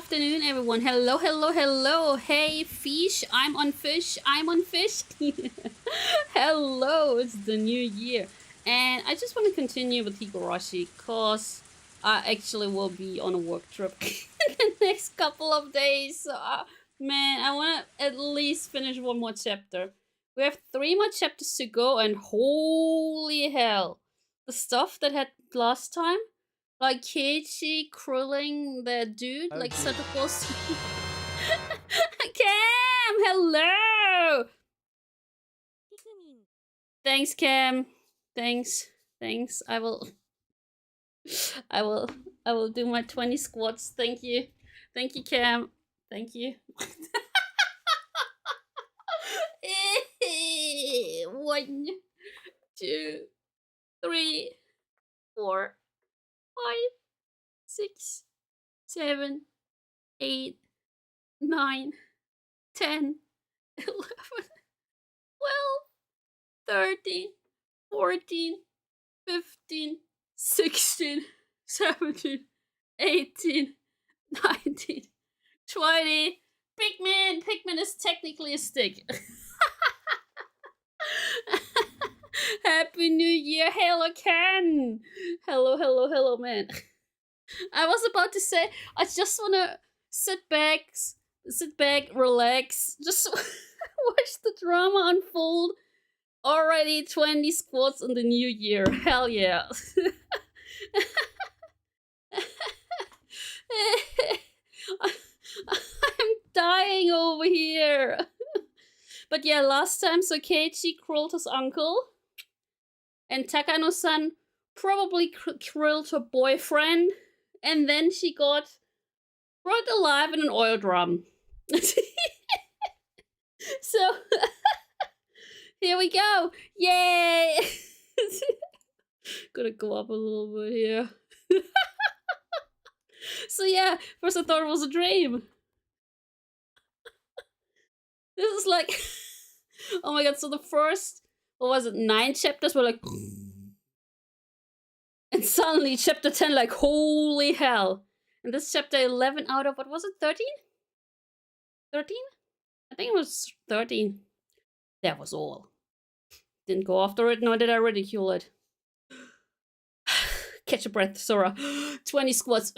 afternoon, everyone. Hello, hello, hello. Hey, fish. I'm on fish. I'm on fish. Hello, it's the new year. And I just want to continue with Higurashi because I actually will be on a work trip in the next couple of days. So, man, I want to at least finish one more chapter. We have 3 more chapters to go, and holy hell, the stuff that had last time, like Keiichi crawling the dude, like Satoko's. Cam, hello. Thanks, Cam. Thanks. I will do my 20 squats. Thank you, Cam. Thank you. 1, 2, 3, 4, 5, 6, 7, 8, 9, 10, 11, 12, 13, 14, 15, 16, 17, 18, 19, 20. Pigman is technically a stick. Happy New Year, hello Ken. Hello, man. I was about to say, I just wanna sit back, relax, just watch the drama unfold. Already 20 squats in the new year. Hell yeah. I'm dying over here. But yeah, last time, so Keiichi killed his uncle. And Takano-san probably killed her boyfriend. And then she got brought alive in an oil drum. So, here we go. Yay! Gonna go up a little bit here. So yeah, first I thought it was a dream. This is like, oh my god, so the first, 9 chapters were like, and suddenly chapter 10 like, holy hell. And this chapter 11 out of, what was it, 13? 13? I think it was 13. That was all. Didn't go after it, nor did I ridicule it. Catch a breath, Sora. 20 squats.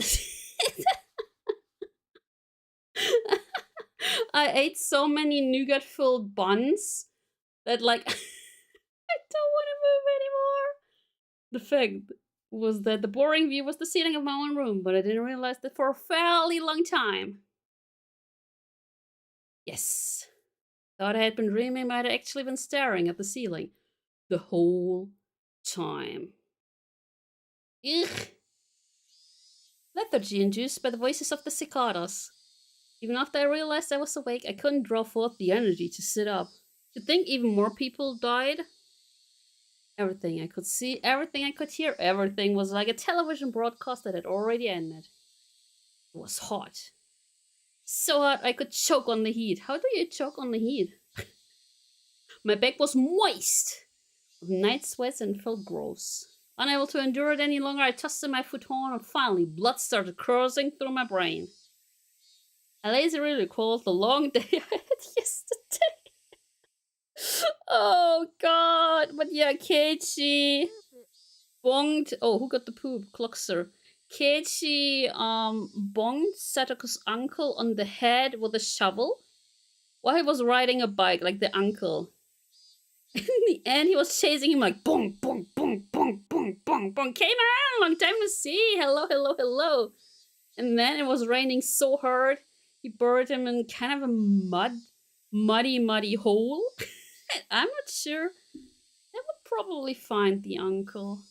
I ate so many nougat-filled buns that, like, I don't want to move anymore. The fact was that the boring view was the ceiling of my own room, but I didn't realize that for a fairly long time. Yes. Thought I had been dreaming, but I'd actually been staring at the ceiling the whole time. Ugh. Lethargy induced by the voices of the cicadas. Even after I realized I was awake, I couldn't draw forth the energy to sit up. To think even more people died. Everything I could see, everything I could hear, everything was like a television broadcast that had already ended. It was hot. So hot I could choke on the heat. How do you choke on the heat? My back was moist with night sweats and felt gross. Unable to endure it any longer, I tossed in my futon and finally blood started coursing through my brain. I lazily recalled the long day I had yesterday. Oh god, but yeah, Keiichi bonged. Oh, who got the poop? Clockster. Keiichi bonged Satoko's uncle on the head with a shovel while he was riding a bike, like the uncle. In the end, he was chasing him like bong, bong, bong, bong, bong, bong, bong. Came around, long time to see. Hello. And then it was raining so hard, he buried him in kind of a muddy hole. I'm not sure. I would probably find the uncle.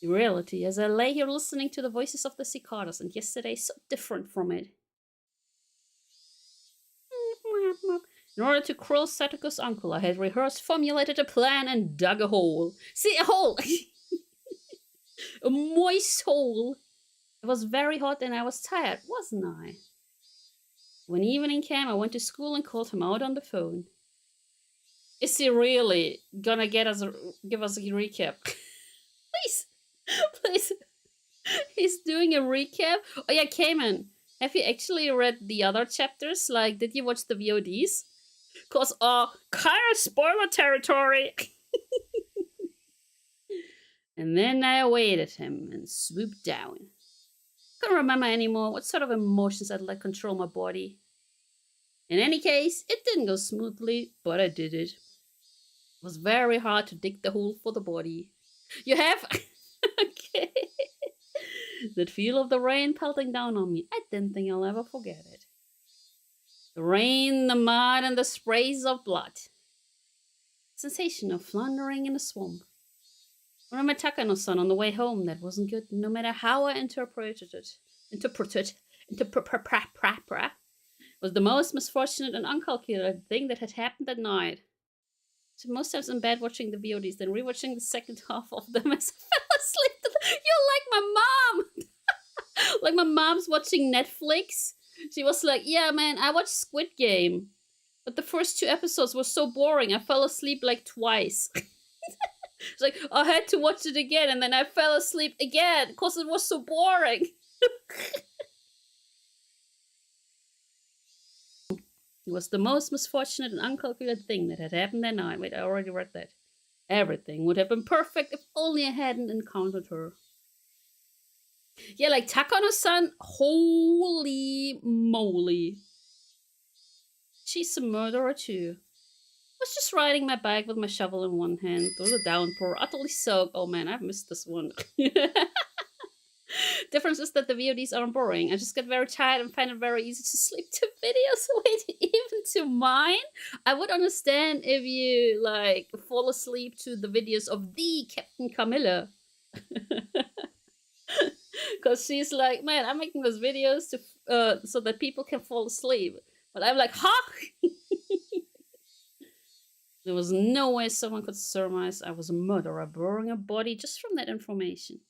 In reality, as I lay here listening to the voices of the cicadas, and yesterday so different from it. In order to kill Satoko's uncle, I had rehearsed, formulated a plan, and dug a hole. See, a hole! A moist hole. It was very hot and I was tired, wasn't I? When evening came, I went to school and called him out on the phone. Is he really gonna give us a recap? Please. He's doing a recap? Oh yeah, Cayman. Have you actually read the other chapters? Like, did you watch the VODs? Cause kind of spoiler territory. And then I awaited him and swooped down. Can't remember anymore what sort of emotions I'd let control my body. In any case, it didn't go smoothly, but I did it. It was very hard to dig the hole for the body. You have okay. That feel of the rain pelting down on me. I didn't think I'll ever forget it. The rain, the mud, and the sprays of blood. Sensation of floundering in a swamp. When I met Takano-san on the way home, that wasn't good, no matter how I interpreted it. Was the most misfortunate and uncalculated thing that had happened that night. So most times in bed watching the VODs, then rewatching the second half of them as I fell asleep. You're like my mom! Like my mom's watching Netflix. She was like, yeah man, I watched Squid Game. But the first 2 episodes were so boring, I fell asleep like twice. It's like, I had to watch it again, and then I fell asleep again, because it was so boring. It was the most misfortunate and uncalculated thing that had happened that night. Wait, I already read that. Everything would have been perfect if only I hadn't encountered her. Yeah, like Takano-san, holy moly. She's a murderer too. I was just riding my bike with my shovel in one hand. There was a downpour, utterly soaked. Oh man, I've missed this one. Difference is that the VODs aren't boring. I just get very tired and find it very easy to sleep to videos. Wait, even to mine? I would understand if you like fall asleep to the videos of the Captain Camilla. Because she's like, man, I'm making those videos to so that people can fall asleep. But I'm like, huh? There was no way someone could surmise I was a murderer burying a body just from that information.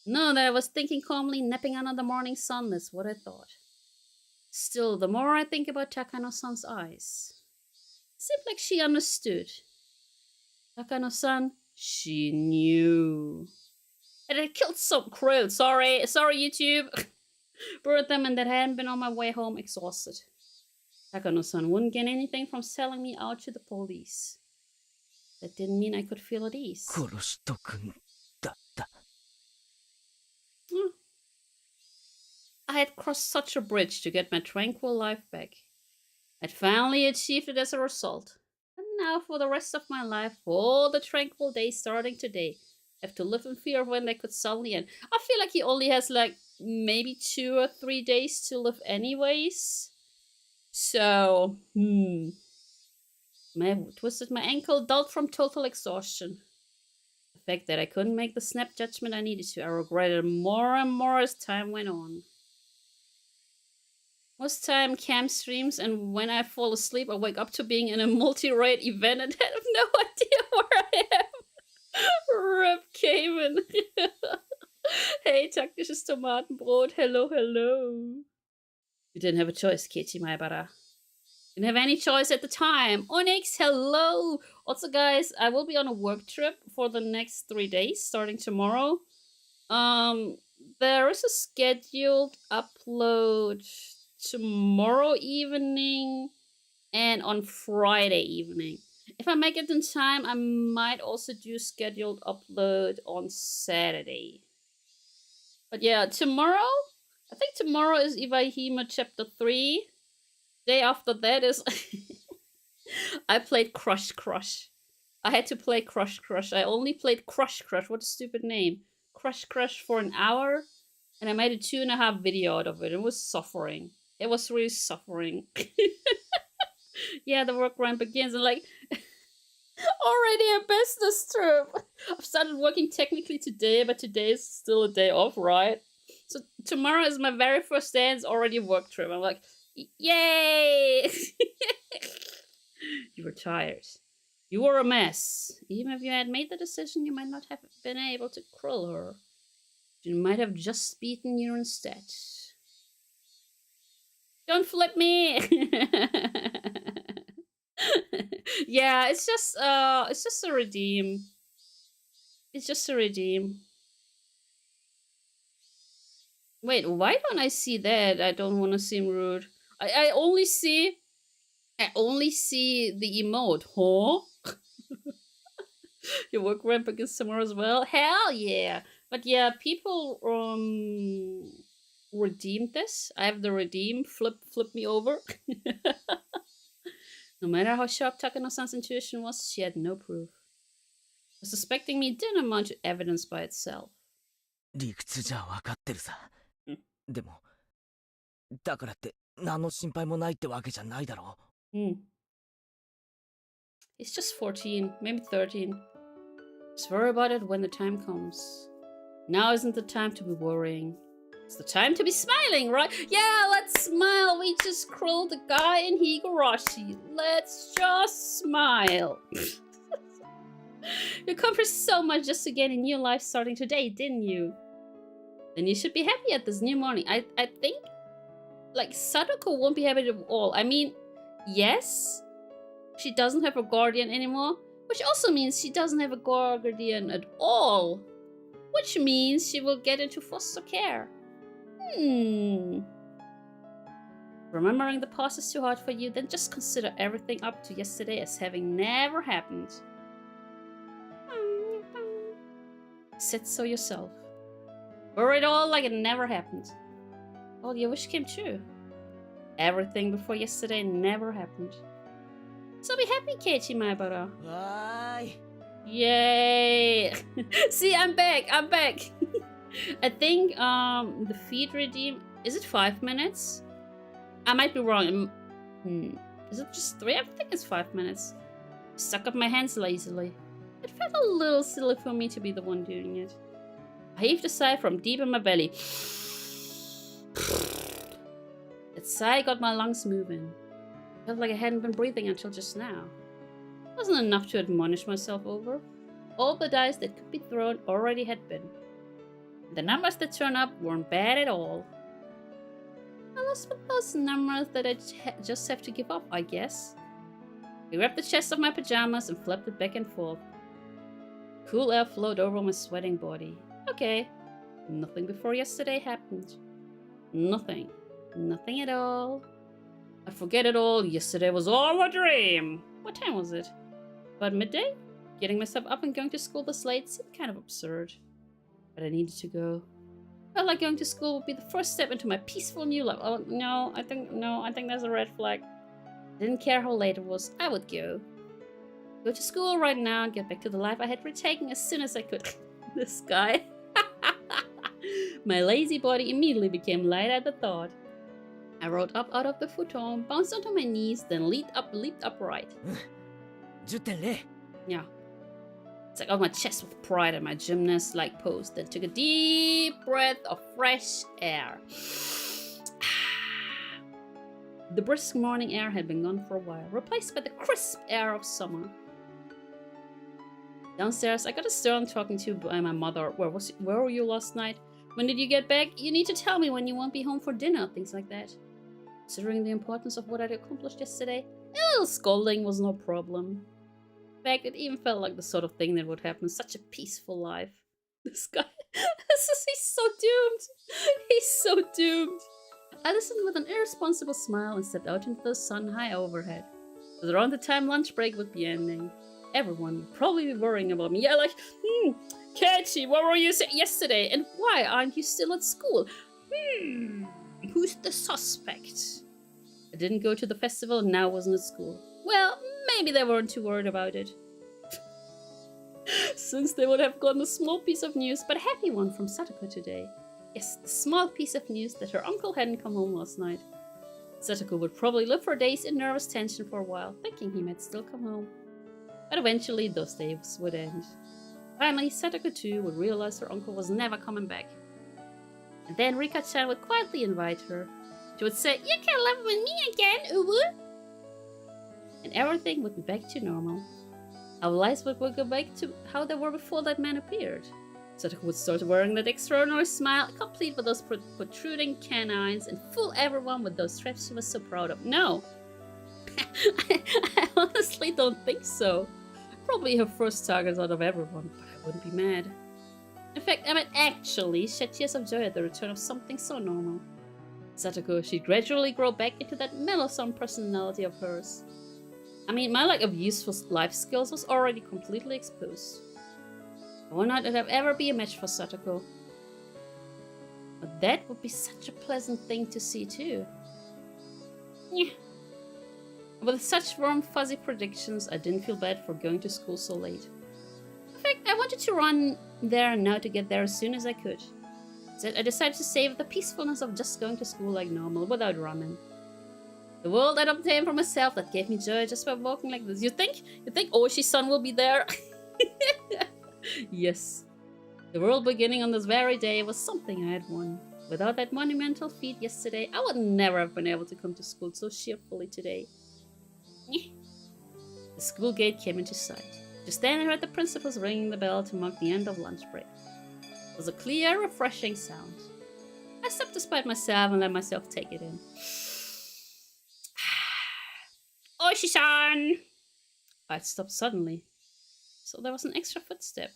No, that I was thinking calmly, napping under the morning sun, that's what I thought. Still, the more I think about Takano-san's eyes, it seemed like she understood. Takano-san, she knew. And I killed some krill, sorry YouTube. Buried them and that I hadn't been on my way home exhausted. Takano-san wouldn't get anything from selling me out to the police. That didn't mean I could feel at ease. I had crossed such a bridge to get my tranquil life back. I'd finally achieved it as a result. And now for the rest of my life, all the tranquil days starting today, I have to live in fear of when they could suddenly end. I feel like he only has like maybe 2 or 3 days to live anyways. So, I twisted my ankle, dulled from total exhaustion. The fact that I couldn't make the snap judgment I needed to, I regretted more and more as time went on. Most time cam streams, and when I fall asleep, I wake up to being in a multi-raid event and have no idea where I am. Rip Cayman. Hey, taktisches Tomatenbrot. Hello, hello. You didn't have a choice, Keiichi Maebara. Didn't have any choice at the time. Onyx, hello. Also, guys, I will be on a work trip for the next 3 days, starting tomorrow. There is a scheduled upload tomorrow evening and on Friday evening. If I make it in time, I might also do a scheduled upload on Saturday. But yeah, tomorrow, I think tomorrow is Iwahima chapter 3. Day after that is I played Crush Crush. I had to play Crush Crush. I only played Crush Crush. What a stupid name. Crush Crush for an hour. And I made a 2.5 video out of it. It was suffering. It was really suffering. Yeah, the work grind begins and like already a business trip. I've started working technically today, but today is still a day off, right? So tomorrow is my very first day and it's already a work trip. I'm like, yay! You were tired. You were a mess. Even if you had made the decision, you might not have been able to krill her. You might have just beaten you instead. Don't flip me! Yeah, it's just a redeem. It's just a redeem. Wait, why don't I see that? I don't want to seem rude. I only see the emote. Huh? Your work ramp against somewhere as well? Hell yeah! But yeah, people redeemed this. I have the redeem. Flip me over. No matter how sharp Takano-san's intuition was, she had no proof. Suspecting me didn't amount to evidence by itself. 理屈じゃわかってるさ。うん。でも、だからって何の心配もないってわけじゃないだろう。Hmm. He's just 14, maybe 13. Just worry about it when the time comes. Now isn't the time to be worrying. It's the time to be smiling, right? Yeah, let's smile. We just killed the guy in Higurashi. Let's just smile. You accomplished so much just to get a new life starting today, didn't you? Then you should be happy at this new morning. I think, like, Sadako won't be happy at all. I mean, yes, she doesn't have a guardian anymore, which also means she doesn't have a guardian at all, which means she will get into foster care. Remembering the past is too hard for you, then just consider everything up to yesterday as having never happened. Said so yourself. Worry it all like it never happened. Well, your wish came true. Everything before yesterday never happened. So be happy, Keiichi Maebara. Why? Yay! See, I'm back. I think the feed redeem, is it 5 minutes? I might be wrong. Is it just 3? I think it's 5 minutes. Stuck up my hands lazily. It felt a little silly for me to be the one doing it. I heaved a sigh from deep in my belly. That sigh got my lungs moving. Felt like I hadn't been breathing until just now. It wasn't enough to admonish myself over. All the dice that could be thrown already had been. The numbers that turned up weren't bad at all. I lost with those numbers that I just have to give up, I guess. I grabbed the chest of my pajamas and flipped it back and forth. Cool air flowed over my sweating body. Okay, nothing before yesterday happened. Nothing. Nothing at all. I forget it all. Yesterday was all a dream. What time was it? About midday? Getting myself up and going to school this late seemed kind of absurd. But I needed to go. Felt like going to school would be the first step into my peaceful new life. Oh, no, I think that's a red flag. I didn't care how late it was. I would go. Go to school right now and get back to the life I had retaken as soon as I could. This guy. My lazy body immediately became light at the thought. I rolled up out of the futon, bounced onto my knees, then leaped upright. 10.0. Yeah. It's like on my chest with pride in my gymnast-like pose, then took a deep breath of fresh air. The brisk morning air had been gone for a while, replaced by the crisp air of summer. Downstairs, I got a stern talking to by my mother. Where were you last night? When did you get back? You need to tell me when you won't be home for dinner, things like that. Considering the importance of what I'd accomplished yesterday, a little scolding was no problem. In fact, it even felt like the sort of thing that would happen. Such a peaceful life. This guy, he's so doomed. He's so doomed. I listened with an irresponsible smile and stepped out into the sun high overhead. It was around the time lunch break would be ending. Everyone would probably be worrying about me. Yeah, like, Keiichi, where were you yesterday? And why aren't you still at school? Who's the suspect? I didn't go to the festival and now wasn't at school. Well, maybe they weren't too worried about it. Since they would have gotten a small piece of news, but a happy one from Sadako today. Yes, the small piece of news that her uncle hadn't come home last night. Sadako would probably live for days in nervous tension for a while, thinking he might still come home. But eventually, those days would end. Finally, Sadako too would realize her uncle was never coming back. And then Rika-chan would quietly invite her. She would say, "You can live with me again, Ubu!" And everything would be back to normal. Our lives would go back to how they were before that man appeared. Sadako would start wearing that extraordinary smile, complete with those protruding canines, and fool everyone with those traps she was so proud of. No! I honestly don't think so. Probably her first target out of everyone, but I wouldn't be mad. In fact, I might actually shed tears of joy at the return of something so normal. Satoko, she gradually grow back into that mellowsome personality of hers. I mean, my lack of useful life skills was already completely exposed. Why not let I ever be a match for Satoko? But that would be such a pleasant thing to see too. Yeah. With such warm, fuzzy predictions, I didn't feel bad for going to school so late. In fact, I wanted to run there now to get there as soon as I could. So I decided to save the peacefulness of just going to school like normal, without ramen. The world I'd obtained for myself that gave me joy just by walking like this. You think Oshi-san will be there? Yes. The world beginning on this very day was something I had won. Without that monumental feat yesterday, I would never have been able to come to school so cheerfully today. The school gate came into sight. Just then I heard the principals ringing the bell to mark the end of lunch break. It was a clear, refreshing sound. I stopped despite myself and let myself take it in. Oshi-san! I stopped suddenly. So there was an extra footstep.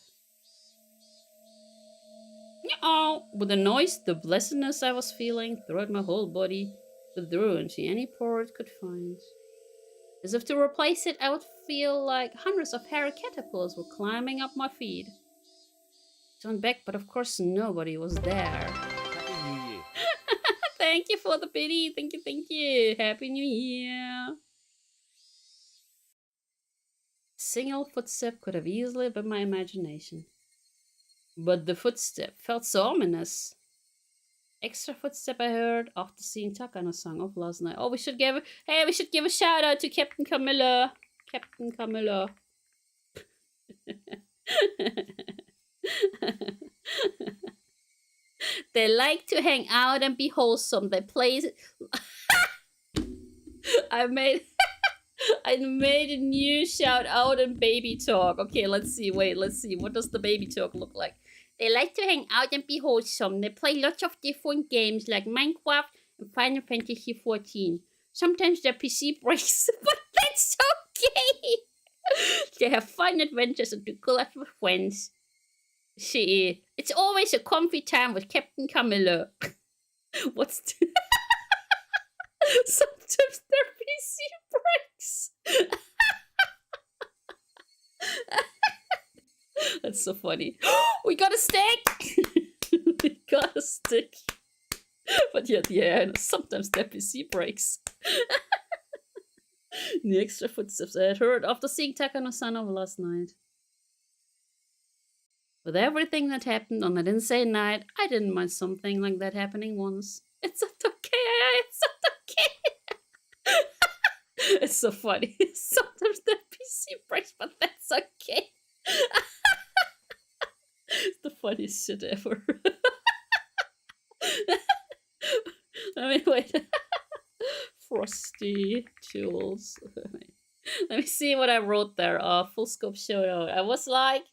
Oh, with the noise, the blessedness I was feeling throughout my whole body withdrew into any pore it could find. As if to replace it, I would feel like hundreds of hairy caterpillars were climbing up my feet. Turned back, but of course nobody was there. Happy New Year. Thank you for the pity. Thank you. Happy New Year. A single footstep could have easily been my imagination. But the footstep felt so ominous. Extra footstep I heard after seeing Takano's song of last night. Oh, we should give a shout out to Captain Camilla. Captain Camilla. They like to hang out and be wholesome. They play. I made a new shout out in baby talk. Okay, let's see. What does the baby talk look like? They like to hang out and be wholesome. They play lots of different games like Minecraft and Final Fantasy XIV. Sometimes their PC breaks, but that's okay. They have fun adventures and do collab with friends. See, it's always a comfy time with Captain Camilla. What's sometimes their PC breaks. That's so funny. We got a stick! We got a stick. But yet, yeah, sometimes their PC breaks. The extra footsteps I had heard after seeing Takano-san over last night. With everything that happened on that insane night, I didn't mind something like that happening once. It's not okay, it's not okay. It's so funny. Sometimes the PC breaks, but that's okay. It's the funniest shit ever. I mean, wait. Frosty tools. Let me see what I wrote there. Full scope showdown. I was like,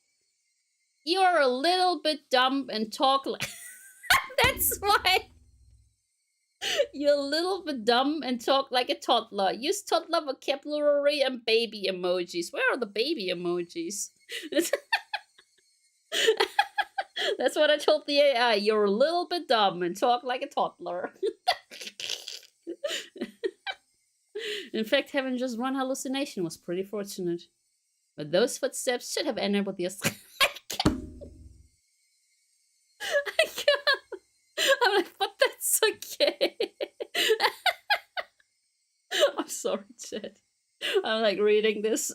you're a little bit dumb and talk like. That's why. You're a little bit dumb and talk like a toddler. Use toddler vocabulary and baby emojis. Where are the baby emojis? That's what I told the AI. You're a little bit dumb and talk like a toddler. In fact, having just one hallucination was pretty fortunate. But those footsteps should have ended with the I can't. I'm like, but that's okay. I'm sorry, Chad. I'm like reading this.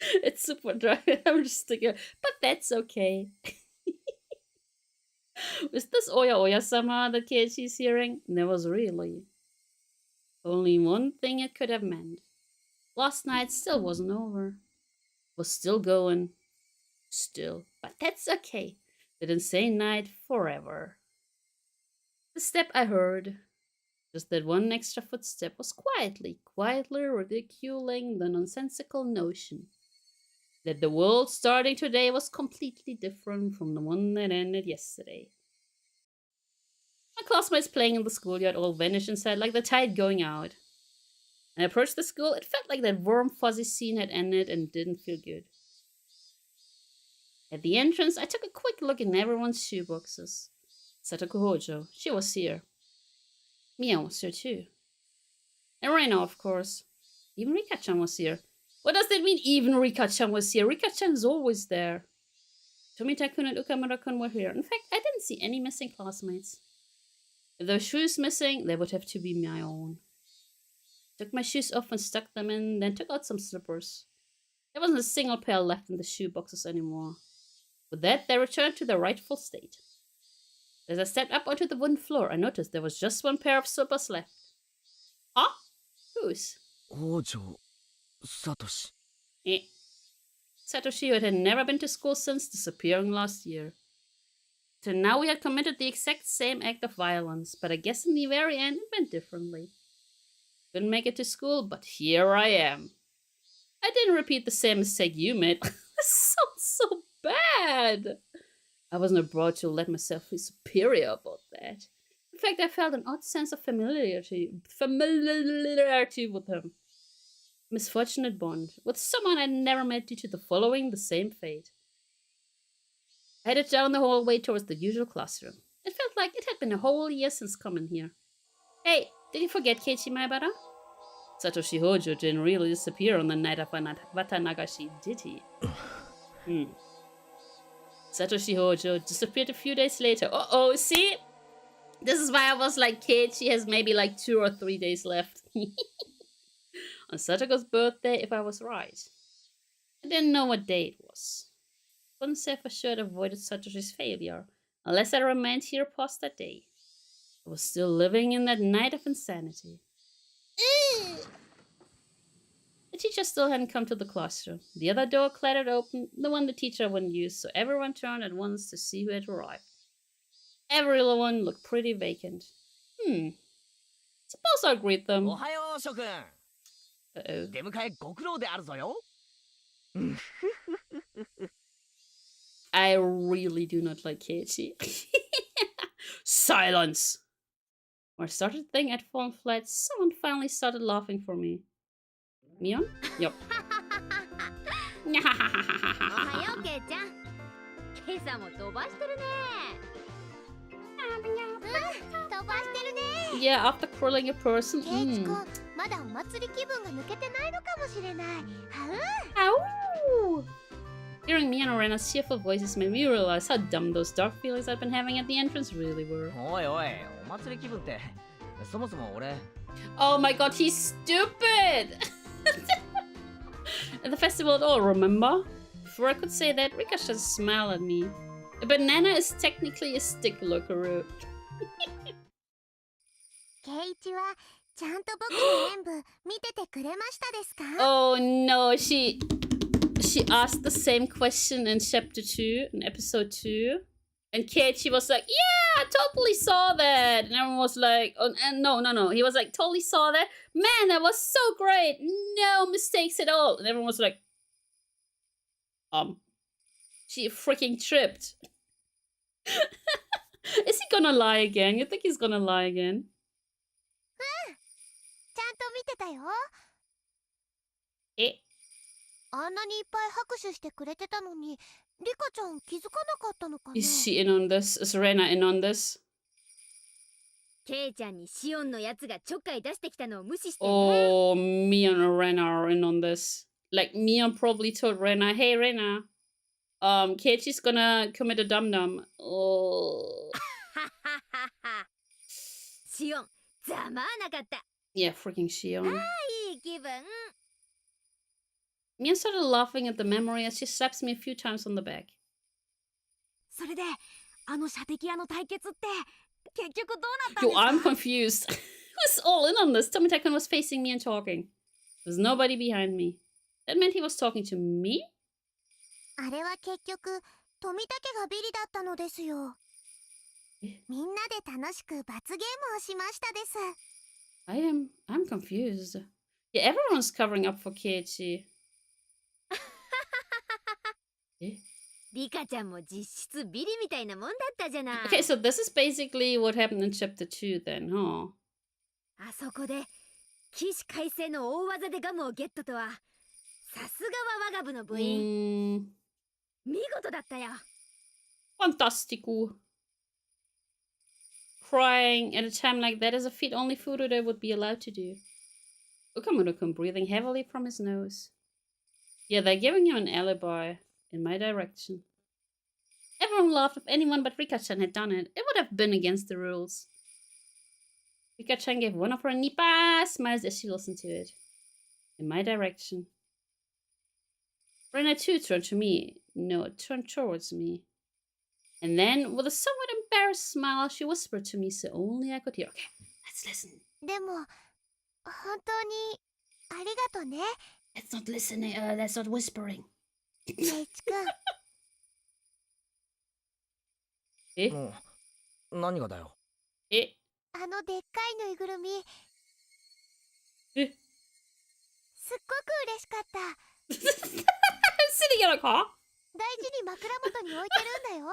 It's super dry. I'm just thinking, but that's okay. Was this Oya Oya-sama that Keiichi's hearing? There was really only one thing it could have meant. Last night still wasn't over. Was still going. Still. But that's okay. The insane night forever. The step I heard. Just that one extra footstep was quietly ridiculing the nonsensical notion that the world starting today was completely different from the one that ended yesterday. My classmates playing in the schoolyard all vanished inside like the tide going out. When I approached the school, it felt like that warm, fuzzy scene had ended and didn't feel good. At the entrance, I took a quick look in everyone's shoeboxes. Satoko Hojo, she was here. Mia was here too. And Reina, of course. Even Rika-chan was here. What does that mean, even Rika-chan was here? Rika-chan is always there. Tomita-kun and Ukamura-kun were here. In fact, I didn't see any missing classmates. If there were shoes missing, they would have to be my own. Took my shoes off and stuck them in, then took out some slippers. There wasn't a single pair left in the shoe boxes anymore. With that, they returned to their rightful state. As I stepped up onto the wooden floor, I noticed there was just one pair of slippers left. Huh? Whose? Hojo Satoshi. Eh. Satoshi had never been to school since disappearing last year. Till now we had committed the exact same act of violence, but I guess in the very end it went differently. Couldn't make it to school, but here I am. I didn't repeat the same mistake you made. This sounds so bad. I wasn't abroad to let myself feel superior about that. In fact, I felt an odd sense of familiarity with him. Misfortunate bond with someone I'd never met due to the following the same fate. I headed down the hallway towards the usual classroom. It felt like it had been a whole year since coming here. Hey, did you forget Keiichi Maebara? Satoshi Hojo didn't really disappear on the night of Watanagashi, did he? Satoshi Hojo disappeared a few days later. Uh-oh, see? This is why I was like, Keiichi has maybe like 2 or 3 days left. On Satoko's birthday, if I was right. I didn't know what day it was. Couldn't say for sure it avoided Satoshi's failure, unless I remained here past that day. I was still living in that night of insanity. The teacher still hadn't come to the classroom. The other door clattered open, the one the teacher wouldn't use, so everyone turned at once to see who had arrived. Everyone looked pretty vacant. Suppose I'll greet them. Ohayo, Shokun. Uh-oh. 出迎えご苦労であるぞよ。I really do not like Keiichi. Silence! When I started to think I'd fallen flat, someone finally started laughing for me. Mion? Yup. おはよう、ケイちゃん。今朝も飛ばしてるね。飛ばしてるね。Yeah, after curling a person. ケイチ君、まだお祭り気分が抜けてないのかもしれない。Ow! Hearing Mion and Rena's cheerful voices made me realize how dumb those dark feelings I'd been having at the entrance really were. おいおい、お祭り気分って、そもそも俺。Oh my god, he's stupid! At the festival at all, remember? Before I could say that, Rika just smiled at me. A banana is technically a stick, Lokaru. ケイチはちゃんと僕の演舞見ててくれましたですか？ Oh no, she asked the same question in chapter 2, in episode 2. And Keiichi was like, yeah, I totally saw that. And everyone was like, oh, and no. He was like, totally saw that. Man, that was so great. No mistakes at all. And everyone was like, she freaking tripped. Is he gonna lie again? You think he's gonna lie again? ちゃんと見てたよ。え？あんなにいっぱい拍手してくれてたのに、リカちゃん気づかなかったのかな。 Is she in on this? Is Rena in on this? ケイちゃんにシオンのやつがちょっかい出してきたのを無視してね。 Oh, Mion and Rena are in on this. Like, Mion probably told Rena, hey, Rena, Keiichi's gonna commit a dum-dum. Oh. シオン、ざまあなかった。 Yeah, freaking Shion. いい気分。 Mion started laughing at the memory as she slaps me a few times on the back. それで、あの射的屋の対決って結局どうなったんで Yo, すか？ I'm confused. Who's all in on this? Tomita-kun was facing me and talking. There's nobody behind me. That meant he was talking to me? あれは結局、富田家がビリだったのですよ。みんなで楽しく罰ゲームをしましたです。I'm confused. Yeah, everyone's covering up for Keiichi. リカちゃんも実質ビリみたいなもんだったじゃない。 Okay, so this is basically what happened in chapter 2 then, huh? あそこで起死回生の大技でガムをゲットとは、さすがは我が部の部員。見事だったよ。 Fantastico. Crying at a time like that is a feat only Furude would be allowed to do. Ukamura-kun breathing heavily from his nose. Yeah, they're giving him an alibi in my direction. Everyone laughed if anyone but Rika-chan had done it. It would have been against the rules. Rika-chan gave one of her nipa smiles as she listened to it. In my direction. Rena too turned to me. No, turned towards me. And then, with a somewhat embarrassed smile, she whispered to me so only I could hear. Okay, let's listen. でも、本当にありがとね、 Let's not listen, let's not whispering. ケイチくん。えもう何がだよ。えあのでっかいぬいぐるみ、えすっごく嬉しかった。 Sitting in a car? 大事に枕元に置いてるんだよ。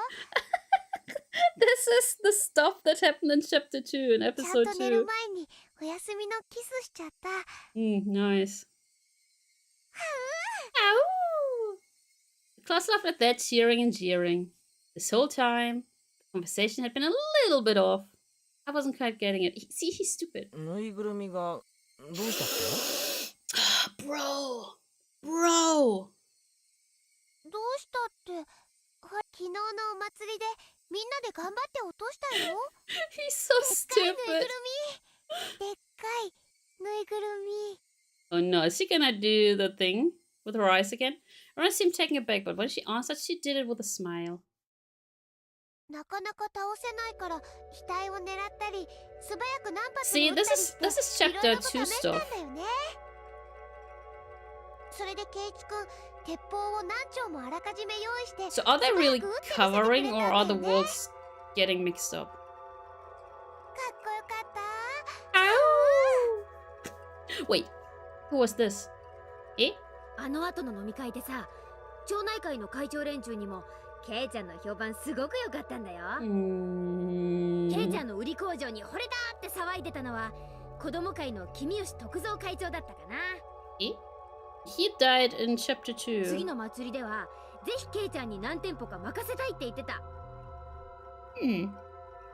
This is the stuff that happened in chapter 2 in ちゃん episode と寝る 2. 前にお休みのキスしちゃった。 Nice. Ow! The class laughed at that, cheering and jeering. This whole time, the conversation had been a little bit off. I wasn't quite getting it. See, he's stupid. ぬいぐるみがどうしたって？ Bro! どうしたって、昨日のお祭りでみんなで頑張って落としたよ。 He's so でっかいぬいぐ stupid. るみ。でっかいぬいぐるみ。 Oh no, is she gonna do the thing with her eyes again? Rona seemed taken aback, but when she answered, she did it with a smile. なかなか倒せないから額を狙ったり素早く何発も See, 撃ったり this して is いろ chapter いろと試 2したん stuff. だよね。それでケイチくん鉄砲を何丁もあらかじめ用意して So are they really 素早く撃ってみせてくれたんだよ covering, ね。 or are the worlds getting mixed up? かっこよかった。 Wait, who was this? えあの後の飲み会でさ、町内会の会長連中にもケイちゃんの評判すごく良かったんだよ。ケイちゃんの売り工場に惚れたって騒いでたのは子供会の君吉徳蔵会長だったかな。え He died in chapter 2. 次の祭りではぜひケイちゃんに何店舗か任せたいって言ってた。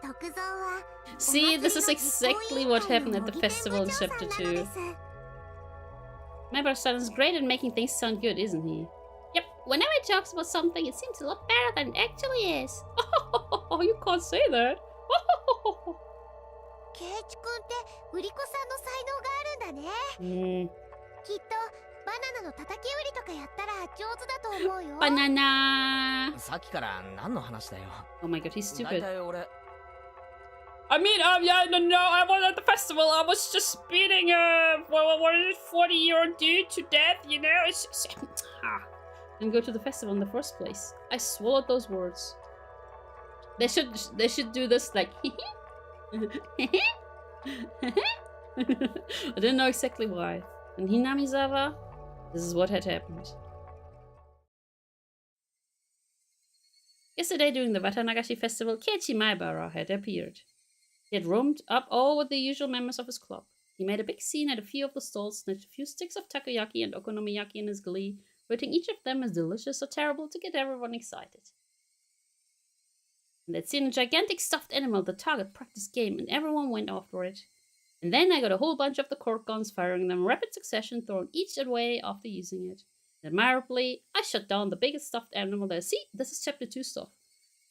徳蔵は See, this is exactly what happened at the festival in chapter 2. My brother sounds great at making things sound good, isn't he? Yep, whenever he talks about something, it seems a lot better than it actually is. Oh, you can't say that. ケイチくんって売り子さんの才能があるんだね。きっとバナナの叩き売りとかやったら上手だと思うよ。 Banana! さっきから何の話だよ。 Oh my god, he's だい stupid. たい俺 I mean, yeah, no, I was at the festival. I was just beating what is it, 40-year-old dude to death, you know? It's just... Didn't go to the festival in the first place. I swallowed those words. They should do this like... I didn't know exactly why. In Hinamizawa, this is what had happened. Yesterday during the Watanagashi festival, Keiichi Maebara had appeared. He had roamed up all with the usual members of his club. He made a big scene at a few of the stalls, snatched a few sticks of takoyaki and okonomiyaki in his glee, rating each of them as delicious or terrible to get everyone excited. And they'd seen a gigantic stuffed animal, the target, practice game, and everyone went after it. And then I got a whole bunch of the cork guns, firing them in rapid succession, throwing each away after using it. And admirably, I shot down the biggest stuffed animal there. See, this is chapter 2 stuff.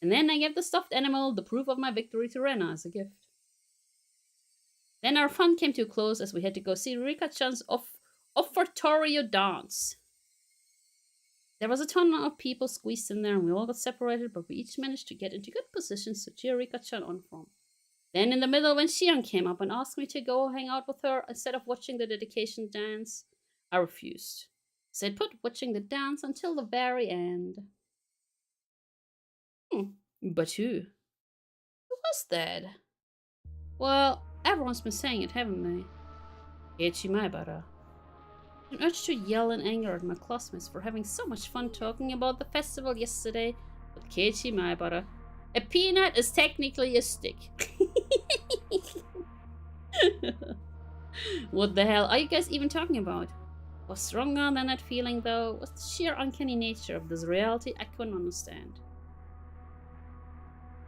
And then I gave the stuffed animal the proof of my victory to Rena as a gift. Then our fun came to a close as we had to go see Rika-chan's offertorio dance. There was a ton of people squeezed in there and we all got separated, but we each managed to get into good positions to cheer Rika-chan on from. Then in the middle, when Shion came up and asked me to go hang out with her instead of watching the dedication dance, I refused. So I put watching the dance until the very end. But who? Who was that? Well, everyone's been saying it, haven't they? Keiichi Maebara. An urge to yell in anger at my classmates for having so much fun talking about the festival yesterday with Keiichi Maebara. A peanut is technically a stick. What the hell are you guys even talking about? What's stronger than that feeling, though, was the sheer uncanny nature of this reality I couldn't understand.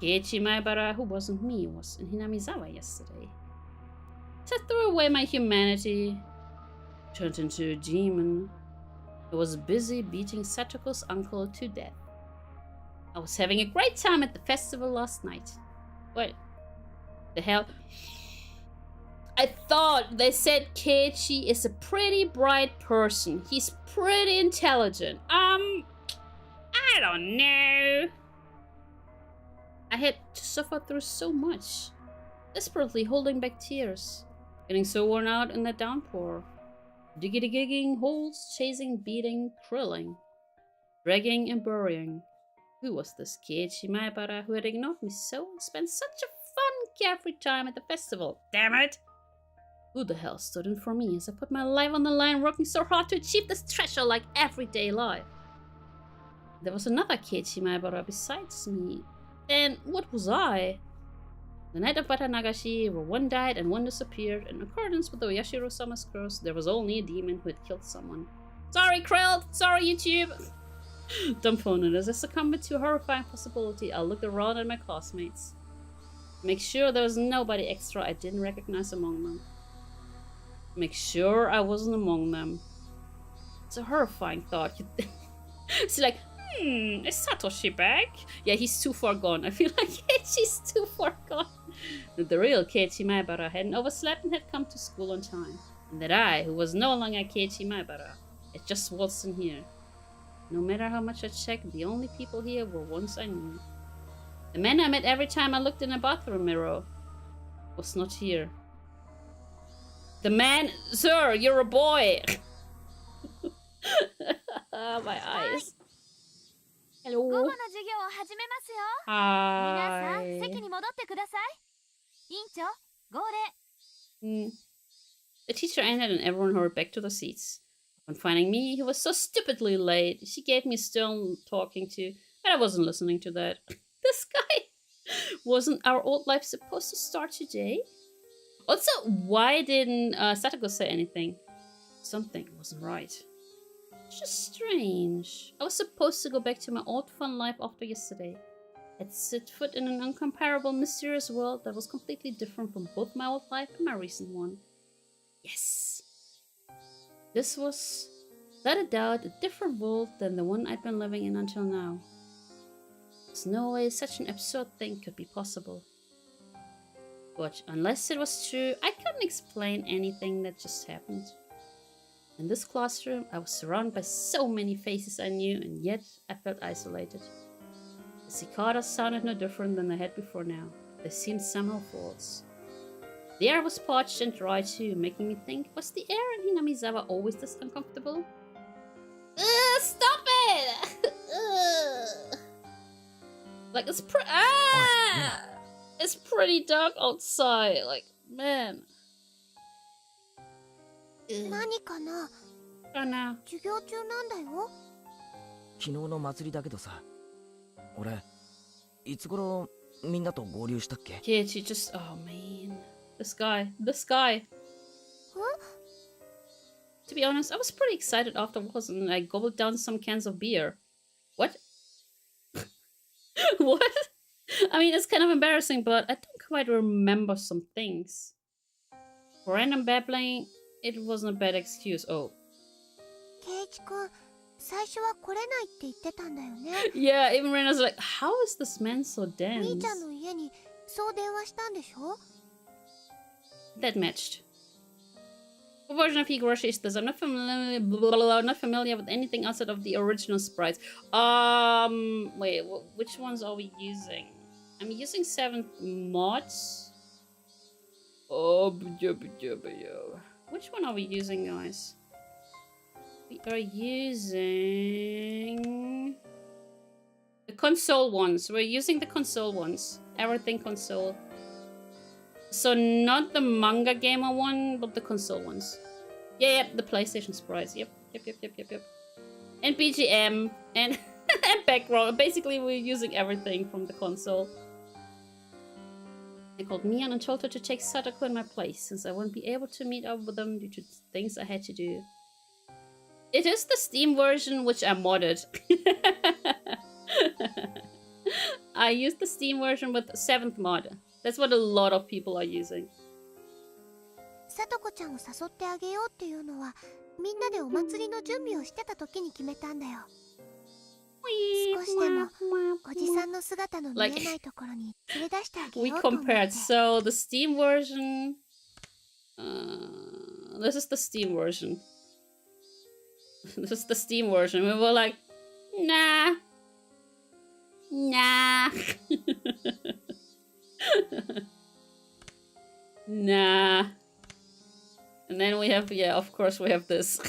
Keiichi Maebara, who wasn't me, was in Hinamizawa yesterday. So I threw away my humanity, turned into a demon. I was busy beating Satoko's uncle to death. I was having a great time at the festival last night. What the hell? I thought they said Keiichi is a pretty bright person. He's pretty intelligent. I don't know. I had to suffer through so much. Desperately holding back tears. Getting so worn out in the downpour. Diggity-gigging, holes, chasing, beating, drilling. Dragging and burying. Who was this Keiichi Maebara who had ignored me so and spent such a fun, carefree time at the festival? Damn it! Who the hell stood in for me as I put my life on the line, working so hard to achieve this treasure like everyday life? There was another Keiichi Maebara besides me. Then what was I? The night of Batanagashi, where one died and one disappeared, in accordance with the Yashiro-sama's curse, there was only a demon who had killed someone. Sorry, Krill! Sorry, YouTube! Dumbfounded as I succumbed to a horrifying possibility, I looked around at my classmates. Make sure there was nobody extra I didn't recognize among them. Make sure I wasn't among them. It's a horrifying thought. It's like, is Satoshi back? Yeah, he's too far gone. I feel like she's too far gone. That the real Keiichi Maebara hadn't overslept and had come to school on time. And that I, who was no longer Keiichi Maebara, had just waltzed in here. No matter how much I checked, the only people here were ones I knew. The man I met every time I looked in a bathroom mirror was not here. The man, sir, you're a boy. My eyes. Hello. Hi. The teacher ended and everyone hurried back to their seats. Upon finding me, he was so stupidly late. She gave me a stern talking to, but I wasn't listening to that. This guy. Wasn't our old life supposed to start today? Also, why didn't Satoko say anything? Something wasn't right. It's just strange. I was supposed to go back to my old fun life after yesterday. I'd set foot in an incomparable, mysterious world that was completely different from both my old life and my recent one. Yes. This was, without a doubt, a different world than the one I'd been living in until now. There's no way such an absurd thing could be possible. But unless it was true, I couldn't explain anything that just happened. In this classroom, I was surrounded by so many faces I knew, and yet I felt isolated. The cicadas sounded no different than they had before now. They seemed somehow false. The air was parched and dry too, making me think, was the air in Hinamizawa always this uncomfortable? Stop it! Like, it's it's pretty dark outside, like, man. 何かな? かな? 授業中なんだよ。昨日の祭りだけどさ、俺いつ頃みんなと合流したっけ? Keiichi just, oh man, this guy. To be honest, I was pretty excited afterwards and I gobbled down some cans of beer. What? What? I mean, it's kind of embarrassing, but I don't quite remember some things. For random babbling, it wasn't a bad excuse. Oh. ケイイチ君、最初は来れないって言ってたんだよね。Yeah, even Rena's like, how is this man so dense? 兄ちゃんの家にそう電話したんでしょ? That matched. What version of Higurashi is this? I'm not familiar with anything outside of the original sprites. Wait, which ones are we using? I'm using 7th mods. Oh, which one are we using, guys? We are using the console ones. We're using the console ones. Everything console. So not the manga gamer one, but the console ones. Yeah, the PlayStation sprites. Yep. And BGM and and background. Basically, we're using everything from the console. They called Mian and told her to take Sadako in my place, since I wouldn't be able to meet up with them due to things I had to do. It is the Steam version, which I modded. I used the Steam version with 7th mod. That's what a lot of people are using. さとこちゃんを誘ってあげようっていうのは、みんなでお祭りの準備をしてた時に決めたんだよ。少しでもおじさんの姿の見えないところに連れ出してあげ We ようと思って。 compared. So the Steam version. This is the Steam version. This is the Steam version. We were like, nah. Nah. Nah. And then we have, yeah, of course we have this.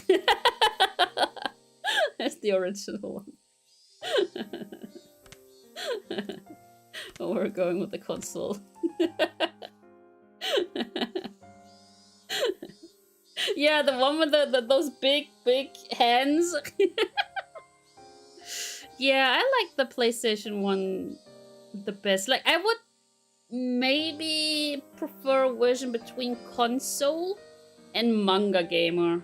That's the original one. Oh, we're going with the console. Yeah, the one with those big hands. Yeah, I like the PlayStation 1 the best. Like, I would maybe prefer a version between console and manga gamer.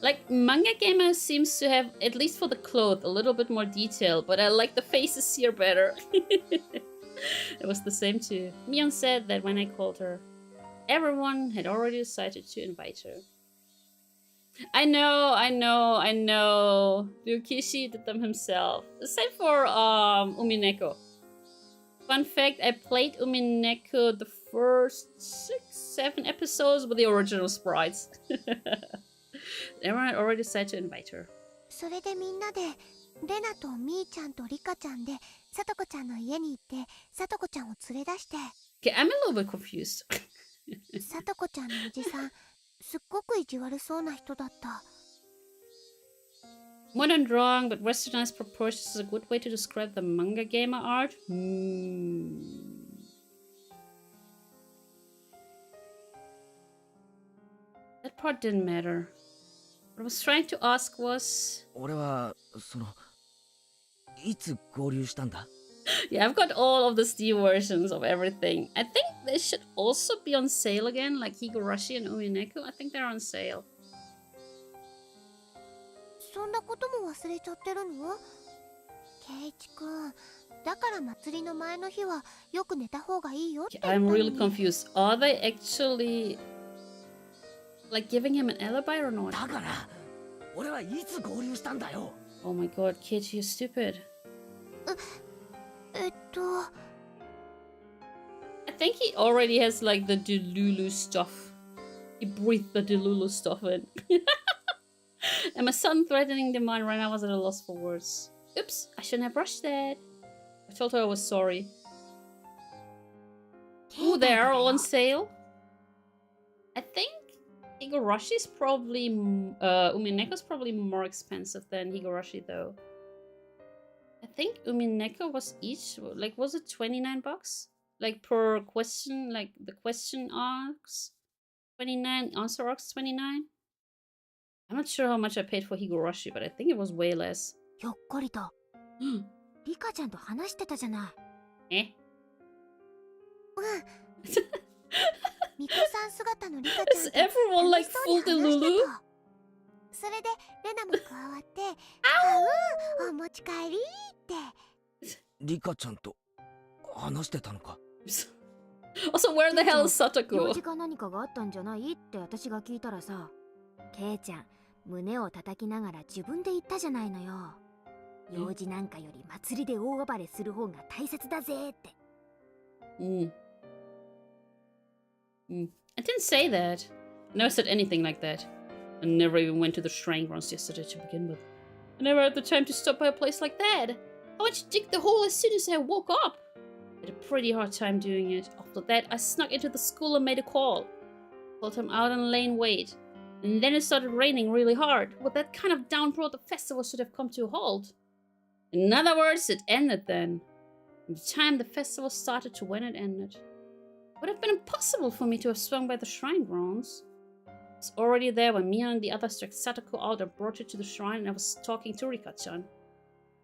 Like, manga gamer seems to have, at least for the clothes, a little bit more detail, but I like the faces here better. It was the same too. Mion said that when I called her, everyone had already decided to invite her. I know. Ryukishi did them himself. Same for Umineko. Fun fact, I played Umineko the first 6-7 episodes with the original sprites. Everyone had already decided to invite her. それでみんなでレナとミーちゃんとリカちゃんでさとこちゃんの家に行ってさとこちゃんを連れ出して。 Okay, I'm a little bit confused. さとこちゃんのおじさんすっごく意地悪そうな人だった。 Modern drawing, but westernized proportions is a good way to describe the manga gamer art. That part didn't matter. What I was trying to ask was... 俺はそのいつ合流したんだ？ Yeah, I've got all of the Steam versions of everything. I think they should also be on sale again, like Higurashi and Umineko. I think they're on sale. そんなことも忘れちゃってるの？ケイチくん、だから祭りの前の日はよく寝た方がいいよって言ったのに。 I'm really confused. Are they actually like giving him an alibi or not? だから俺はいつ合流したんだよ。 Oh my god, Keiichi, you're stupid. I think he already has like the Delulu stuff. He breathed the Delulu stuff in. And my son threatening the mine right now was at a loss for words. Oops, I shouldn't have rushed that. I told her I was sorry. Ooh, they are all on sale. I think Higurashi's probably... Umineko's probably more expensive than Higurashi though. I think Umineko was each... Like, was it 29 bucks? Like, per question? Like, the question arcs? 29, answer arcs 29? I'm not sure how much I paid for Higurashi, but I think it was way less. ひょっこりとリカちゃんと話してたじゃない。Eh? ミコさん姿のリカちゃん Is と everyone 楽 like しそうに full 話して Delulu? た。それでレナも加わって「お持ち帰り」って。リカちゃんと話してたのか。 Also, where the hell is 用 Satoko? 事か何かがあったんじゃないって私が聞いたらさ、ケイちゃん胸を叩きながら自分で言ったじゃないのよ。用事なんかより祭りで大暴れする方が大切だぜって。I didn't say that. I never said anything like that. I never even went to the shrine grounds yesterday to begin with. I never had the time to stop by a place like that. I went to dig the hole as soon as I woke up. I had a pretty hard time doing it. After that, I snuck into the school and made a call. Called him out on lane wait. And then it started raining really hard. With that kind of downpour, the festival should have come to a halt. In other words, it ended then. From the time the festival started to when it ended. It would have been impossible for me to have swung by the shrine grounds. I was already there when Mia and the others dragged Satoko out and brought her to the shrine, and I was talking to Rika-chan.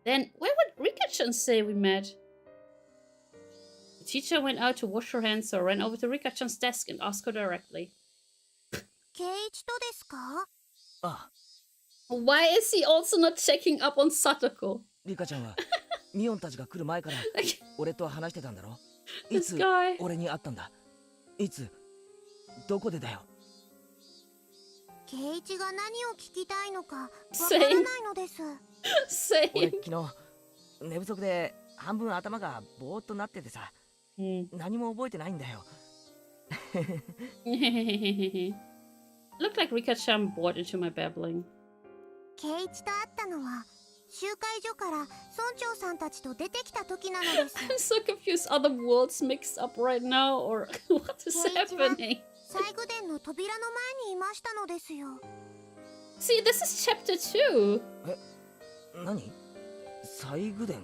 Then, where would Rika-chan say we met? The teacher went out to wash her hands, so I ran over to Rika-chan's desk and asked her directly. ケ圭一とですか？ああ、 Why is he also not checking up on Satoko? リカちゃんはミオンたちが来る前から俺と話してたんだろ。い This つ guy. 俺に会ったんだ？いつどこでだよ。圭一が何を聞きたいのかわからないのです。俺 Same. 昨日寝不足で半分頭がぼーっとなっててさ、何も覚えてないんだよ。Looked like Rika-chan bored into my babbling. 圭一と会ったのは集会所から村長さんたちと出てきた時なのです。 I'm so confused. Are the worlds mixed up right now, or what is happening? 西宮殿の扉の前にいましたのですよ。 See, this is chapter 2. 何？西宮殿？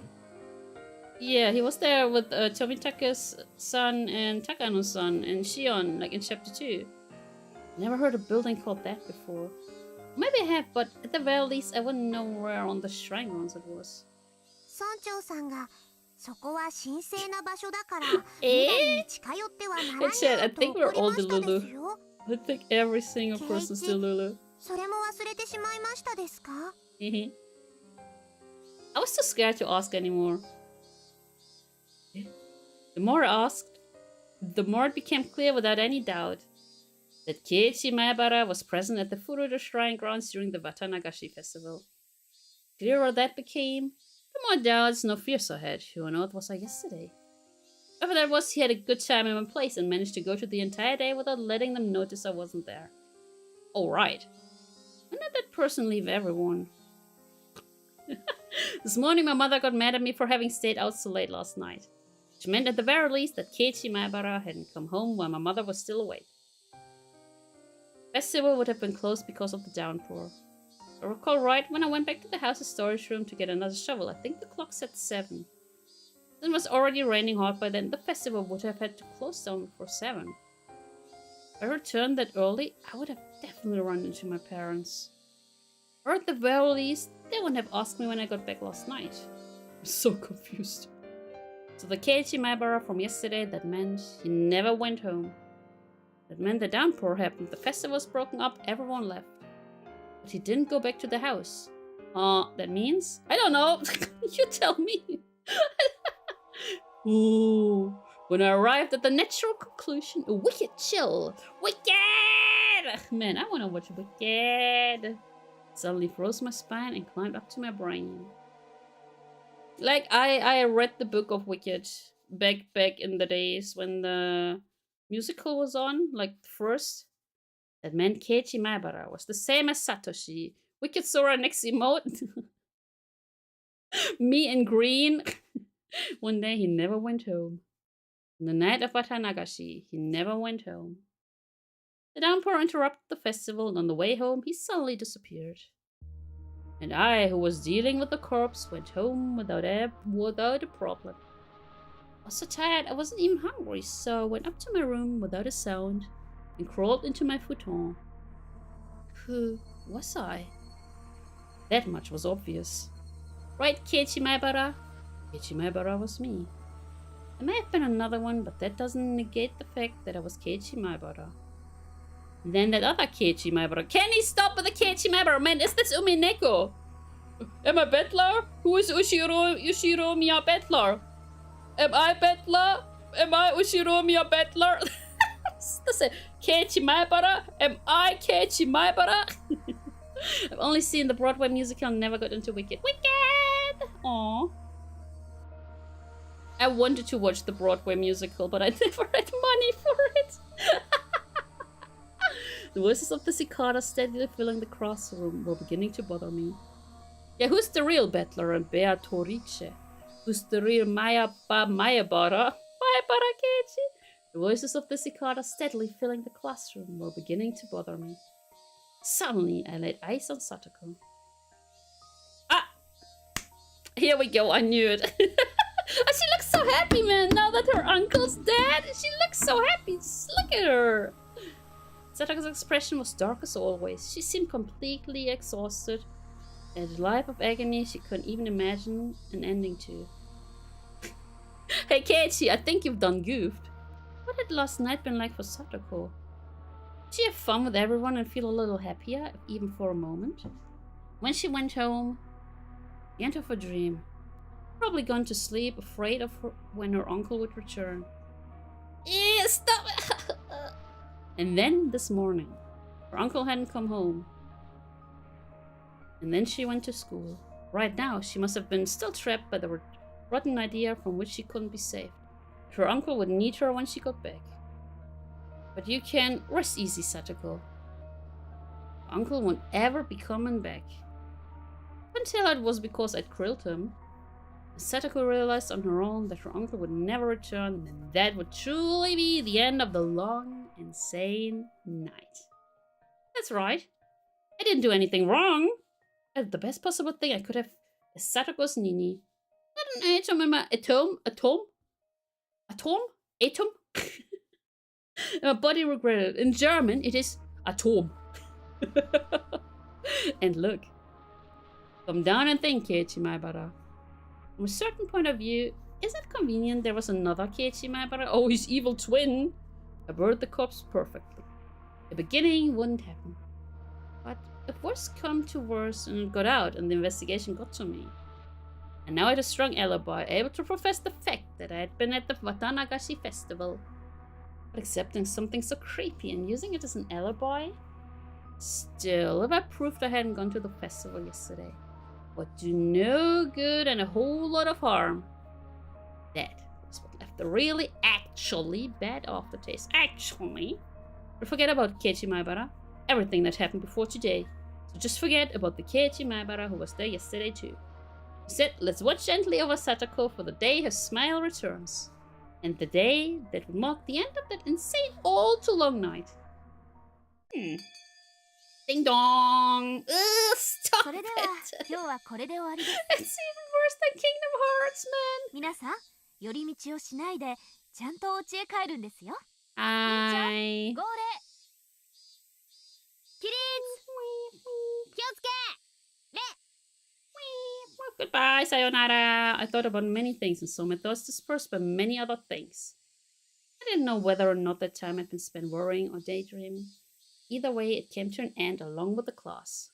Yeah, he was there with Tomitaka's son and Takano's son and Shion, like in chapter 2. Never heard a building called that before. Maybe I have, but at the very least, I wouldn't know where on the shrine grounds it was. 村長さんがそこは神聖な場所だから未来に近寄ってはならない I と think 怒 we're り all ましたですよ。 I think every single person's Delulu. それも忘れてしまいましたですか？ I was too scared to ask anymore. The more I asked, the more it became clear without any doubt that Keiichi Maebara was present at the Furudo Shrine grounds during the Watanagashi festival. Clearer that became, the more doubts, no fears I had. Who on earth was I yesterday? Whoever that was, he had a good time in my place and managed to go through the entire day without letting them notice I wasn't there. Oh, right. When did that person leave everyone? This morning my mother got mad at me for having stayed out so late last night. Which meant at the very least that Keiichi Maebara hadn't come home while my mother was still awake. Festival would have been closed because of the downpour. If I recall right, when I went back to the house's storage room to get another shovel, I think the clock said 7. It was already raining hard by then. The festival would have had to close down before 7. If I returned that early, I would have definitely run into my parents. Or at the very least, they wouldn't have asked me when I got back last night. I'm so confused. So the Keiichi Maebara from yesterday, that meant he never went home. That meant the downpour happened, the festival was broken up, everyone left. But he didn't go back to the house. That means? I don't know. You tell me. Ooh. When I arrived at the natural conclusion, a wicked chill. Wicked! Man, I want to watch Wicked. Suddenly froze my spine and climbed up to my brain. Like, I read the book of Wicked back in the days when the musical was on, like first. That meant Keiichi Maebara was the same as Satoshi. Wicked Sora next emote. Me in green. One day he never went home. On the night of Watanagashi, he never went home. The downpour interrupted the festival, and on the way home, he suddenly disappeared. And I, who was dealing with the corpse, went home without a problem. I was so tired, I wasn't even hungry, so I went up to my room without a sound and crawled into my futon. Who was I? That much was obvious. Right, Keiichi Maebara? Keiichi Maebara was me. I may have been another one, but that doesn't negate the fact that I was Keiichi Maebara. And then that other Keiichi Maebara. Can he stop with the Keiichi Maebara? Man, is this Umineko? Am I Bettler? Who is Ushiro Miya Bettler? Am I Bettler? Am I Ushiro Miya Bettler? Listen, Keiichi Maebara? Am I Keiichi Maebara? I've only seen the Broadway musical and never got into Wicked. Wicked! Aww. I wanted to watch the Broadway musical, but I never had money for it. The voices of the cicada steadily filling the classroom were beginning to bother me. Yeah, who's the real Bettler and Beatrice? Who's the real Maebara? Maebara Keiichi? The voices of the cicada steadily filling the classroom were beginning to bother me. Suddenly, I laid eyes on Satoko. Ah! Here we go, I knew it. Oh, she looks so happy, man, now that her uncle's dead. She looks so happy. Just look at her. Satoko's expression was dark as always. She seemed completely exhausted. And a life of agony she couldn't even imagine an ending to. Hey Keiichi, I think you've done goofed. What had last night been like for Satoko? She have fun with everyone and feel a little happier, even for a moment. When she went home, the end of her dream, probably gone to sleep, afraid of her when her uncle would return. Stop it! And then this morning, her uncle hadn't come home. And then she went to school. Right now, she must have been still trapped by the rotten idea from which she couldn't be saved. Her uncle would need her when she got back. But you can rest easy, Satoko. Uncle won't ever be coming back. Until it was because I'd grilled him. Satoko realized on her own that her uncle would never return, and that would truly be the end of the long, insane night. That's right. I didn't do anything wrong. I did the best possible thing I could have as Satoko's Nini. Not an atom in my atom? My body regretted. In German, it is Atom. And look. Come down and think, Keiichi Maebara. From a certain point of view, is it convenient there was another Keiichi Maebara? Oh, his evil twin. I buried the corpse perfectly. The beginning wouldn't happen. But if worse come to worse and it got out and the investigation got to me. And now I had a strong alibi, able to profess the fact that I had been at the Watanagashi festival. But accepting something so creepy and using it as an alibi? Still, if I proved I hadn't gone to the festival yesterday, would do no good and a whole lot of harm. That was what left the really actually bad aftertaste. Actually. But forget about Keiichi Maebara. Everything that happened before today. So just forget about the Keiichi Maebara who was there yesterday too. Instead, let's watch gently over Satoko for the day her smile returns. And the day that would mark the end of that insane all too long night. Ding dong! Ugh, stop it! It's even worse than Kingdom Hearts, man! 皆さん、寄り道をしないで、ちゃんとお家へ帰るんですよ。Hi. 号令起立気をつけ礼 Goodbye, sayonara. I thought about many things and so my thoughts dispersed by many other things. I didn't know whether or not that time had been spent worrying or daydreaming. Either way, it came to an end along with the class.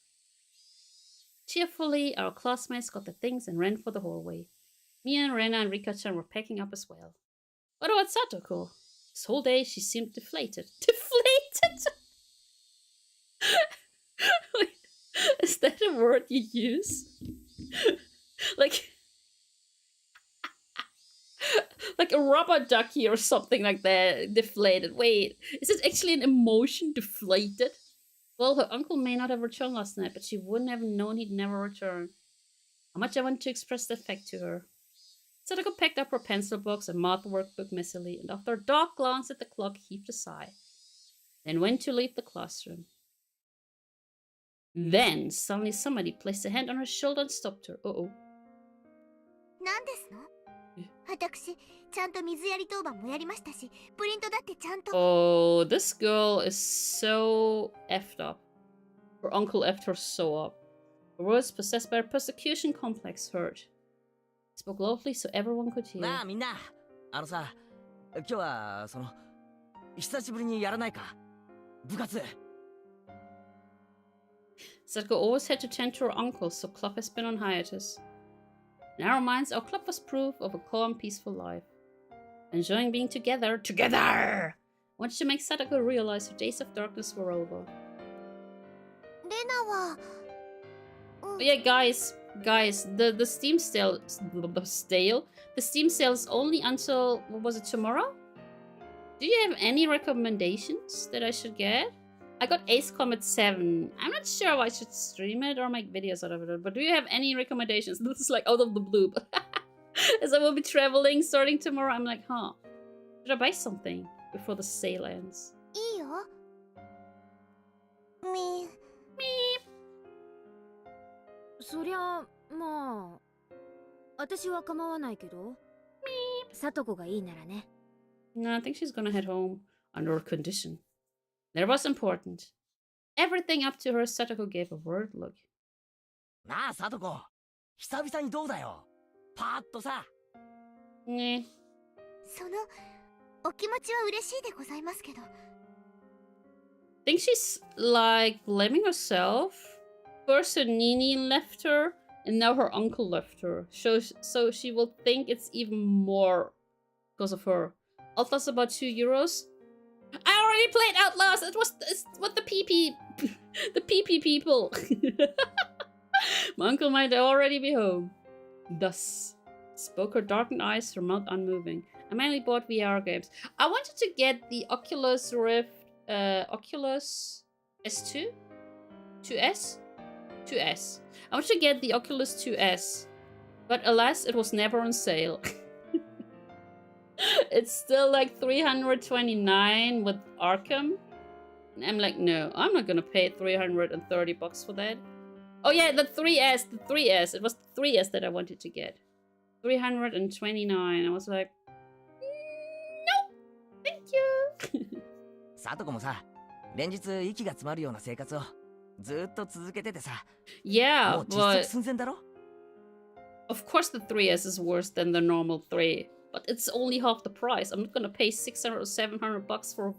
Cheerfully, our classmates got their things and ran for the hallway. Mia and Rena and Rika-chan were packing up as well. What about Satoko? This whole day she seemed deflated. Deflated? Wait, is that a word you use? like a rubber ducky or something like that. Deflated. Wait, is it actually an emotion? Deflated? Well, her uncle may not have returned last night, but she wouldn't have known he'd never return. How much I want to express that fact to her. Sadako picked up her pencil box and math workbook messily, and after a dark glance at the clock, heaved a sigh. Then went to leave the classroom. Then, suddenly somebody placed a hand on her shoulder and stopped her. Uh-oh. 何ですの？私、ちゃんと水やり当番もやりましたし、プリントだってちゃんと。Oh, this girl is so effed up. Her uncle effed her so up. Her words, possessed by a persecution complex, hurt. He spoke loudly so everyone could hear. なあみんな、さ、今日は久しぶりにやらないか？部活。Satoko always had to tend to her uncle, so club has been on hiatus. In our minds, our club was proof of a calm, peaceful life. Enjoying being together. I wanted to make Satoko realize her days of darkness were over. レナは。But yeah, guys, the Steam sale, the Steam sale is only until, what was it, tomorrow? Do you have any recommendations that I should get? I got Ace Combat 7. I'm not sure if I should stream it or make videos out of it, but do you have any recommendations? This is like out of the blue, but as I will be traveling starting tomorrow, I'm like, should I buy something before the sale ends? いいよ。み。そりゃまあ私は構わないけどさとこがいいならね。 No, I think she's gonna head home under a condition. That was important. Everything up to her, Satoko gave a worried look. なあ、サトコ。久々にどうだよ。パーッとさ。ね。そのお気持ちは嬉しいでございますけど。think she's like blaming herself. First her Nini left her, and now her uncle left her. So she will think it's even more because of her. Outlast about €2. I already played Outlast. It's what the PP the PP people. My uncle might already be home. Thus spoke her darkened eyes, her mouth unmoving. I mainly bought VR games. I wanted to get the Oculus Rift, Oculus S2? 2S? 2S. I wanted to get the Oculus 2S, but alas, it was never on sale. It's still like $329 with Arkham. And I'm like, no, I'm not gonna pay $330 for that. Oh yeah, the 3S, the 3S. It was the 3S that I wanted to get. $329. I was like, no, thank you. サトコもさ、連日息が詰まるような生活をずっと続けててさ。Yeah, もう窒息寸前だろ? Of course the 3S is worse than the normal 3, but it's only half the price. I'm not gonna pay $600 or $700 for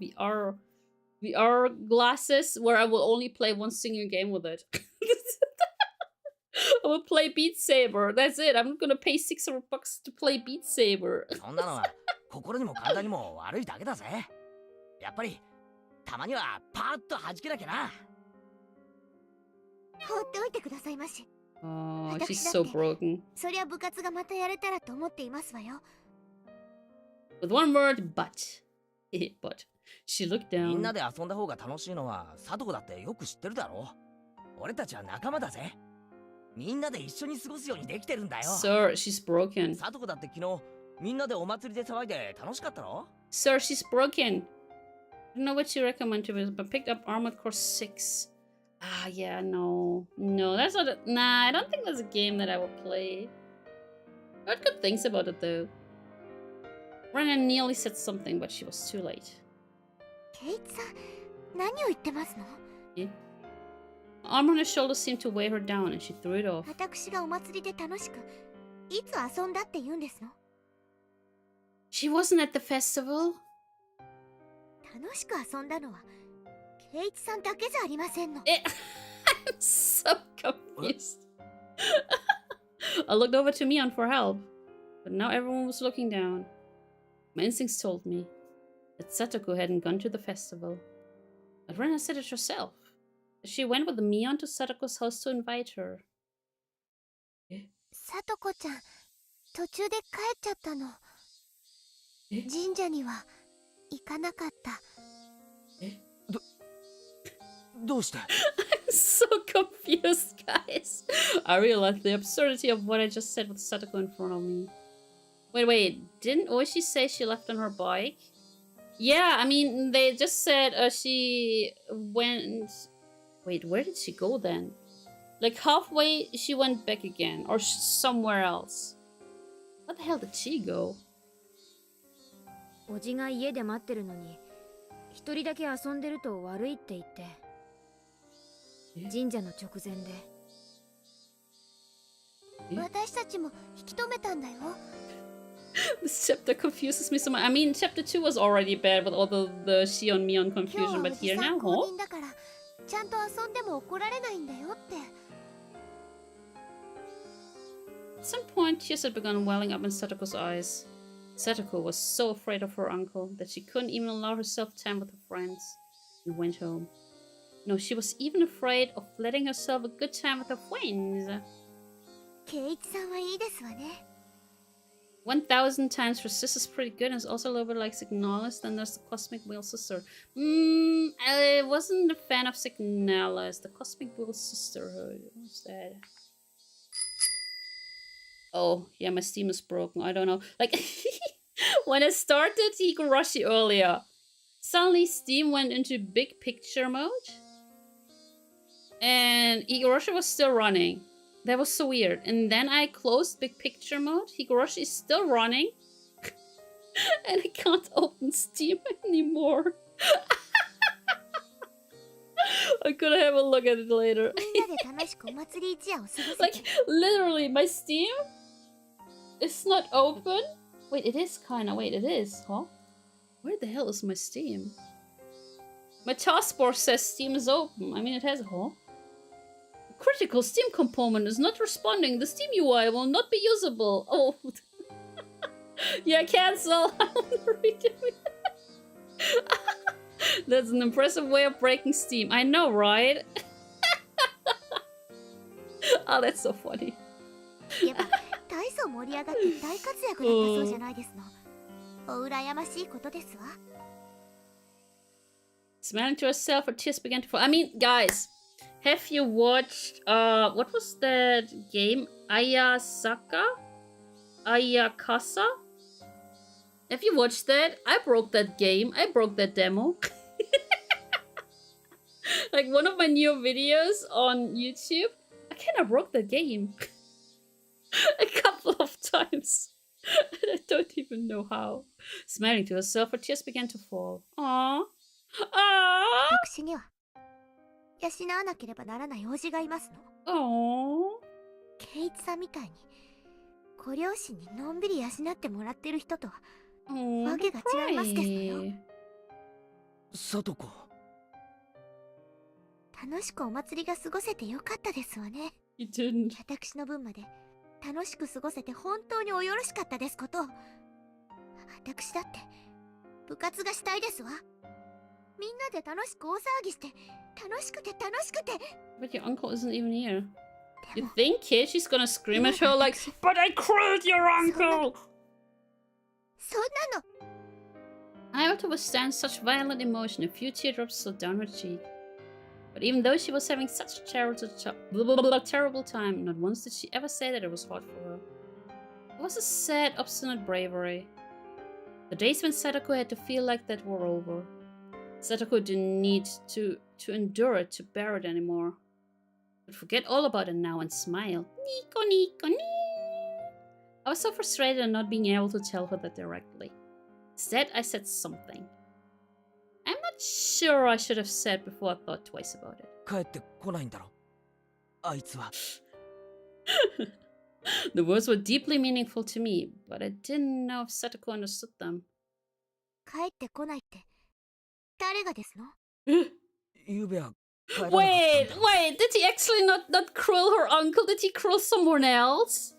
VR glasses where I will only play one single game with it. I will play Beat Saber. That's it. I'm not gonna pay $600 to play Beat Saber. そんなのは心にも体にも悪いだけだぜ。やっぱりたまにはパーッと弾けなきゃな。放っておいてくださいまし。 Oh, she's so broken. そりゃ部活がまたやれたらと思っていますわよ。 With one word, but. But. She looked みん down. なで遊んだ方が楽しいのはサトコだってよく知ってるだろ。俺たちは仲間だぜ。みんなで一緒に過ごすようにできてるんだよ。 Sir, she's broken. サトコだって昨日みんなでお祭りで騒いで楽しかったろ。 Sir, she's broken. I don't know what you recommend to me, but picked up Armored Core 6. Ah, yeah, no. No, that's not a... Nah, I don't think that's a game that I will play. I heard good things about it, though. Brennan nearly said something, but she was too late. ケイチさん、何を言ってますの？ Yeah. Arm on her shoulder seemed to weigh her down, and she threw it off. 私がお祭りで楽しく、いつ遊んだって言うんですの？ She wasn't at the festival? 楽しく遊んだのは、ケイチさんだけじゃありませんの。I'm so confused. I looked over to Mion for help, but now everyone was looking down. My instincts told me that Satoko hadn't gone to the festival. But Rena said it herself. She went with Mion to Satoko's house to invite her. さとこちゃん、途中で帰っちゃったの。神社には行かなかった。どうして? I'm so confused, guys. I realized the absurdity of what I just said with Satoko in front of me. Wait, didn't Oishi say she left on her bike? Yeah, I mean, they just said she went... Wait, where did she go then? Like halfway, she went back again, or somewhere else. Where the hell did she go? おじが家で待ってるのに一人だけ遊んでると悪いって言って神社の直前で私たちも引き止めたんだよ。 This chapter confuses me so much. I mean, chapter 2 was already bad with all the Shion-Mion 今日 confusion, は but お here じさ now, ん公 huh? 認だからちゃんと遊んでも怒られないんだよって。 At some point, tears had begun welling up in Satoko's eyes. Satoko was so afraid of her uncle that she couldn't even allow herself time with her friends and went home. No, she was even afraid of letting herself a good time with her friends. ケイチさんはいいですわね。 1,000 times her sister's pretty good and is also a little bit like Signalis. Then there's the Cosmic Wheel Sister. I wasn't a fan of Signalis. The Cosmic Wheel Sisterhood. What's that? Oh, yeah, my Steam is broken. I don't know. Like, when I started Higurashi earlier, suddenly Steam went into big picture mode. And Higurashi was still running. That was so weird. And then I closed big picture mode. Higurashi is still running. And I can't open Steam anymore. I'm gonna have a look at it later. みんなで楽しくお祭り一夜を過ごせて。 Like, literally, my Steam is not open. Wait, it is kinda. Wait, it is, huh? Where the hell is my Steam? My taskbar says Steam is open. I mean, it has a hole. Critical Steam component is not responding. The Steam UI will not be usable. Oh. Yeah, cancel. I want to redo it. That's an impressive way of breaking Steam. I know, right? Oh, that's so funny. Smiling to herself, her tears began to fall. I mean, guys, have you watched, what was that game? Ayakasa? Have you watched that? I broke that game. I broke that demo. Like one of my new videos on YouTube, I kind of broke the game. A couple of times. And I don't even know how. Smiling to herself, her tears began to fall. Aww. Aww. 私には養わなければならない叔父がいますの。Aww. 圭一さんみたいにご両親にのんびり養ってもらってる人とはわけが違いますですのよ。聡子。楽しくお祭りが過ごせてよかったですわね。You didn't. 私の分まで楽しく過ごせて本当におよろしかったですこと。私だって部活がしたいですわ。みんなで楽しく大騒ぎして楽しくて楽しくて。 But your uncle isn't even here. You think, kid, she's gonna scream at her like, But I killed your uncle! そんなの。 Unable to withstand such violent emotion, a few teardrops slid down her cheek. But even though she was having such a terrible time, not once did she ever say that it was hard for her. It was a sad, obstinate bravery. The days when Sadako had to feel like that were over. Sadako didn't need to endure it, to bear it anymore. But forget all about it now and smile. Nico, Nico, nee. I was so frustrated at not being able to tell her that directly. Instead, I said something. I'm not sure I should have said before I thought twice about it. 帰ってこないんだろ。あいつは。The words were deeply meaningful to me, but I didn't know if Satoko understood them. 帰ってこないって誰がですの？ゆうべは帰らなかったんだ。Wait, did he actually not cruel her uncle? Did he cruel someone else?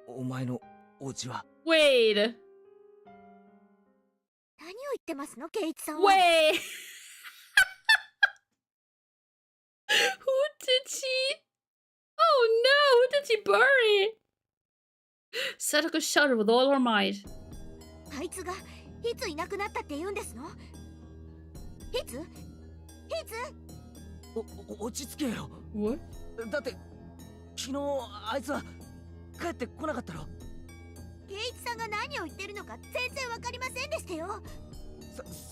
お前のお家は。Wait. 何を言ってますの、圭一さんは。Wait. Who did she? Oh no, who did she bury? Sadako shouted with all her might. あいつがいついなくなったって言うんですの？いつ？落ち着けよ。 What? だって昨日あいつは帰ってこなかったろ。圭一さんが何を言ってるのか全然わかりませんでしたよ。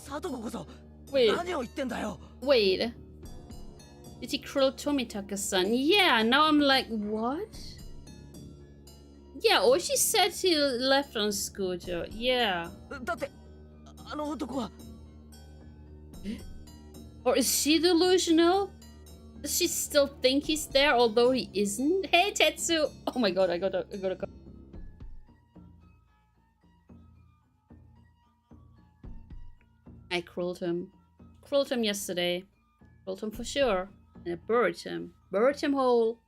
聡子こそ Wait. 何を言ってんだよ。 Wait. Did he cruel Tomitaka-san? Yeah, now I'm like, what? Yeah, or she said he left on scooter. Yeah. だってあの男は。Or is she delusional? Does she still think he's there although he isn't? Hey, Tetsu! Oh my god, I gotta go. I crueled him. Crueled him yesterday. Crueled him for sure. And I buried him. Buried him whole.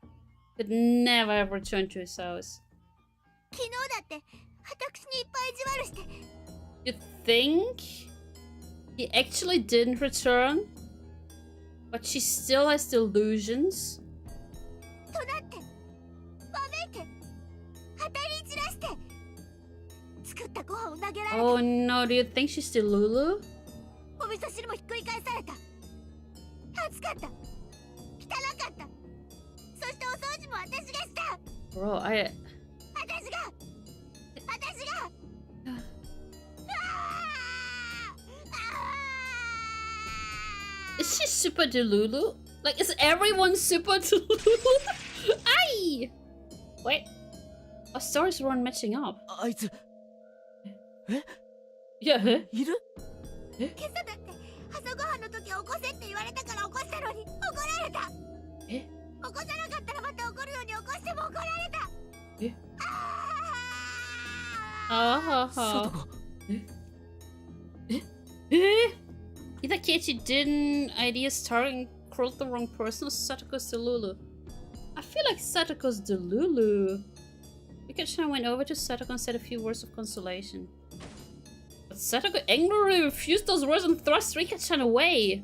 Could never have returned to his house. 昨日だって私にいっぱい意地悪して。 You think he actually didn't return? But she still has delusions? 怒鳴って、わめいて、当たり散らして。作ったご飯を投げられた。 Oh no, do you think she's Delulu? お味噌汁もひっくり返された。暑かった。汚かった。そしてお掃除も私がした。 Bro, 私が Is she super Delulu? Like, is everyone super Delulu? Aye! Wait. Our stories weren't matching up. あいつ。Yeah. いる？今朝だって朝ごはんの時起こせって言われたから起こしたのに怒られた。起こさなかったらまた怒るように起こしても怒られた。Ah ha ha. Sadako. Either Keiichi didn't idea starting called the wrong person or Satoko's Delulu. I feel like Satoko's Delulu. Rika-chan went over to Satoko and said a few words of consolation. But Satoko angrily refused those words and thrust Rika-chan away.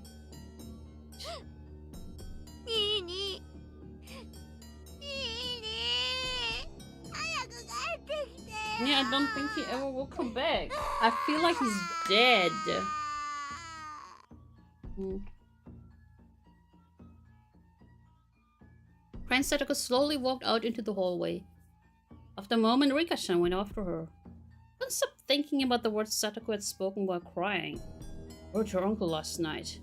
Yeah, I don't think he ever will come back. I feel like he's dead. Prince Satoko slowly walked out into the hallway. After a moment, Rika-chan went after her. Couldn't stop thinking about the words Satoko had spoken while crying. I heard your uncle last night.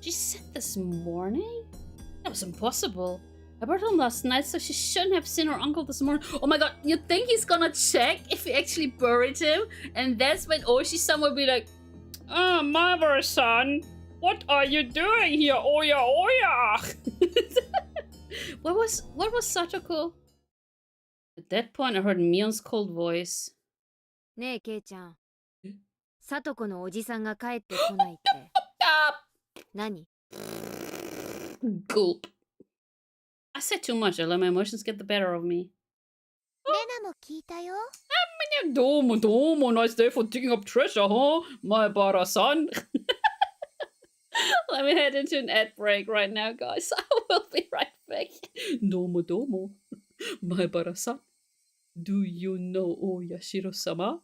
She said this morning? That was impossible. I buried him last night, so she shouldn't have seen her uncle this morning. Oh my god, you think he's gonna check if we actually buried him? And that's when Oshi-san will be like, "Oh, Mother-san, what are you doing here, Oya Oya?" What was Satoko? At that point, I heard Mion's cold voice. ねえ、ケイちゃん。サトコのおじさんが帰ってこないって。何? Gulp. I said too much. I let my emotions get the better of me. レナも聞いたよ。Domo, nice day for digging up treasure, huh? My bara-san. Let me head into an ad break right now, guys. I will be right back. Domo. My bara-san. Do you know Oyashiro-sama?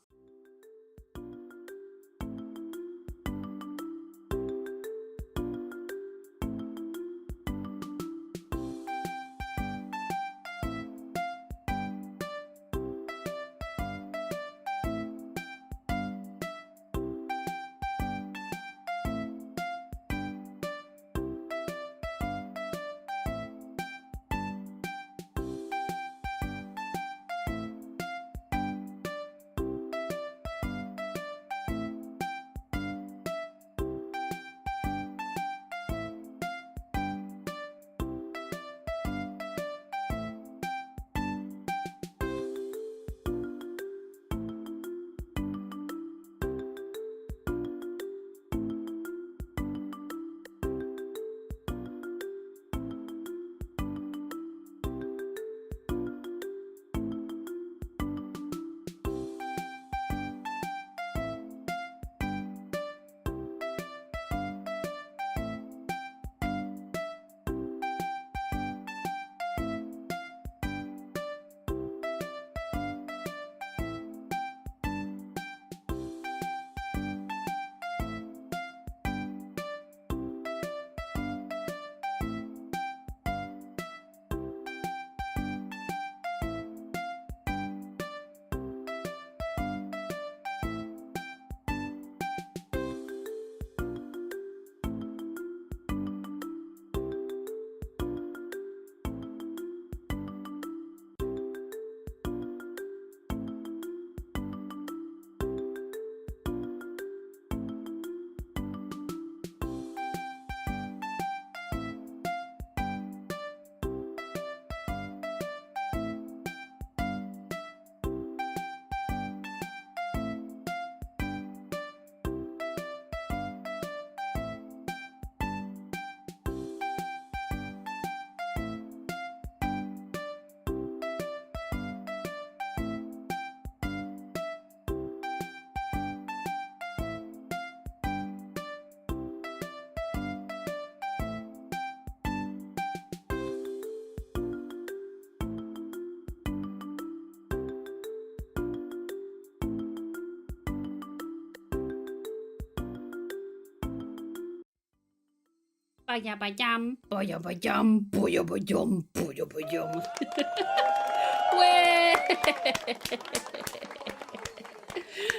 Bayam.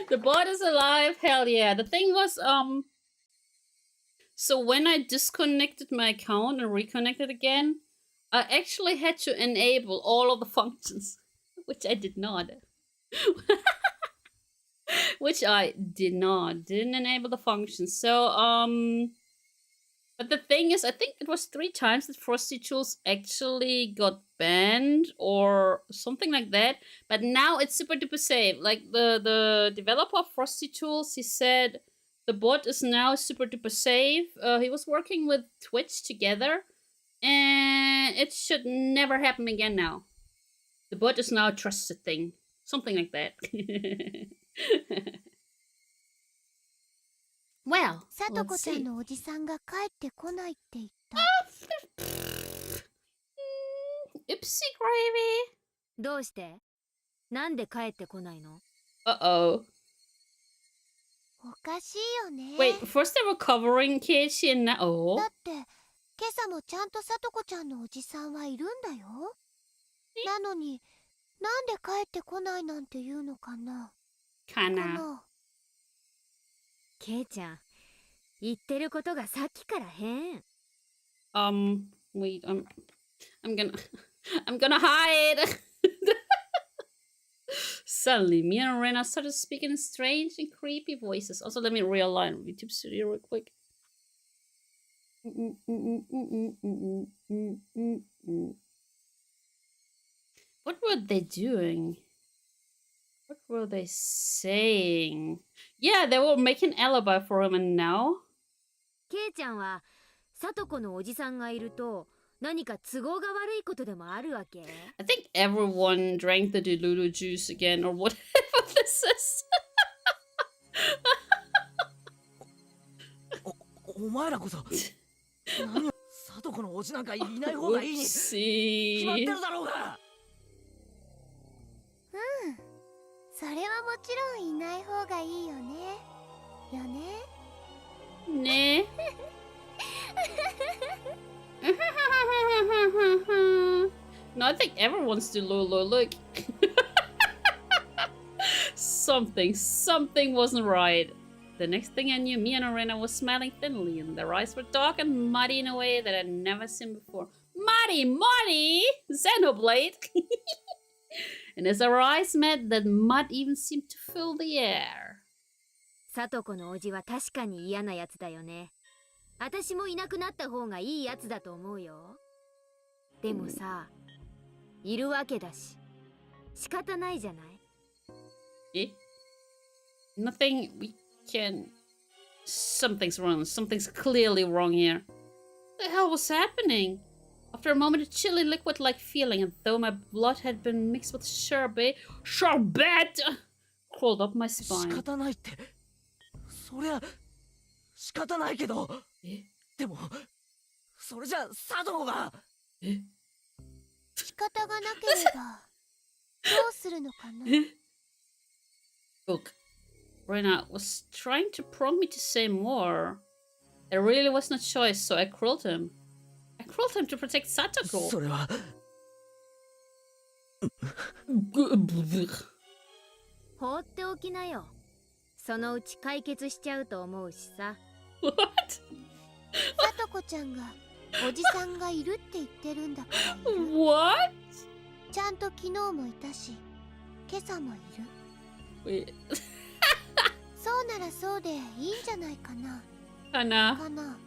The bot is alive, hell yeah. The thing was, so when I disconnected my account and reconnected again, I actually had to enable all of the functions, which I did not. Didn't enable the functions. So, but the thing is, I think it was 3 times that Frosty Jules actually got banned or something like that. But now it's super duper safe. Like the developer of Frosty Jules, he said The bot is now super duper safe. He was working with Twitch together, and it should never happen again now. The bot is now a trusted thing. Something like that. Well, さとこ let's ちゃん see. のおじさんが帰ってこないって言った。 Oopsie gravy. どうして？なんで帰ってこないの？ Uh-oh. おかしいよね。 Wait, first they were covering Keiichi and now... Oh. だって今朝もちゃんとさとこちゃんのおじさんはいるんだよ。なのになんで帰ってこないなんて言うのかな。 Kana. ケイちゃん、言ってることがさっきから変。Wait, I'm gonna hide. Suddenly, me and Rena started speaking in strange and creepy voices. Also, let me realign YouTube Studio real quick. What were they doing? What were they saying? Yeah, they were making alibi for him, and now? ケイちゃんはさとこのおじさんがいると何か都合が悪いことでもあるわけ？ I think everyone drank the Delulu juice again, or whatever this is. お前らこそ何をサトコのおじなんかいない方がいいに決まって Oopsie. るだろうが。それはもちろんいない方がいいよね。よね。 Nah. No, I think everyone's Delulu. Look. Something wasn't right. The next thing I knew, me and Arena was smiling thinly, and their eyes were dark and muddy in a way that I'd never seen before. Muddy! Xenoblade! And as our eyes met, that mud even seemed to fill the air. さとこのおじは確かに嫌なやつだよね。私もいなくなった方がいいやつだと思うよ。でもさ、いるわけだし、仕方ないじゃない。Eh? Nothing we can... Something's wrong. Something's clearly wrong here. What the hell was happening? After a moment, a chilly liquid-like feeling, as though my blood had been mixed with sherbet, crawled up my 仕 spine. 方ないって。そりゃ仕方ないけど。え？でもそれじゃサトコが。え？仕方がなければどうするのかな。 Look, Rena was trying to prompt me to say more. There really was no choice, so I crawled him. I crawled him to protect Satoko. それは放っておきなよ。そのうち解決しちゃうと思うしさ。What? さとこちゃんがおじさんがいるって言ってるんだからいる。 What? ちゃんと昨日もいたし今朝もいる。 Wait. そうならそうでいいんじゃないかな。 Hannah. かな。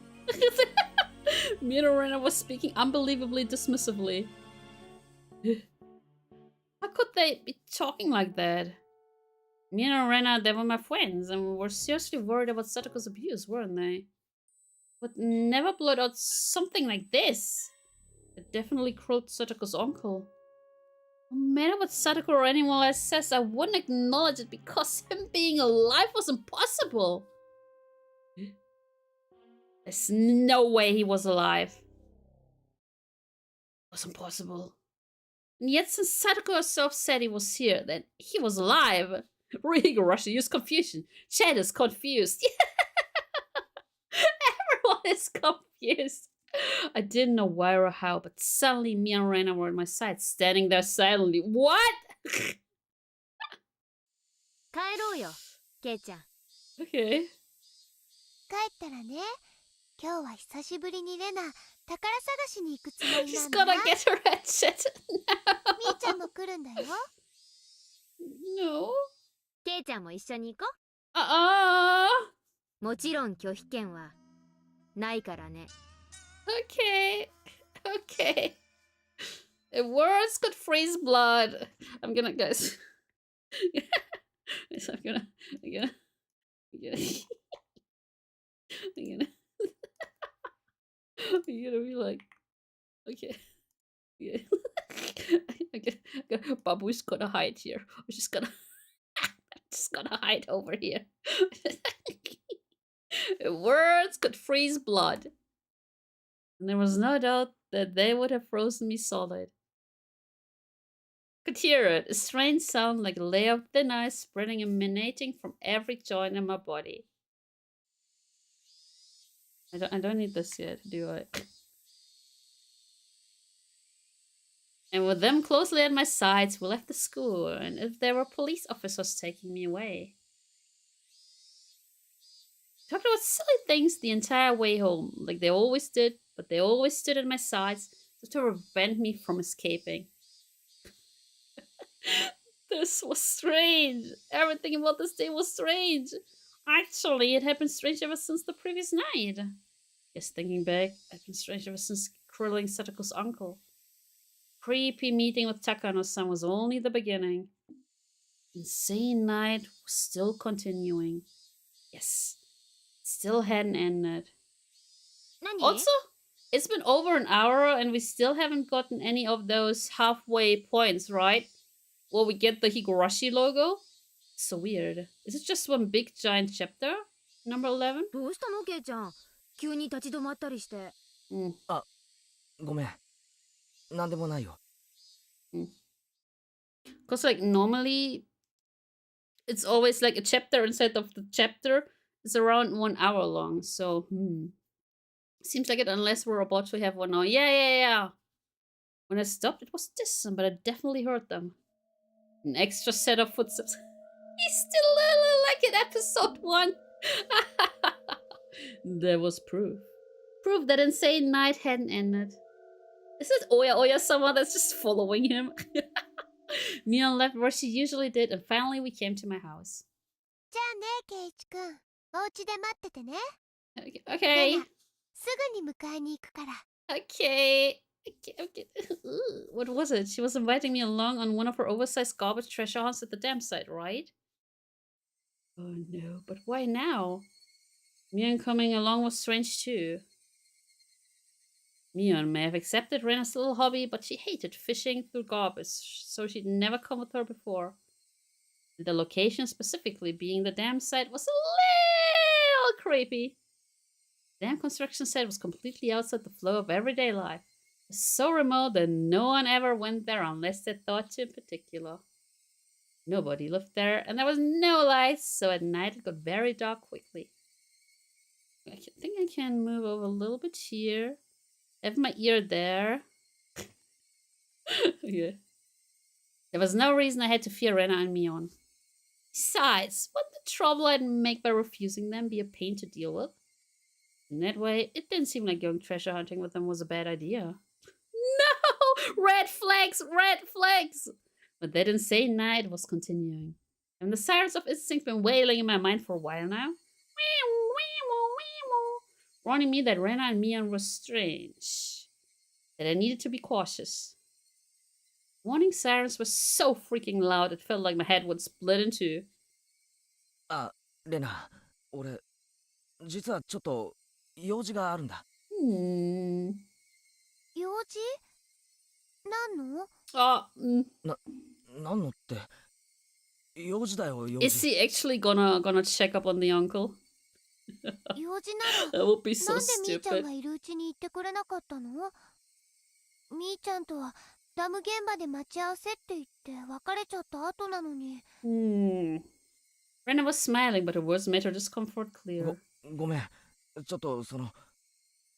Me and Rena was speaking unbelievably dismissively. How could they be talking like that? Me and Rena, they were my friends, and we were seriously worried about Satoko's abuse, weren't they? But never blurt out something like this. It definitely crawled Satoko's uncle. No matter what Satoko or anyone else says, I wouldn't acknowledge it because him being alive was impossible. There's no way he was alive. It was impossible. And yet, since Satoko herself said he was here, then he was alive. Higurashi used confusion. Chad is confused. Everyone is confused. I didn't know why or how, but suddenly me and Rena were at my side, standing there silently. What? 帰ろうよ、ケイちゃん。 Okay. 帰ったらね、今日は久しぶりにレナ宝探しに行くつもり She's なんだ。 gonna get her headset. みーちゃんも来るんだよ。 No. ケイちゃんも一緒に行こ Uh-uh. う。もちろん拒否権はないからね。 Okay. Okay. If words could freeze blood. I'm gonna, guys. Guys, I'm gonna You're gonna, you're gonna be like, okay, yeah. Okay, Babu's gonna hide here. We're just gonna, just gonna hide over here. Words could freeze blood. And there was no doubt that they would have frozen me solid. Could hear it, a strange sound like a layer of thin ice spreading and emanating from every joint in my body. I don't need this yet, do I? And with them closely at my sides, we left the school, and if there were police officers taking me away. Talked about silly things the entire way home, like they always did, but they always stood at my sides to prevent me from escaping. This was strange. Everything about this day was strange. Actually, it had been strange ever since the previous night. Yes, thinking back, it had been strange ever since grilling Satoko's uncle. Creepy meeting with Takano-san was only the beginning. Insane night was still continuing. Yes, it still hadn't ended. Also, it's been over an hour and we still haven't gotten any of those halfway points, right? Well, we get the Higurashi logo. So weird. Is it just one big giant chapter? Number 11? どうしたのケイちゃん急に立ち止まったりして。ごめん。なんでもないよ。Because like normally it's always like a chapter inside of the chapter is around 1 hour long. So seems like it unless we're about to have one now. Yeah. When I stopped, it was distant, but I definitely heard them. An extra set of footsteps. He's still like in episode 1. There was proof. Proof that insane night hadn't ended. Is it Oya-sama that's just following him? Mion left where she usually did, and finally we came to my house. じゃあね、ケイチくん。お家で待っててね。Okay. レナ、すぐに迎えに行くから。Okay. What was it? She was inviting me along on one of her oversized garbage treasure hunts at the dam site, right? Oh no, but why now? Mion coming along was strange too. Mion may have accepted Rena's little hobby, but she hated fishing through garbage, so she'd never come with her before. The location specifically being the dam site was a little creepy. The dam construction site was completely outside the flow of everyday life. It was so remote that no one ever went there unless they thought to in particular. Nobody lived there, and there was no lights, so at night it got very dark quickly. I think I can move over a little bit here. I have my ear there. Yeah. There was no reason I had to fear Rena and Mion. Besides, wouldn't the trouble I'd make by refusing them be a pain to deal with? In that way, it didn't seem like going treasure hunting with them was a bad idea. No! Red flags! Red flags! But that insane night was continuing. And the sirens of instinct been wailing in my mind for a while now. Warning me that Rena and Mion were strange. That I needed to be cautious. Warning sirens were so freaking loud it felt like my head would split in two. レナ、俺、実はちょっと用事があるんだ。用事？何の？なんのって。用事だよ、用事。Is he actually gonna check up on the uncle? 用事な That ら would be so なんでみーちゃん stupid. がいるうちに言ってくれなかったの？みーちゃんとはダム現場で待ち合わせって言って別れちゃった後なのに。Rena was smiling, but her words made her discomfort clear. ごめん。ちょっと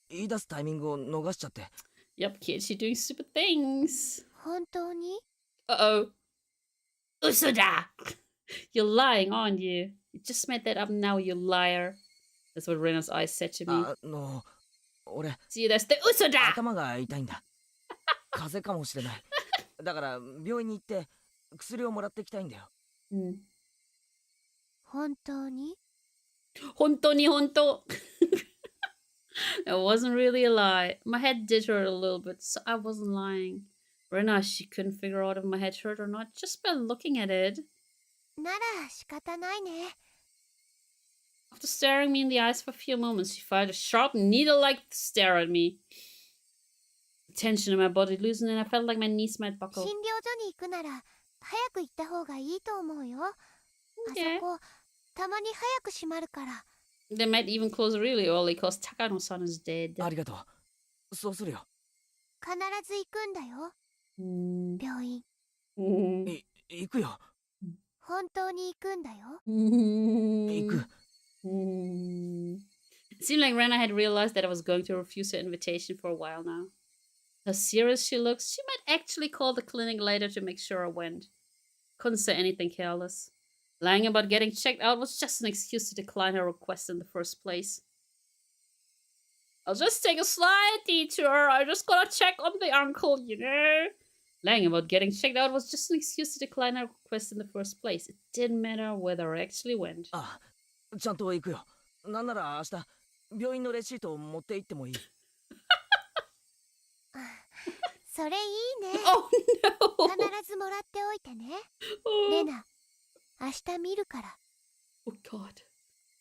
言い出すタイミングを逃しちゃって。Yep, kid, she doing stupid things. 本当に？ Uh-oh. Usuda! You're lying, aren't you? You just made that up now, you liar. That's what Rena's eyes said to me. 俺。See, that's the Usuda! 頭が痛いんだ。風邪かもしれない。だから病院に行って薬をもらってきたいんだよ。本当に？本当に本当。It wasn't really a lie. My head did hurt a little bit, so I wasn't lying. Rena, she couldn't figure out if my head hurt or not just by looking at it. なら仕方ないね。After staring me in the eyes for a few moments, she fired a sharp, needle-like stare at me. The tension in my body loosened and I felt like my knees might 診 buckle. 療所に行くなら早く行った方がいいと思うよ。あ Okay. そこたまに早く閉まるから。 They might even close really early because Takano-san is dead. ありがとう。そうするよ。必ず行くんだよ。 病院。 行くよ。 本当に行くんだよ。 行く。 It seemed like Rena had realized that I was going to refuse her invitation for a while now. How serious she looks, she might actually call the clinic later to make sure I went. Couldn't say anything careless. Lying about getting checked out was just an excuse to decline her request in the first place. I'll just take a slight detour. I just gotta check on the uncle, you know? Lying about getting checked out was just an excuse to decline her request in the first place. It didn't matter whether I actually went. あ、ちゃんと行くよ。なんなら明日、病院のレシートを持って行ってもいい。それいいね。 Oh 必 no! ずもらっておいてね。 Oh. レナ、明日見るから。 Oh god.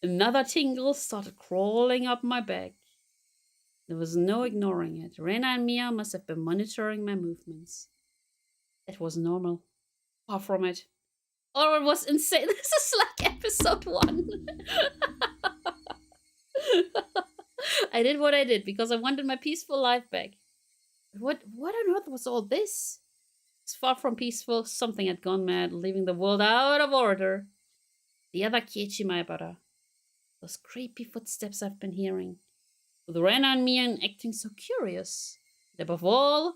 Another tingle started crawling up my back. There was no ignoring it. Rena and Mia must have been monitoring my movements. That was normal. Far from it. Or it was insane. This is like episode 1. I did what I did because I wanted my peaceful life back. What on earth was all this? It's far from peaceful. Something had gone mad, leaving the world out of order. The other Keiichi Maebara. Those creepy footsteps I've been hearing. With Rena and Mia acting so curious. And above all,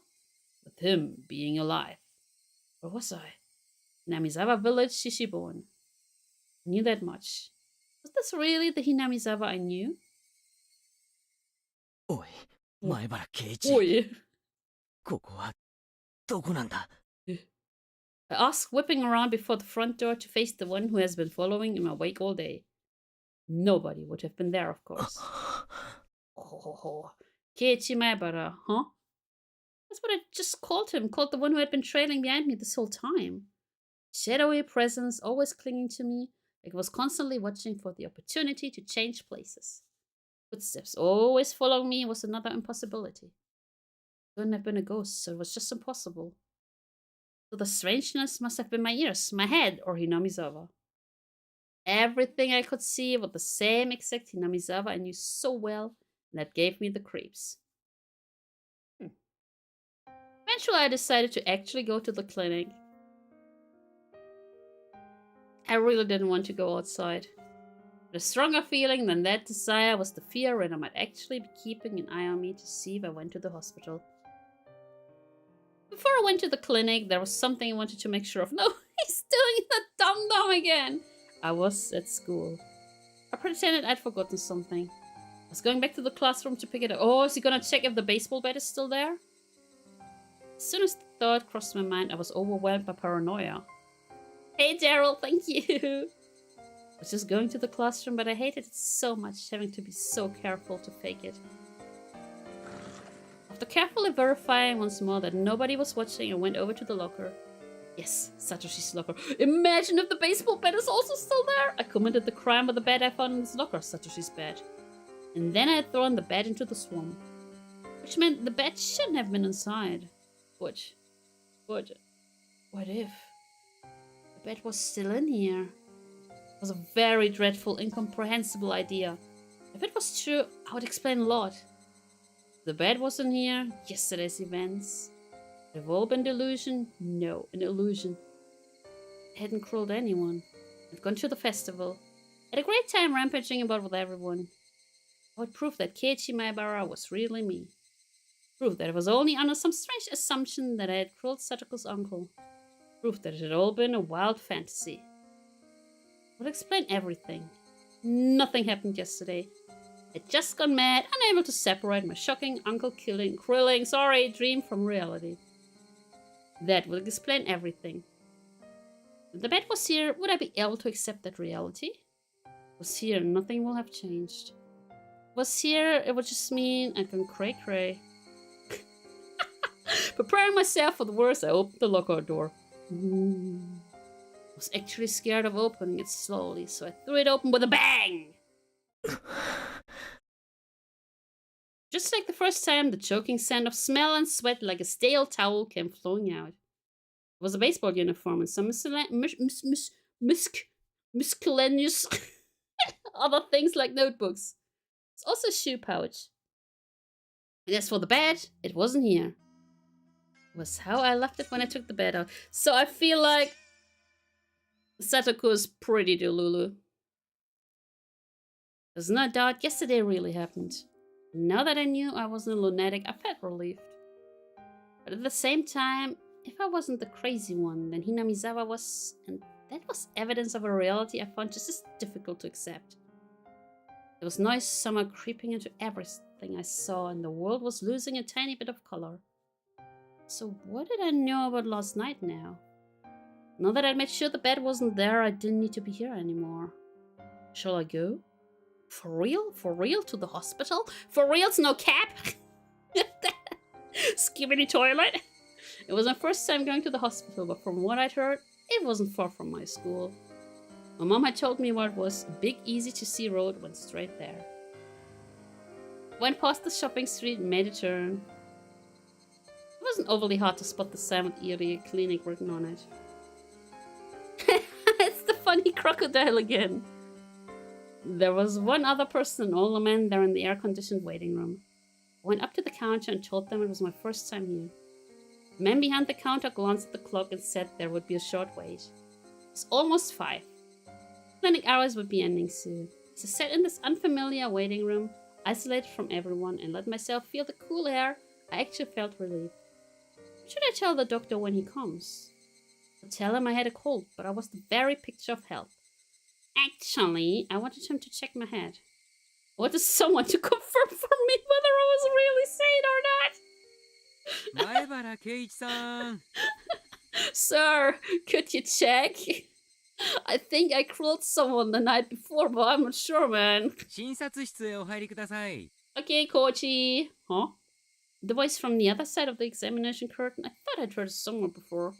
with him being alive. Where was I? Hinamizawa village, Shishibon. I knew that much. Was this really the Hinamizawa I knew? おい、前原圭一。 Oi. ここはどこなんだ？ I asked, whipping around before the front door to face the one who has been following in my wake all day. Nobody would have been there, of course. Oh, Keiichi Maebara, huh? That's what I just called him, called the one who had been trailing behind me this whole time. Shadowy presence, always clinging to me, like it was constantly watching for the opportunity to change places. Footsteps always following me was another impossibility. Couldn't have been a ghost, so it was just impossible. So the strangeness must have been my ears, my head, or Hinamizawa. Everything I could see was the same exact Hinamizawa I knew so well, and that gave me the creeps. Eventually, I decided to actually go to the clinic. I really didn't want to go outside. But a stronger feeling than that desire was the fear that I might actually be keeping an eye on me to see if I went to the hospital. Before I went to the clinic, there was something I wanted to make sure of. No, he's doing the dum-dum again. I was at school. I pretended I'd forgotten something. I was going back to the classroom to pick it up. Oh, is he gonna check if the baseball bat is still there? As soon as the thought crossed my mind, I was overwhelmed by paranoia. Hey, Daryl, thank you. I was just going to the classroom, but I hated it so much, having to be so careful to fake it. After carefully verifying once more that nobody was watching, I went over to the locker. Yes, Satoshi's locker. Imagine if the baseball bat is also still there! I committed the crime with the bat I found in his locker, Satoshi's bat. And then I had thrown the bat into the swamp. Which meant the bat shouldn't have been inside. What if the bat was still in here? It was a very dreadful, incomprehensible idea. If it was true, I would explain a lot. The bat wasn't here, yesterday's events. Have all been delusion? No, an illusion. I hadn't crueled anyone. I'd gone to the festival. Had a great time rampaging about with everyone. I would prove that Keiichi Maebara was really me. Prove that it was only under some strange assumption that I had crueled Satoko's uncle. Prove that it had all been a wild fantasy. I would explain everything. Nothing happened yesterday. I'd just gone mad, unable to separate my shocking uncle-killing, dream from reality. That would explain everything. If the bat was here, would I be able to accept that reality? Was here, nothing will have changed. Was here, it would just mean I can cray-cray. Preparing myself for the worst, I opened the locker door. I was actually scared of opening it slowly, so I threw it open with a bang! Just like the first time, the choking scent of smell and sweat like a stale towel came flowing out. It was a baseball uniform and some miscellaneous other things like notebooks. It's also a shoe pouch. And as for the bed, it wasn't here. It was how I left it when I took the bed out. So I feel like Satoko's pretty delulu. There's no doubt yesterday really happened. Now that I knew I wasn't a lunatic, I felt relieved. But at the same time, if I wasn't the crazy one, then Hinamizawa was, and that was evidence of a reality I found just as difficult to accept. There was noise somehow creeping into everything I saw, and the world was losing a tiny bit of color. So what did I know about last night now? Now that I'd made sure the bed wasn't there, I didn't need to be here anymore. Shall I go? For real? For real? To the hospital? For real's no cap? Skibbity toilet? It was my first time going to the hospital, but from what I'd heard, it wasn't far from my school. My mom had told me where it was. A big, easy-to-see road went straight there. Went past the shopping street and made a turn. It wasn't overly hard to spot the sign with Erie Clinic written on it. It's the funny crocodile again. There was one other person, an older man, there in the air-conditioned waiting room. I went up to the counter and told them it was my first time here. The man behind the counter glanced at the clock and said there would be a short wait. It was almost 5. Clinic hours would be ending soon. As I sat in this unfamiliar waiting room, isolated from everyone, and let myself feel the cool air, I actually felt relieved. What should I tell the doctor when he comes? I'll tell him I had a cold, but I was the very picture of health. Actually, I wanted him to check my head. I wanted someone to confirm for me whether I was really sane or not. Maebara Keiichi-san. Sir, could you check? I think I killed someone the night before, but I'm not sure, man. 診察室へお入りください。 Okay, Kochi. Huh? The voice from the other side of the examination curtain? I thought I'd heard it somewhere before.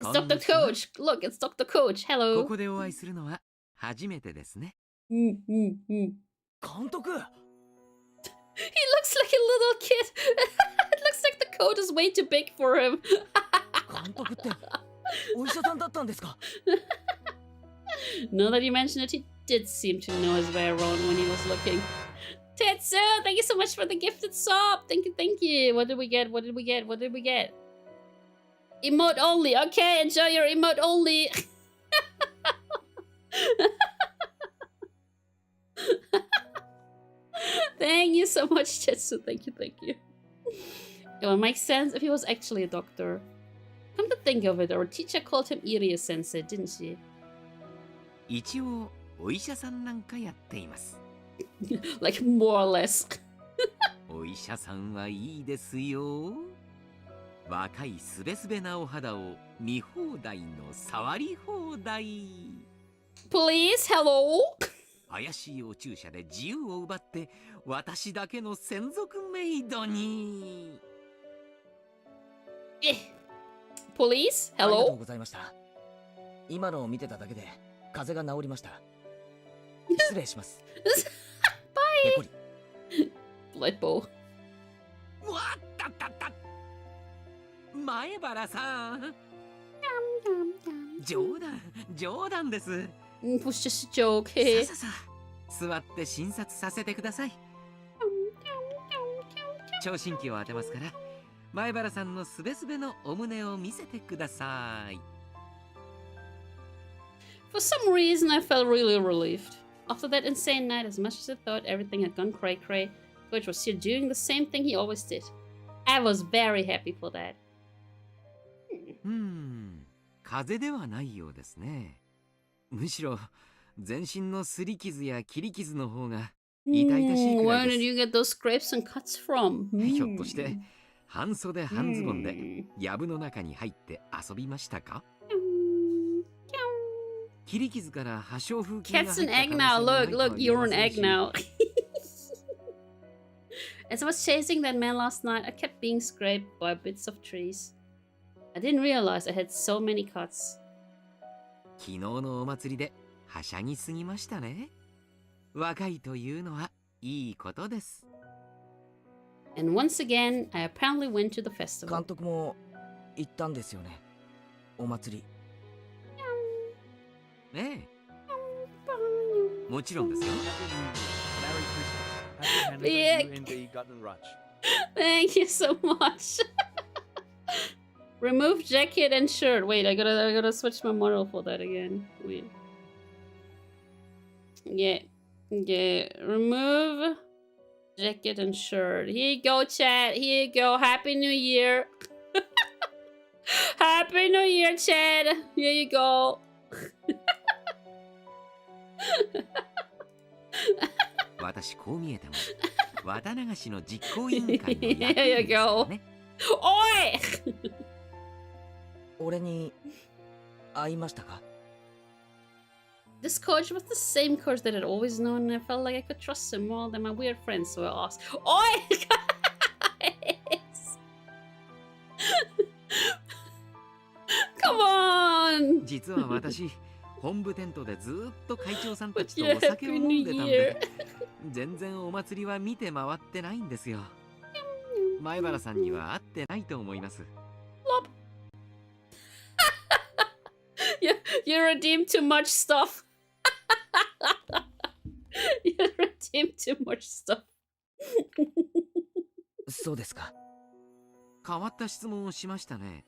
It's Dr. Coach. Look, it's Dr. Coach. こ Hello. こでお会いするのは初めてですね。 He 監督 looks like a little kid. It looks like the coat is way too big for him. 監督ってお医者さんだったんですか Now that you mention it, he did seem to know his way around when he was looking. Tetsu, thank you so much for the gifted sub. Thank you, thank you. What did we get? What did we get? What did we get? Emote only. Okay, enjoy your emote only. Thank you so much, Tetsu. Thank you, thank you. It would make sense if he was actually a doctor. Come to think of it, our teacher called him Irie-sensei, didn't she? 一応お医者さんなんかやっています。 Like, more or less. お医者さんはいいですよ。若いすべすべなお肌を見放題の触り放題。 Please, hello? 怪しいお注射で自由を奪って私だけの専属メイドに。 Police? ありがとう Hello? ございました。今のを見てただけで風邪が治りました。失礼します。ペコリ。 Blood bow. わったったった。前原さん。冗談です。 It was just a joke. Hey. さあ座って診察させてください。聴診器を当てますから、前原さんのすべすべのお胸を見せてください。 For some reason, I felt really relieved. After that insane night, as much as I thought everything had gone cray-cray, Coach was here doing the same thing he always did. I was very happy for that. 風邪ではないようですね。むしろ全身の擦り傷や切り傷の方が痛々しいくら Where い did です。 you get those scrapes and cuts from? ひょっとして半袖半ズボンで藪の中に入って遊びましたか？切り傷から破傷風菌が Cat's 入っ an た egg 可能 now. 性 Look, もないとは look, 言え you're ま an せん egg し。 now. As I was chasing that man last night, I kept being scraped by bits of trees. I didn't realize I had so many cuts. 昨日のお祭りではしゃぎすぎましたね。若いというのはいいことです。And once again, I apparently went to the festival. 監督も行ったんですよね。お祭り。ええ。もちろんですよ。Thank you so much. Remove jacket and shirt. Wait, I gotta switch my model for that again. Wait. Yeah. Remove jacket and shirt. Here you go, chat. Here you go. Happy New Year. Happy New Year, Chad. Here you go. 私こう見えても綿流しの実行委員会の役員ですからね。おい俺に会いましたか？ This coach was the same coach that I'd always known, and I felt like I could trust him more than my weird friends, so I asked, Oi! Guys! Come on! 実は私、本部テントでずっと会長さんたちとお酒を飲んでたんで、全然お祭りは見て回ってないんですよ。前原さんには会ってないと思います。You redeemed too much stuff. You redeemed too much stuff. そうですか。変わった質問をしましたね。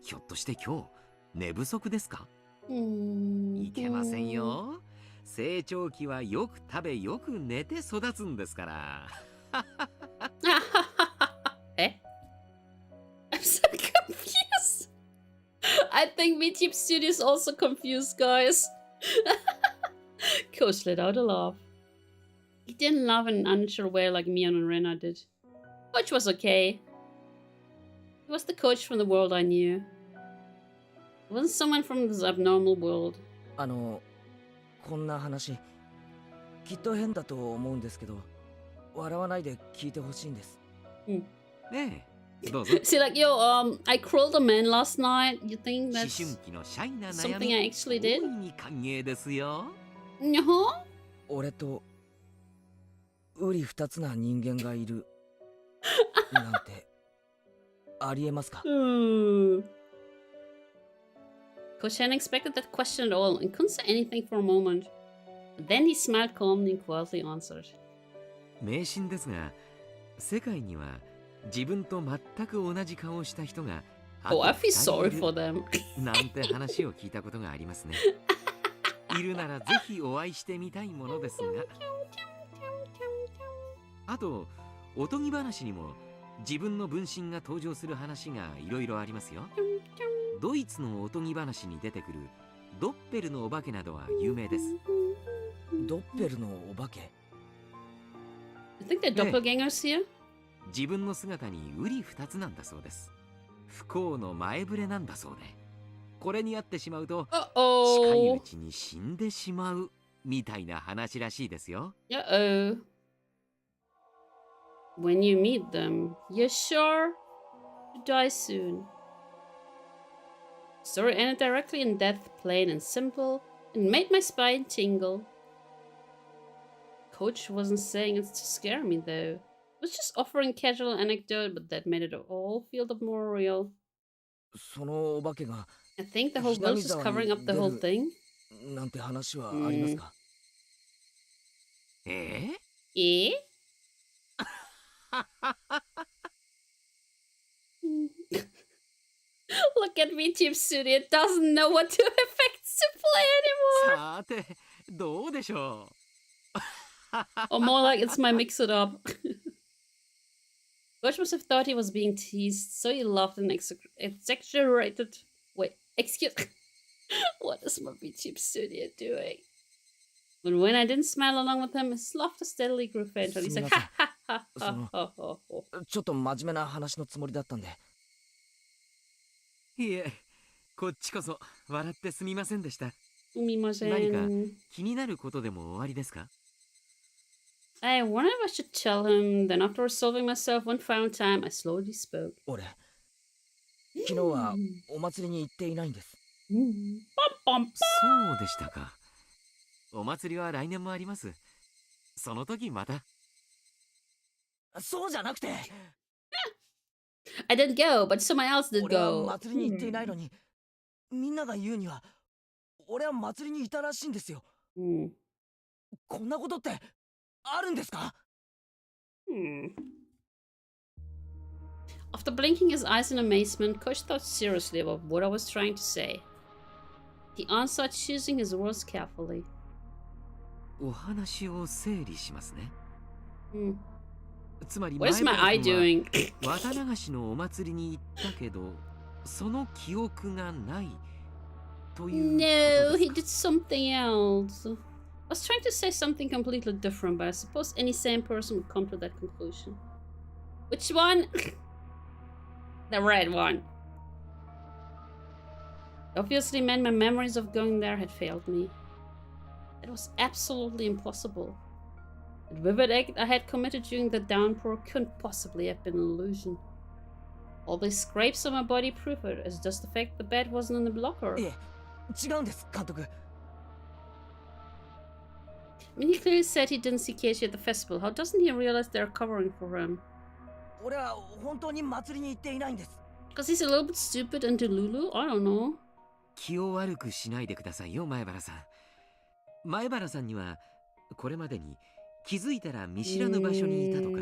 ひょっとして今日寝不足ですか？いけませんよ。成長期はよく食べよく寝て育つんですから。Eh? I'm so confused. I think VTube Studio is also confused, guys. Coach let out a laugh. He didn't laugh in an unsure way like Mion and Rena did. Coach was okay. He was the coach from the world I knew. He wasn't someone from this abnormal world. こんな話、きっと変だと思うんですけど、笑わないで聞いてほしいんです。ねえ、どうぞ。See, like, yo, I crawled a man last night. You think 思 that's 春期のシャイな悩 something み I actually did? 大いに歓迎ですよ。俺と瓜二つな人間がいるなんてありえますか？ Coach hadn't expected that question at all and couldn't say anything for a moment. But then he smiled calmly and quietly answered. 迷信ですが、世界には自分と全く同じ顔をした人が Oh, I feel sorry for them. なんて話を聞いたことがありますね。いるならぜひお会いしてみたいものですが。あと、おとぎ話にも自分の分身が登場する話がいろいろありますよ。ドイツのおとぎ話に出てくるドッペルのお化けなどは有名です。ドッペルのお化け？ You think they're doppelgangers here? 自分の姿に瓜二つなんだそうです。不幸の前触れなんだそうで、これに遭ってしまうと近いうちに死んでしまうみたいな話らしいですよ。Uh-oh. When you meet them, you're sure to die soon. The story ended directly in death, plain and simple, and made my spine tingle. Coach wasn't saying it to scare me, though. He was just offering casual anecdote, but that made it all feel the more real. そのお化けが I think the whole ghost is covering up the whole thing. なんて話はありますか？Eh? Look at VTube Studio. It doesn't know what to effects to play anymore. さて、どうでしょう。 Or more like it's my mix it up. Coach must have thought he was being teased, so he laughed and exaggerated. Wait, excuse. What is my VTube Studio doing? But when I didn't smile along with him, his laughter steadily grew fainter. He's like, ha ha ha ha ha ha. ちょっと真面目な話のつもりだったんで。いえ、こっちこそ笑ってすみませんでした。何か気になることでもおありですか？ I wondered if I should tell him. Then after resolving myself one final time, I slowly spoke. 俺、昨日はお祭りに行っていないんです。そうでしたか。お祭りは来年もあります。その時また。そうじゃなくて、I didn't go, but someone else did 俺は go. 祭りに行っていないのに、みんなが言うには、俺は祭りにいたらしいんですよ。こんなことってあるんですか？ After blinking his eyes in amazement, Coach thought seriously about what I was trying to say. He answered, choosing his words carefully. お話を整理しますね。つまり What is my eye doing? 綿流しのお祭りに行ったけど、その記憶がないということ No, ですか？ he did something else. I was trying to say something completely different, but I suppose any sane person would come to that conclusion. Which one? The red one. Obviously meant my memories of going there had failed me. It was absolutely impossible. The vivid act I had committed during the downpour couldn't possibly have been an illusion. All these scrapes on my body prove it, as does the fact the bed wasn't in the locker. いえ、違うんです、監督。I mean, he clearly said he didn't see Keiichi at the festival. How doesn't he realize they're covering for him? 俺は本当に祭りに行っていないんです。 Because he's a little bit stupid and delulu? I don't know. 気を悪くしないでくださいよ、前原さん。前原さんにはこれまでに気づいたら見知らぬ場所にいたとか、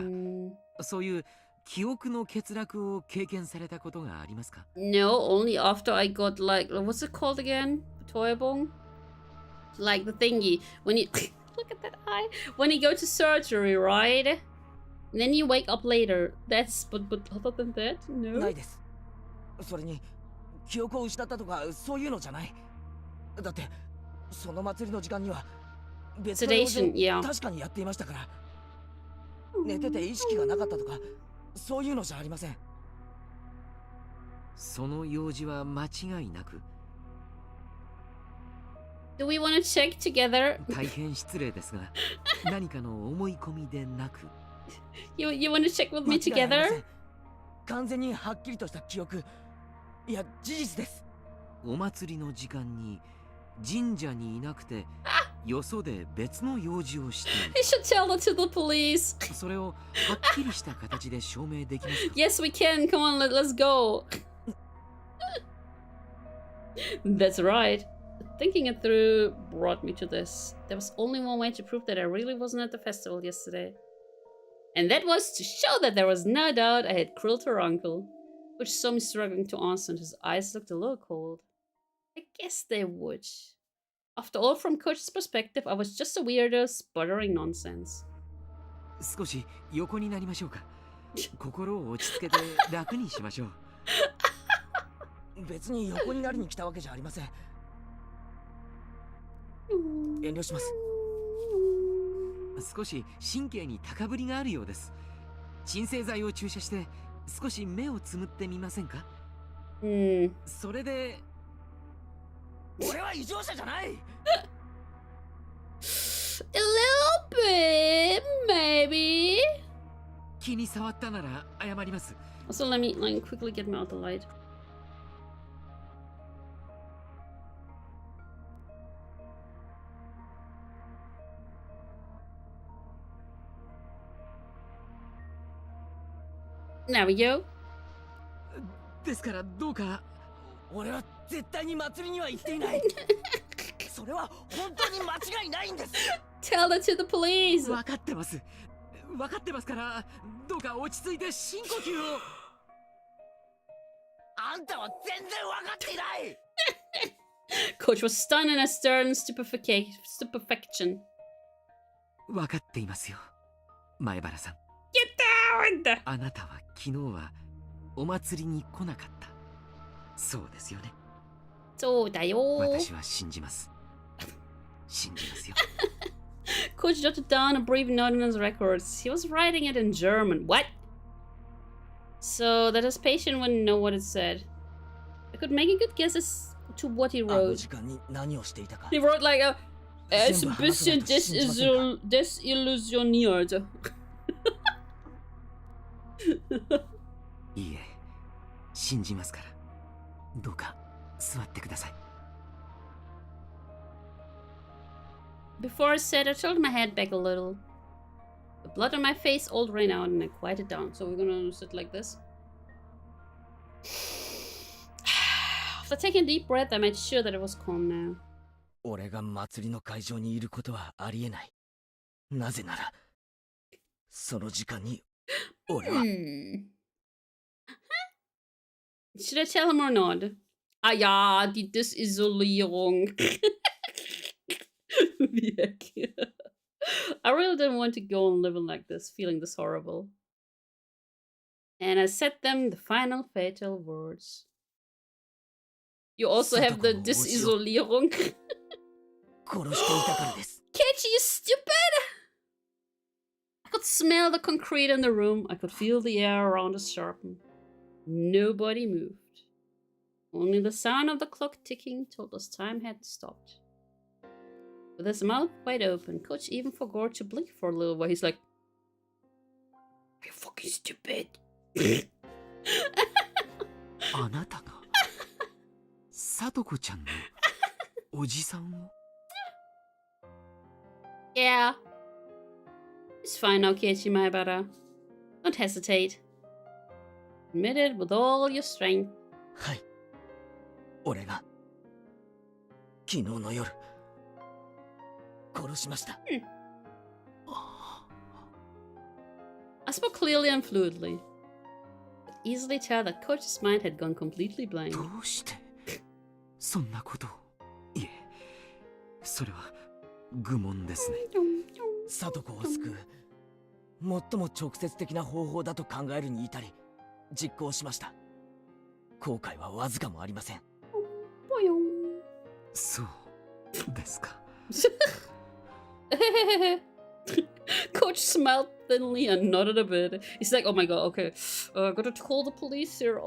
そういう記憶の欠落を経験されたことがありますか？ No, only after I got like, what's it called again? Toyabong? Like the thingy. When you, look at that eye. When you go to surgery, right? And then you wake up later. That's, but other than that, な no. いです。それに記憶を失ったとかそういうのじゃない。だってその祭りの時間には別の用事を Sedation, yeah. 確かにやっていましたから。寝てて意識がなかったとかそういうのじゃありません。その用事は間違いなく。 Do we want to check together? 大変失礼ですが、何かの思い込みでなく。You want to check with me 間違いありませ together? ん。完全にはっきりとした記憶、いや事実です。お祭りの時間に神社にいなくて、よそで別の用事をしている。 You should tell that to the police. それをはっきりした形で証明できますか？ Yes, we can. Come on, let's go. That's right. Thinking it through brought me to this. There was only one way to prove that I really wasn't at the festival yesterday. And that was to show that there was no doubt I had killed her uncle, which saw me struggling to answer and his eyes looked a little cold. I guess they would. After all, from Coach's perspective, I was just a weirdo sputtering nonsense. 少し横になりましょうか。心を落ち着けて楽にしましょう。別に横になりに来たわけじゃありません。遠慮します。少し神経に高ぶりがあるようです。鎮静剤を注射して少し目をつむってみませんか？それで。俺は異常者じゃない。A little bit, maybe. 気に触ったなら謝ります。Also, let me quickly get me out the light. There we go. ですからどうか。俺は絶対に祭りには行っていない。それは本当に間違いないんです。Tell that to the police. 分かってます。分かってますから、どうか落ち着いて深呼吸を。あんたは全然分かっていない。Coach was stunned in a stern stupefaction. 分かっていますよ、前原さん。Get down! あなたは昨日はお祭りに来なかった。そうですよね。そうだよ。私は信じます。信じますよ。Coach jotted down a brief note in his records. He was writing it in German. What? So that his patient wouldn't know what it said. I could make a good guess as to what he wrote. He wrote like a... Er ist ein bisschen desillusioniert. いいえ、信じますから。どうか座ってください。Before I said, I tilted my head back a little. The blood on my face all ran out and I quieted down. So we're gonna sit like this. After taking a deep breath, I made sure that it was calm now. 俺が祭りの会場にいることはありえない。なぜなら、その時間に俺は。Should I tell him or not? Ah ja, die Desisolierung. I really didn't want to go on living like this, feeling this horrible. And I said them the final fatal words. You also have the Desisolierung. Keiichi, you stupid! I could smell the concrete in the room. I could feel the air around us sharpen. Nobody moved. Only the sound of the clock ticking told us time had stopped. With his mouth wide open, Coach even forgot to blink for a little while. He's like, "Are you fucking stupid?" あなたがさとこちゃんのおじさんを Yeah. It's fine now, Keiichi Maebara. Don't hesitate. Admit it with all your strength. はい。俺が昨日の夜殺しました。I spoke clearly and fluidly. Could easily tell that Coach's mind had gone completely blank. どうしてそんなことを。いえ、それは愚問ですね。サトコを救う最も直接的な方法だと考えるに至り実行しました。後悔はわずかもありません。そうですか。Coach smiled thinly and nodded a bit. He's like, "Oh my god, okay, gotta call the police here."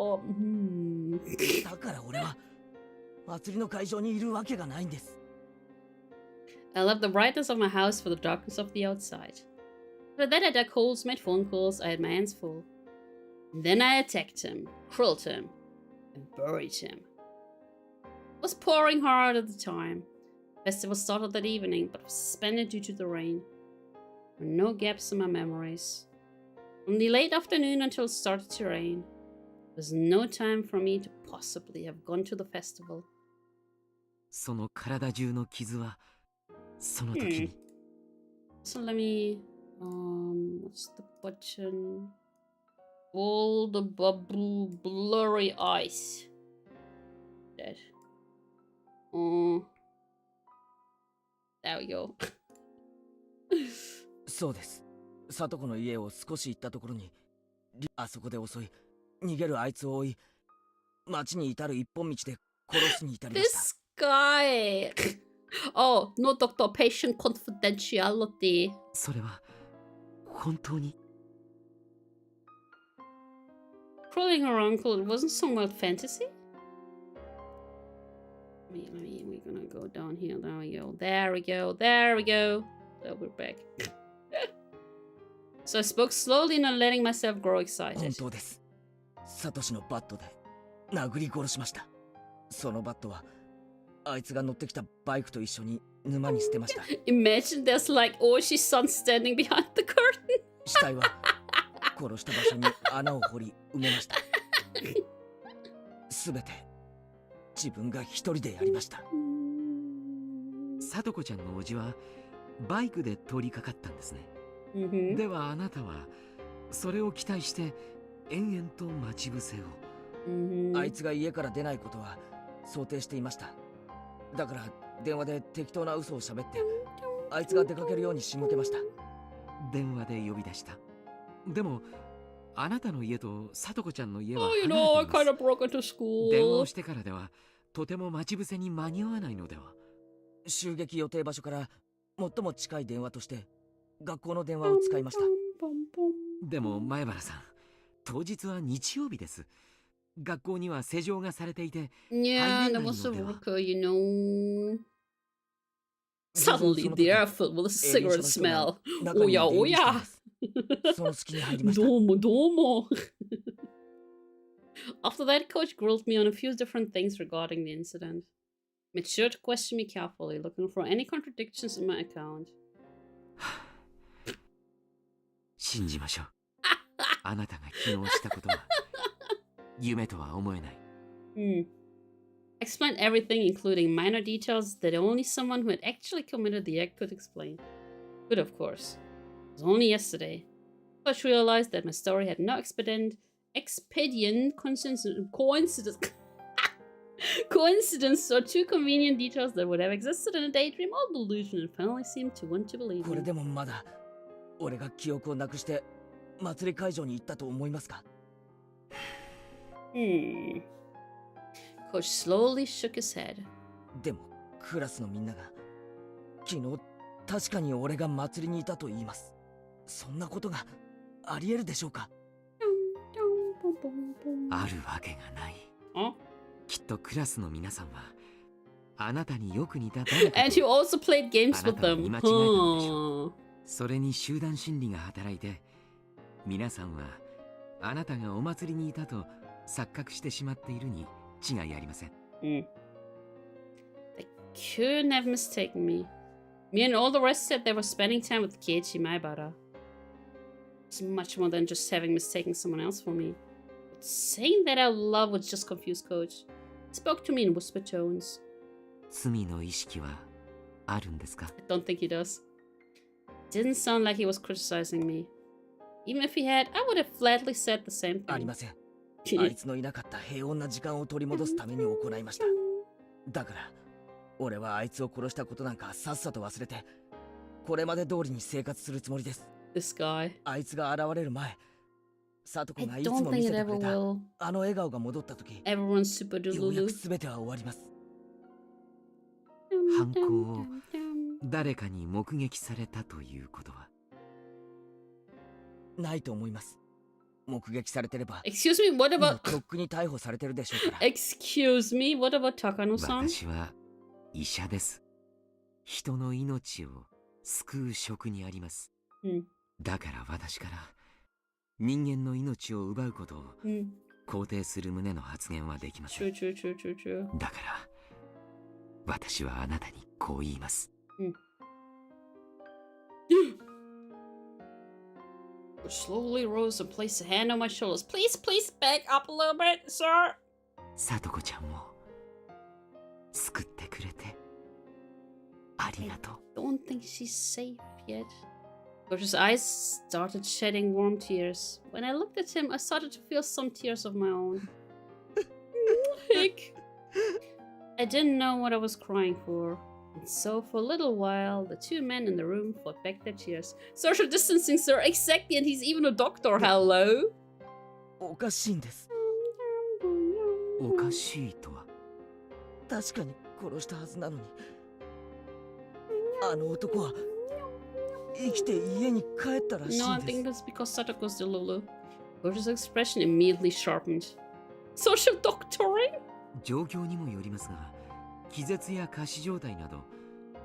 だから俺は祭りの会場にいるわけがないんです。I left the brightness of my house for the darkness of the outside. After that, I dug holes, made phone calls. I had my hands full. And then I attacked him, killed him, and buried him. It was pouring hard at the time. The festival started that evening, but was suspended due to the rain. There were no gaps in my memories. From the late afternoon until it started to rain, there was no time for me to possibly have gone to the festival. その体中の傷はその時に。So let me, what's the button? All the blurry eyes. Dead. There we go. そうです。サトコの家を少し行ったところに、あそこで襲い、逃げるあいつを追い、町に至る一本道で殺すに至りました。This guy. Oh, no doctor, patient confidentiality. それは本当に Crawling her uncle, it wasn't some wild fantasy? We're gonna go down here. There we go. There we go. There we go. So we're back. So I spoke slowly, not letting myself grow excited. 本当です。サトシのバットで殴り殺しました。そのバットはあいつが乗ってきたバイクと一緒に沼に捨てました。Imagine there's like Oshi's son standing behind the curtain. 死体は殺した場所に穴を掘り埋めました。すべて自分が一人でやりました。さとこちゃんのおじはバイクで通りかかったんですね。ではあなたはそれを期待して延々と待ち伏せを。あいつが家から出ないことは想定していました。だから電話で適当な嘘を喋ってあいつが出かけるように仕向けました。電話で呼び出した。でもあなたの家とさとこちゃんの家は Oh, you 離 know, れて I いま kind す。 of broke into school. 電話をしてからではとても待ち伏せに間に合わないのでは。襲撃予定場所から最も近い電話として学校の電話を使いました。でも前原さん、当日は日曜日です。学校には施錠がされていて Yeah, that was a worker, you know. Suddenly, the air filled with a cigarette smell. Oh yeah, oh yeah. その隙に入りました。Domo. After that, Coach grilled me on a few different things regarding the incident. Made sure to question me carefully, looking for any contradictions in my account. 信じましょう。あなたが昨日したことは夢とは思えない。Explained everything, including minor details that only someone who had actually committed the act could explain. Good, of course. It was only yesterday. I realized that my story had no expedient coincidence or two convenient details that would have existed in a daydream or delusion, and finally seemed to want to believe これ me. でもまだ俺が記憶をなくして祭り会場に行ったと思いますか？ Coach slowly shook his head. でもクラスのみんなが昨日確かに俺が祭りにいたと言います。そんなことがありえるでしょうか？あるわけがない。きっとクラスの皆さんはあなたによく似た誰か And you also played games with あなたを them. 見間違えたんでしょう。それに集団心理が働いて皆さんはあなたがお祭りにいたと錯覚してしまっているに違いありません。They couldn't have mistaken me. Me and all the rest said they were spending time with Keiichi Maebara. It's much more than just having mistaken someone else for me. But saying that out loud would just confuse Coach. He spoke to me in whisper tones. 罪の意識はあるんですか？ I don't think he does. It didn't sound like he was criticizing me. Even if he had, I would have flatly said the same あり thing. ません。あいつのいなかった平穏な時間を取り戻すために行いました。だから俺はあいつを殺したことなんかさっさと忘れてこれまで通りに生活するつもりです。This guy. あいつが現れる前、サトコ I がいつ don't も think 見せ it てく ever れた will. あの笑顔が戻った時、 Everyone's super ようやく delulu. 全ては終わります。犯行を誰かに目撃されたということはないと思います。目撃されてれば、 Excuse me, what もう about... とっくに逮捕されてるでしょうから。 Excuse me, what about Takano-san? 私は医者です。人の命を救う職にあります。だから私から人間の命を奪うことを肯定する旨の発言はできません。 True. だから私はあなたにこう言います。Slowly rose and placed a hand on my shoulders. Please back up a little bit, sir. さとこちゃんを救ってくれてありがとう。 Don't think she's safe yet. Coach's eyes started shedding warm tears. When I looked at him, I started to feel some tears of my own. Hick. I didn't know what I was crying for. And so, for a little while, the two men in the room fought back their tears. Social distancing, sir. Exactly, and he's even a doctor. Hello? おかしいんです。おかしいとは確かに殺したはずなのに、あの男は生きて家に帰ったらしい No, I んで think す。 that's because Satoko's Delulu. Coach's expression immediately sharpened. Social doctoring? 状況にもよりますが、気絶や仮死状態など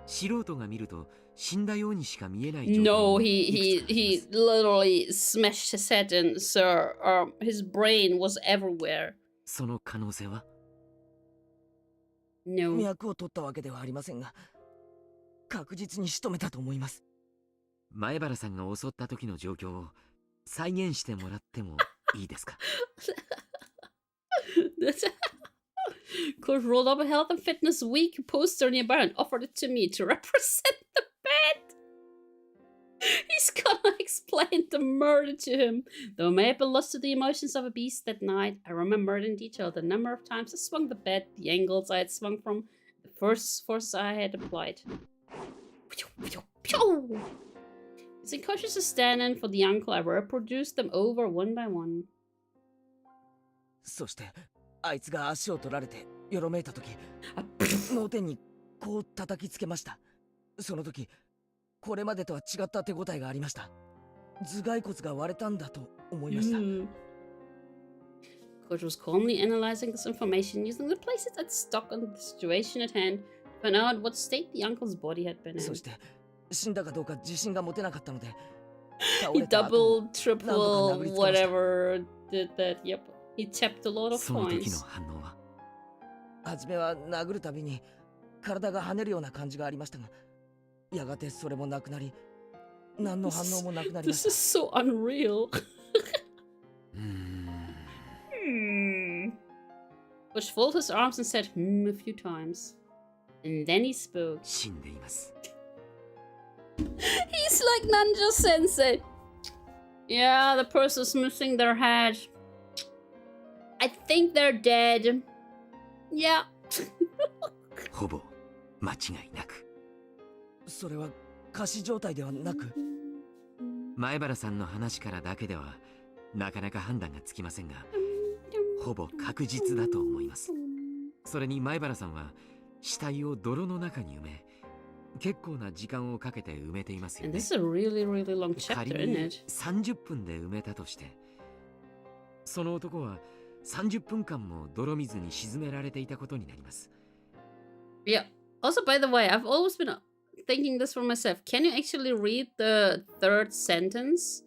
素人が見ると死んだようにしか見えない状況 No, も he いくつかあります。 literally smashed his head in, sir. His brain was everywhere. その可能性は No. 脈を取ったわけではありませんが、確実に仕留めたと思います。前原さんが襲った時の状況を再現してもらってもいいですか？ Coach rolled up a health and fitness week poster nearby and offered it to me to represent the bed. He's gonna explain the murder to him. Though I may have been lost to the emotions of a beast that night, I remembered in detail the number of times I swung the bed, the angles I had swung from, the first force I had applied. Using Coach's as stand-in for the uncle, I reproduced them over one by one. そしてあいつが足を取られてよろめいた時、脳天にこう叩きつけました。その時これまでとは違った手応えがありました。頭蓋骨が割れたんだと思いました。Coach was calmly analyzing this information using the places that stuck on the situation at hand to find out what state the uncle's body had been in. そして死んだかどうか自信が持てなかったので、倒 He れた後 double, に triple, 何度か殴りつけました。 whatever did that. Yep. He tapped a lot of その時の points. 反応は初めは殴るたびに体が跳ねるような感じがありましたが、やがてそれもなくなり、何の反応もなくなりまし This た。 is so unreal. Bush folded his arms and said a few times. And then he spoke. 死んでいます。 He's like Ninja Sensei. Yeah, the person's missing their head. I think they're dead. Yeah. ほぼ間違いなく。それは仮死状態ではなく、前原さんの話からだけではなかなか判断がつきませんが、ほぼ確実だと思います。それに前原さんは死体を泥の中に埋め、結構な時間をかけて埋めていますよ And ね。 this is a really, really long chapter, 仮 isn't に it? 30分で埋めたとして、その男は30分間も泥水に沈められていたことになります。 Yeah. Also, by the way, I've always been thinking this for myself. Can you actually read the third sentence?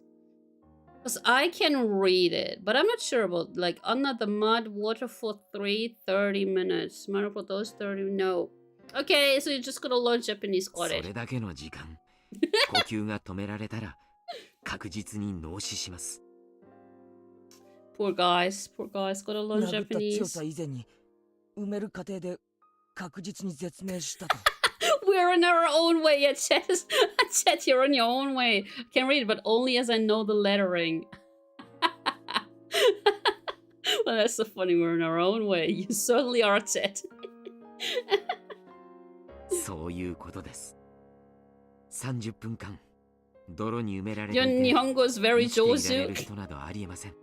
Because I can read it, but I'm not sure about, like, under the mud, water for 30 minutes. Matter for those 30, no. Okay, so you're just gonna learn Japanese, got そ it. れだけの時間、呼吸が止められたら確実に脳死します。 Poor guys, gotta learn 殴った強 Japanese. さ以前に埋める過程で確実に絶命したと。 We're in our own way, yeah, Chet. Chet, you're in your own way. I can read it, but only as I know the lettering. Well, that's so funny. We're in our own way. You certainly are, Chet. そういうことです。30分間泥に埋められてい Your て Nihongo is very 生きていられる Jozu. 人などありえません。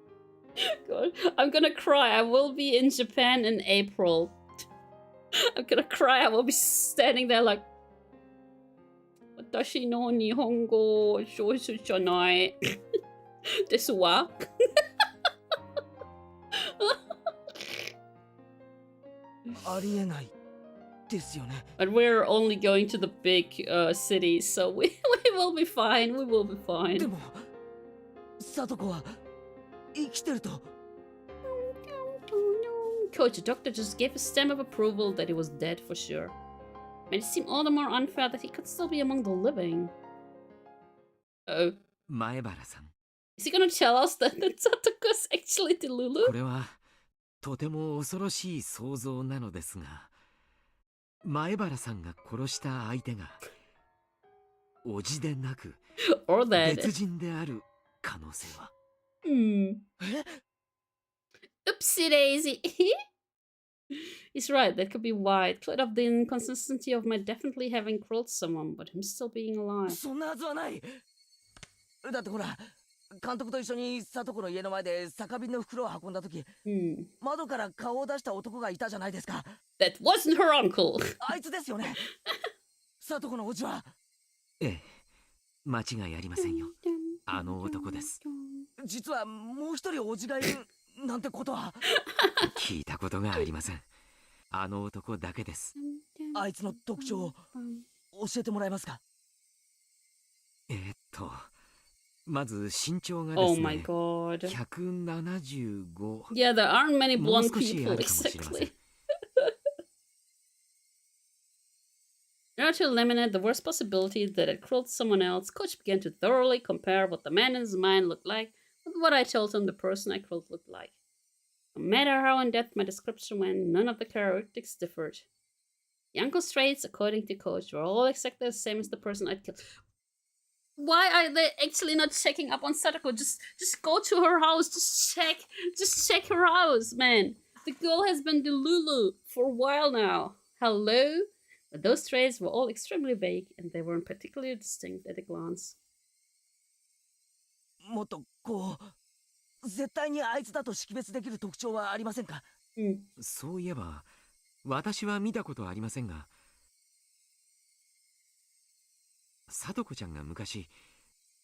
God, I'm gonna cry. I will be in Japan in April. I'm gonna cry. I will be standing there like, 私の日本語上手じゃないですわ。ありえないですよね。 But we're only going to the big cities, so we will be fine. We will be で fine. も、聡子は生きてると。 Coach, the doctor just gave a stamp of approval that he was dead for sure. Made it seem all the more unfair that he could still be among the living. Uh-oh. 前原さん、 Is he gonna tell us that Satoko's actually Delulu? これはとても恐ろしい想像なのですが、前原さんが殺した相手が叔父でなく Or 別 that? 人である可能性は。 Hmm. え、 Oopsie daisy. He's right, that could be why. It cleared up the inconsistency of my definitely having killed someone, but him still being alive. そんなはずはない。だってほら、監督と一緒に聡子の家の前で酒瓶の袋を運んだ時、 Hmm. 窓から顔を出した男がいたじゃないですか。 That wasn't her uncle. あいつですよね。聡子のお家は。ええ、間違いありませんよ。あの男です。実はもう一人おじがいるなんてことは。聞いたことがありません。あの男だけです。あいつの特徴を教えてもらえますか。まず身長がで Oh す my ね。 god. 175。 Yeah, there aren't many もう blonde 少し people, あるかもしれません。 exactly. In order to eliminate the worst possibility that it killed someone else, Coach began to thoroughly compare what the man in his mind looked like with what I told him the person I killed looked like. No matter how in-depth my description went, none of the characteristics differed. The uncle's traits, according to Coach, were all exactly the same as the person I'd killed. Why are they actually not checking up on Sadako? Just go to her house. Just check her house, man. The girl has been Delulu for a while now. Hello? But those traits were all extremely vague, and they weren't particularly distinct at a glance. もっとこう絶対にあいつだと識別できる特徴はありませんか。そういえば私は見たことはありませんが、聡子ちゃんが昔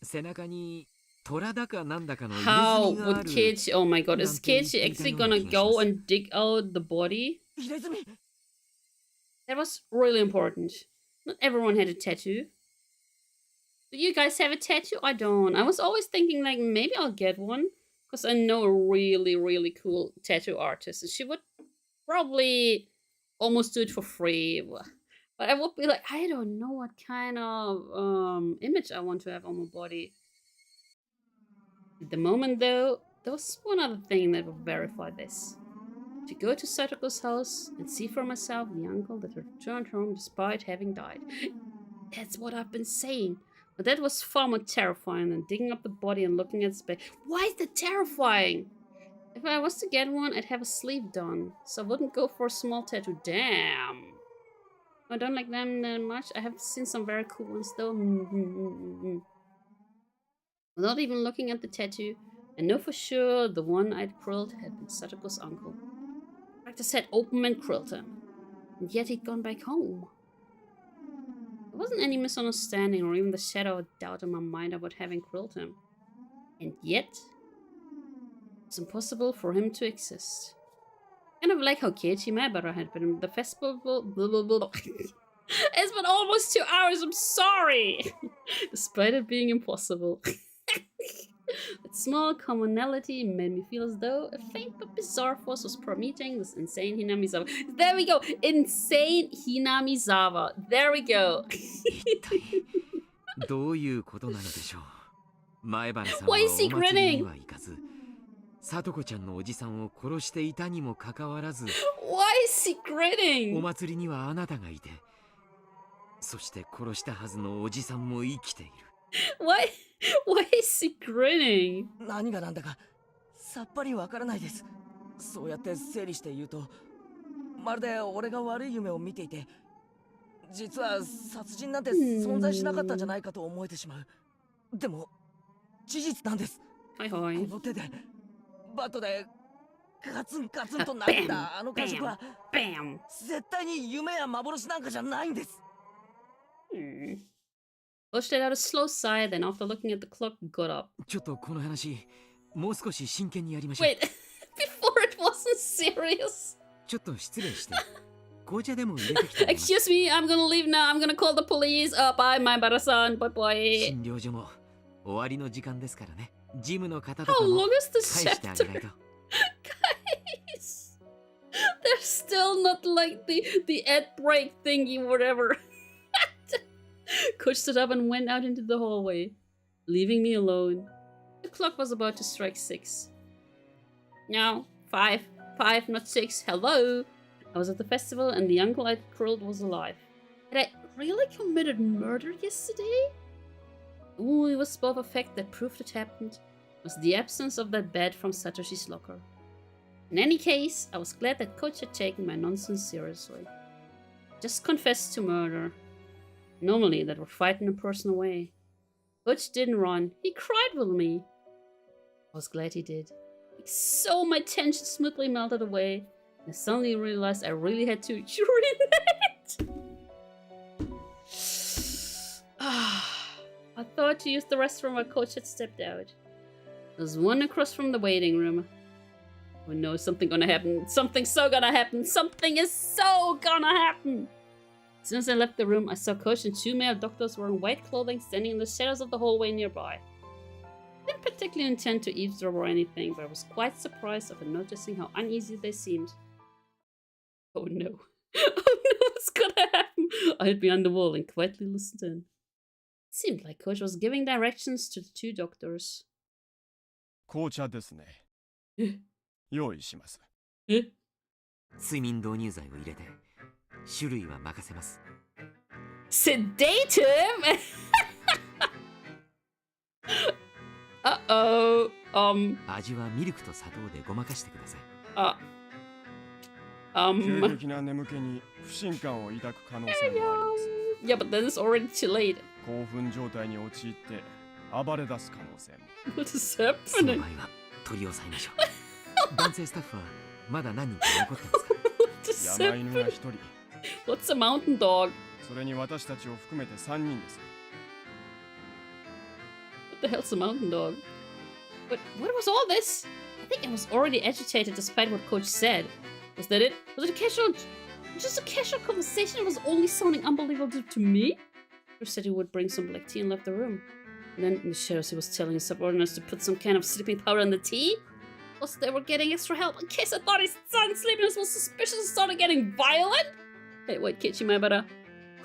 背中に虎だかなんだかの入れ How 墨があ would る。 Keiichi... Oh my god, is Keiichi actually gonna go and dig out the body? 入れ墨。 That was really important. Not everyone had a tattoo. Do you guys have a tattoo? I don't. I was always thinking, like, maybe I'll get one. Because I know a really, really cool tattoo artist. And she would probably almost do it for free. But I would be like, I don't know what kind of image I want to have on my body. At the moment, though, there was one other thing that would verify this. To go to Satoko's house and see for myself the uncle that returned home despite having died. That's what I've been saying. But that was far more terrifying than digging up the body and looking at his bed. Why is that terrifying? If I was to get one, I'd have a sleeve done, so I wouldn't go for a small tattoo. Damn. I don't like them that much. I have seen some very cool ones though. Without even looking at the tattoo, I know for sure the one I'd krilled had been Satoko's uncle. Practice had open and krilled him, and yet he'd gone back home. There wasn't any misunderstanding or even the shadow of doubt in my mind about having krilled him. And yet, it's impossible for him to exist. Kind of like how Keiichi Maebara had been in the festival. It's been almost 2 hours, I'm sorry! Despite it being impossible. That small commonality made me feel as though a faint but bizarre force was permeating this insane Hinamizawa. There we go! Insane Hinamizawa. There we go! Why is he grinning? Why is he grinning? お祭りにはあなたがいて、そして殺したはずのおじさんも生きている。Why is he grinning? 何がなんだかさっぱりわからないです。そうやって整理して言うと、まるで俺が悪い夢を見ていて、実は殺人なんて存在しなかったんじゃないかと思えてしまう。でも事実なんです。はいはい。この手でバットでガツンガツンと殴ったあの感触は絶対に夢や幻なんかじゃないんです。Bush let out a slow sigh, then after looking at the clock, got up. ちょっとこの話、もう少し真剣にやりましょう。Wait, before it wasn't serious. ちょっと失礼して。紅茶でも入れてきて。Excuse me, I'm gonna leave now. I'm gonna call the police. Bye, my Maebara-san. Bye bye. 診療所も終わりの時間ですからね。ジムの方とか How も long is 返 this してあげない chapter? と。Guys, they're still not like the ad break thingy, whatever. Coach stood up and went out into the hallway, leaving me alone. The clock was about to strike 6. No, 5, not 6. Hello! I was at the festival and the uncle I'd krilled was alive. Had I really committed murder yesterday? The only whisper of a fact that proved it happened was the absence of that bed from Satoshi's locker. In any case, I was glad that Coach had taken my nonsense seriously. Just confessed to murder. Normally, that would frighten a person away. Coach didn't run. He cried with me. I was glad he did. So my tension smoothly melted away. I suddenly realized I really had to urinate. I thought to use the restroom while Coach had stepped out. There's one across from the waiting room. Oh no, something gonna happen. Something's so gonna happen. Something is so gonna happen. As soon as I left the room, I saw Coach and 2 male doctors wearing white clothing standing in the shadows of the hallway nearby. I didn't particularly intend to eavesdrop or anything, but I was quite surprised after noticing how uneasy they seemed. Oh no. Oh no, what's gonna happen? I hid behind the wall and quietly listened in. It seemed like Coach was giving directions to the 2 doctors. 紅茶ですね。用意します。睡眠導入剤を入れて、種類は任せます。Sedate him? Uh-oh. 味はミルクと砂糖でごまかしてください。急激な眠気に不信感を抱く可能性もあります。Yeah, but then it's already too late. 興奮状態に陥って暴れ出す可能性も。What is その happening? 場合は取り押さえましょう。男性スタッフはまだ何人か残ってますか？ What is 山犬が happening? 1人。What's a mountain dog? それに私たちを含めて3人です。What the hell's a mountain dog? But what was all this? I think I was already agitated despite what Coach said. Was that it? Was it just a casual conversation? It was only sounding unbelievable to me? Coach said he would bring some black tea and left the room. And then in the shadows he was telling his subordinates to put some kind of sleeping powder in the tea? Also, they were getting extra help in case I thought his son's sleepiness was suspicious and started getting violent? Hey, wait, Keiichi Maebara.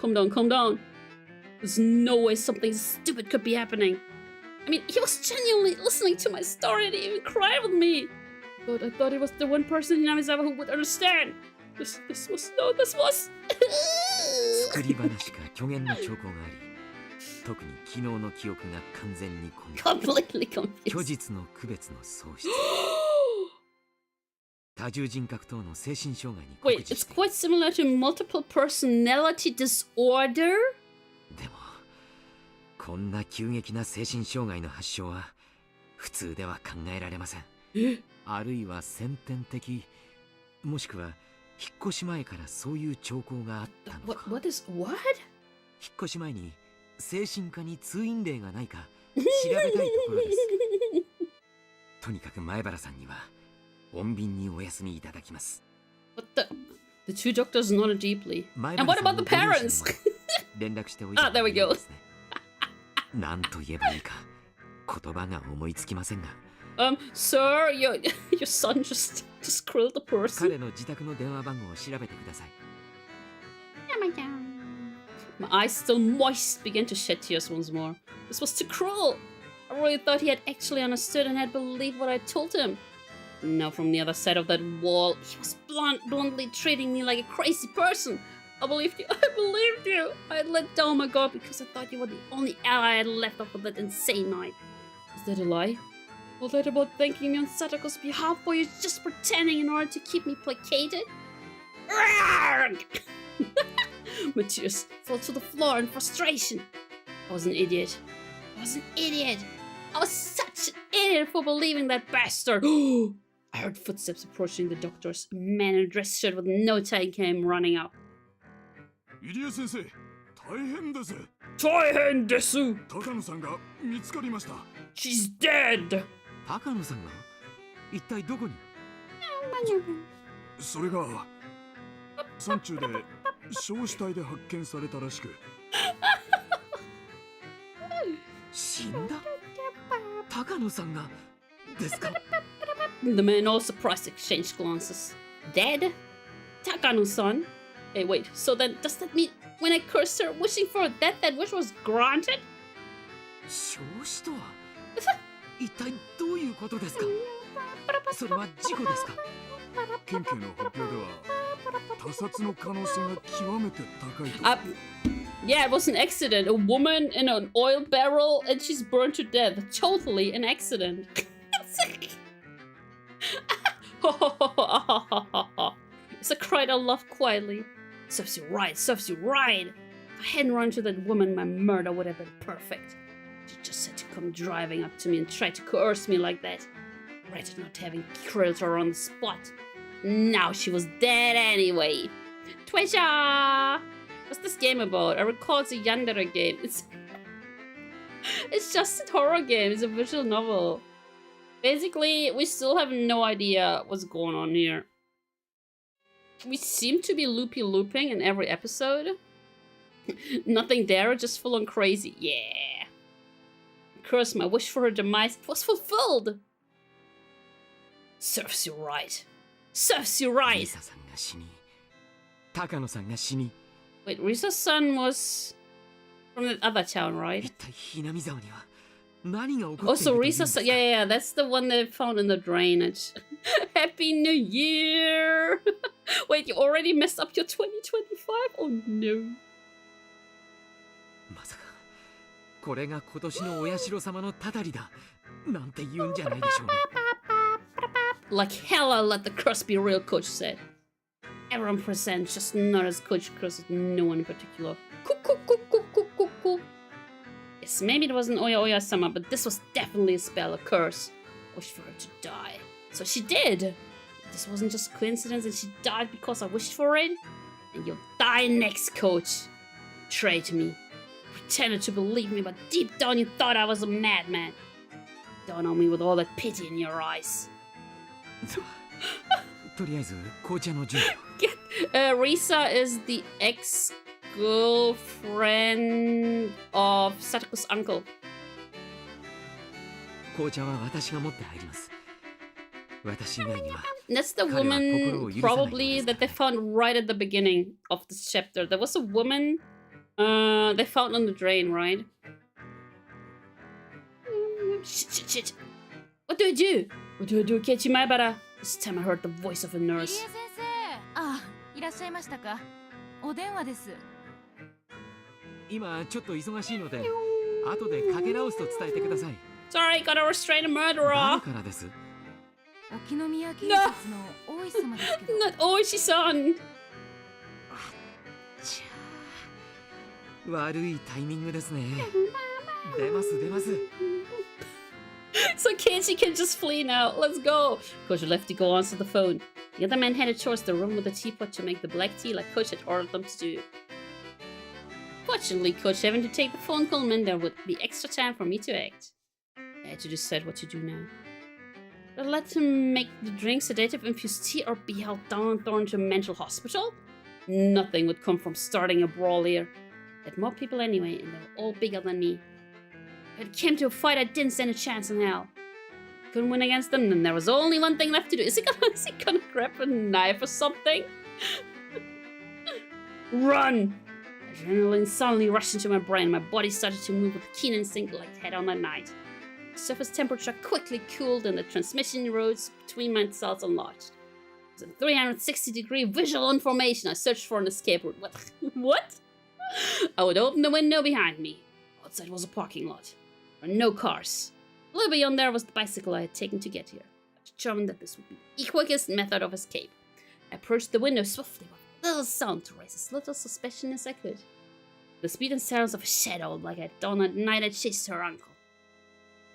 calm down, calm down. There's no way something stupid could be happening. I mean, he was genuinely listening to my story and he even cried with me. But I thought he was the one person in Namizawa who would understand. This was... 作り話か虚言の兆候があり、特に昨日の記憶が完全に混乱。Completely 虚 confused. 実の区別の喪失。多重人格等の精神障害に酷 Wait, 似 it's している。 quite similar to multiple personality disorder? でも、こんな急激な精神障害の発症は普通では考えられません。あるいは先天的、もしくは引っ越し前からそういう兆候があったのか。What is... What? 引っ越し前に精神科に通院例がないか調べたいところです。とにかく前原さんには穏便にお休みいただきます。 What the... The two doctors nodded deeply. 前 And 原 what さん about の the ご両親 parents? にも連絡しておいた Ah, there we 方がいい go. ですね。なんと言えばいいか言葉が思いつきませんが。Sir, your son just killed a person. 彼の自宅の電話番号を調べてください。 My eyes, still moist, began to shed tears once more. This was too cruel. I really thought he had actually understood and had believed what I told him. And now from the other side of that wall, he was bluntly treating me like a crazy person. I believed you. I believed you. I had let down my guard because I thought you were the only ally I had left after that insane night. Is that a lie? All that about thanking me on Sadako's behalf, or you just pretending in order to keep me placated? My tears fell to the floor in frustration. I was an idiot. I was such an idiot for believing that bastard. I heard footsteps approaching the doctors. A man in a dress shirt with no tie came running up. 入江先生、大変です。大変です。高野さんが見つかりました。She's dead. 高野さんが一体どこに？それが山中で焼死体で発見されたらしく。死んだ？高野さんがですか？ The men all surprised exchanged glances. Dead? Takano-san? Hey, wait, so then does that mean when I cursed her wishing for a death, that wish was granted? 焼死とは一体どういうことですか？それは事故ですか？県警の発表では他殺の可能性が極めて高いと。Yeah, it was an accident. A woman in an oil barrel and she's burned to death. Totally an accident. So I cried out laughed quietly. Serves you right, serves you right. If I hadn't run to that woman, my murder would have been perfect. She just had to come driving up to me and try to coerce me like that. Regretted not having killed her on the spot. Now she was dead anyway. Twisha! What's this game about? I recall it's a Yandere game. It's just a horror game. It's a visual novel. Basically, we still have no idea what's going on here. We seem to be looping in every episode. Nothing there, just full on crazy. Yeah. Curse, my wish for her demise was fulfilled. Serves you right. Serves you right. リサさんが死に、高野さんが死に。 Wait, Risa's son was from that other town, right? 一体ひなみ沢には何が起こっているというん Oh, ですか？ so Risa's son. Yeah, that's the one they found in the drainage. Happy New Year! Wait, you already messed up your 2025? Oh no. まさかこれが今年のお社様のたたりだなんて言うんじゃないでしょうね。 Like hell, I'll let the curse be real, Coach said. Everyone present, just not as Coach cursed no one in particular. Cool. Yes, maybe it wasn't Oya Oya-sama, but this was definitely a spell, a curse. Wished for her to die. So she did. This wasn't just coincidence and she died because I wished for it. And you'll die next, Coach. Betrayed me. Pretended to believe me, but deep down you thought I was a madman. Dawned on me with all that pity in your eyes. とりあえず紅茶の準備を。Risa is the ex-girlfriend of Satoko's uncle. 紅茶は私が持って入ります。私以外には。 That's the woman probably that they found right at the beginning of this chapter. There was a woman They found on the drain, right? Shit. What do I do? What do I do, Kechimaibara? This time I heard the voice of a nurse. いらっしゃいましたか。お電話です。今ちょっと忙しいので、後でかけ直すと伝えてください。Sorry, gotta restrain a murderer. 誰からです？沖宮警察の大石様ですけど。Not Oishi-san. 悪いタイミングですね。出ます。So Keiichi can just flee now. Let's go. Coach left to go answer the phone. The other men headed towards the room with the teapot to make the black tea like Coach had ordered them to do. Fortunately, Coach having to take the phone call meant there would be extra time for me to act. I had to decide what to do now. Would I let him make the drink sedative-infused tea or be held down and thrown into a mental hospital? Nothing would come from starting a brawl here. I had more people anyway, and they were all bigger than me. If it came to a fight, I didn't stand a chance in hell. Couldn't win against them, then there was only one thing left to do. Is he gonna grab a knife or something? Run! Adrenaline suddenly rushed into my brain. My body started to move with a keen instinct like head on that night. The surface temperature quickly cooled and the transmission roads between my cells unlocked. It was a 360-degree visual information. I searched for an escape route. What? I would open the window behind me. Outside was a parking lot. There were no cars. A little beyond there was the bicycle I had taken to get here. I determined that this would be the quickest method of escape. I approached the window swiftly with little sound to raise as little suspicion as I could. The speed and silence of a shadow like I'd done at night I chased her uncle.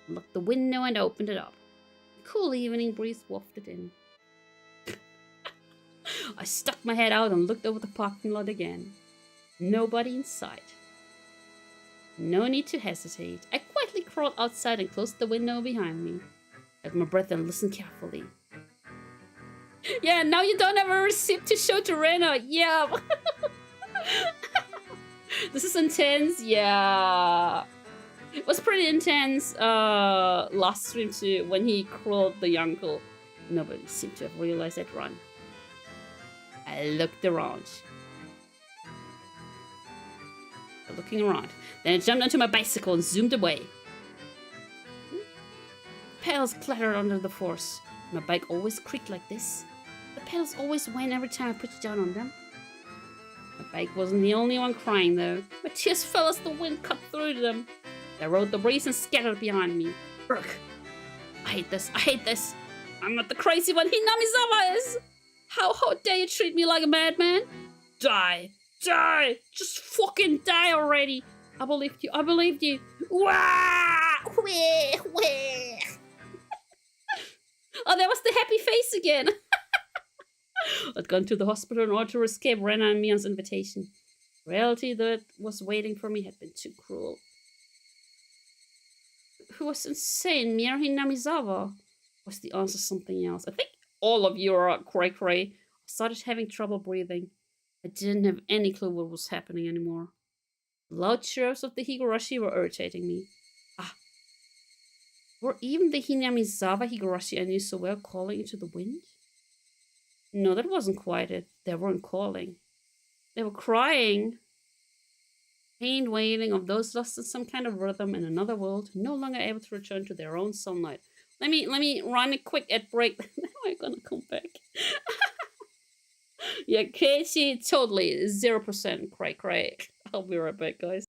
I locked the window and opened it up. The cool evening breeze wafted in. I stuck my head out and looked over the parking lot again. Nobody in sight. No need to hesitate. I quietly crawled outside and closed the window behind me. I held my breath and listened carefully. Yeah, now you don't have a receipt to show to Rena. Yeah. This is intense. Yeah. It was pretty intense last stream too, when he crawled the uncle. Nobody seemed to have realized that run. I looked around. Looking around. Then I jumped onto my bicycle and zoomed away. Pedals clattered under the force. My bike always creaked like this. The pedals always whined every time I put it down on them. My bike wasn't the only one crying though. My tears fell as the wind cut through them. They rode the breeze and scattered behind me. Ugh. I hate this. I'm not the crazy one Hinamizawa is! How dare you treat me like a madman? Die! Just fucking die already! I believed you. Wah! Oh, there was the happy face again. I'd gone to the hospital in order to escape Rena and Mion's invitation. The reality that was waiting for me had been too cruel. Who was insane, Mia Hinamizawa? Was the answer something else? I think all of you are cray-cray. I started having trouble breathing. I didn't have any clue what was happening anymore. The loud chirps of the Higurashi were irritating me. Were even the Hinamizawa Higurashi I knew so well calling into the wind? No, that wasn't quite it. They weren't calling. They were crying. Pained wailing of those lost in some kind of rhythm in another world, no longer able to return to their own sunlight. Let me run a quick ad break. Then I'm gonna come back. Yeah, Keiichi totally 0% cray. I'll be right back, guys.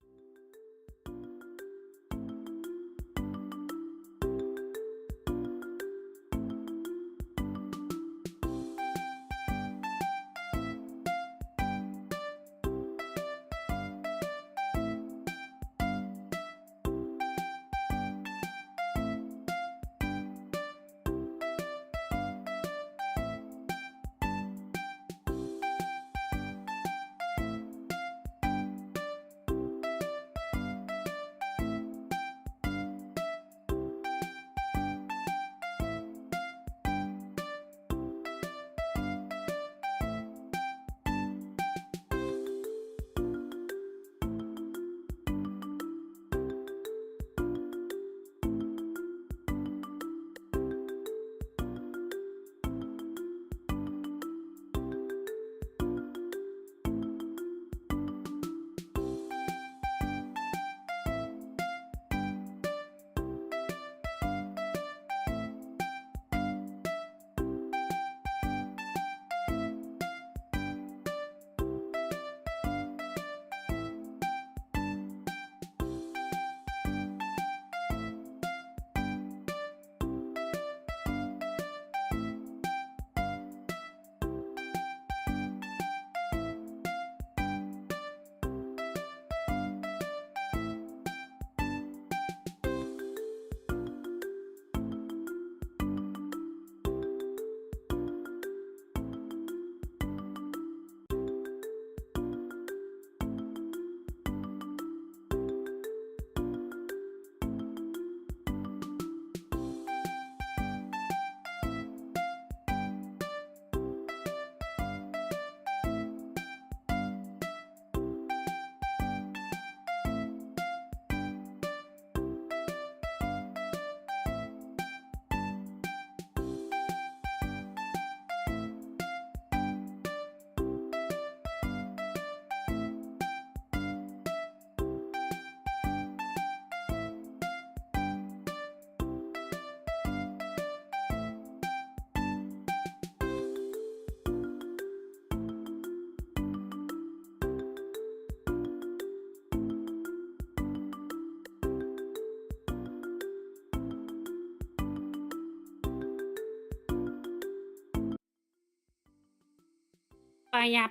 Why are you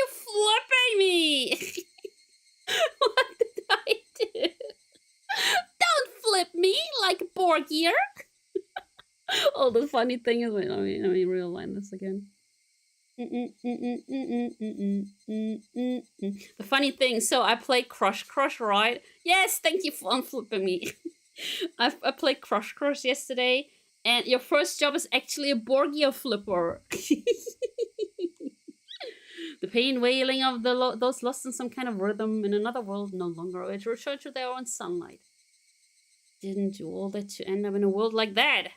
flipping me? What did I do? Don't flip me like a board here. Oh, the funny thing is, wait, let me realign this again. The funny thing, so I play Crush, right? Yes, thank you for unflipping me. I played Crush yesterday, and your first job is actually a Borgia flipper. The pain wailing of those lost in some kind of rhythm in another world no longer it returned to their own sunlight. Didn't do all that to end up in a world like that.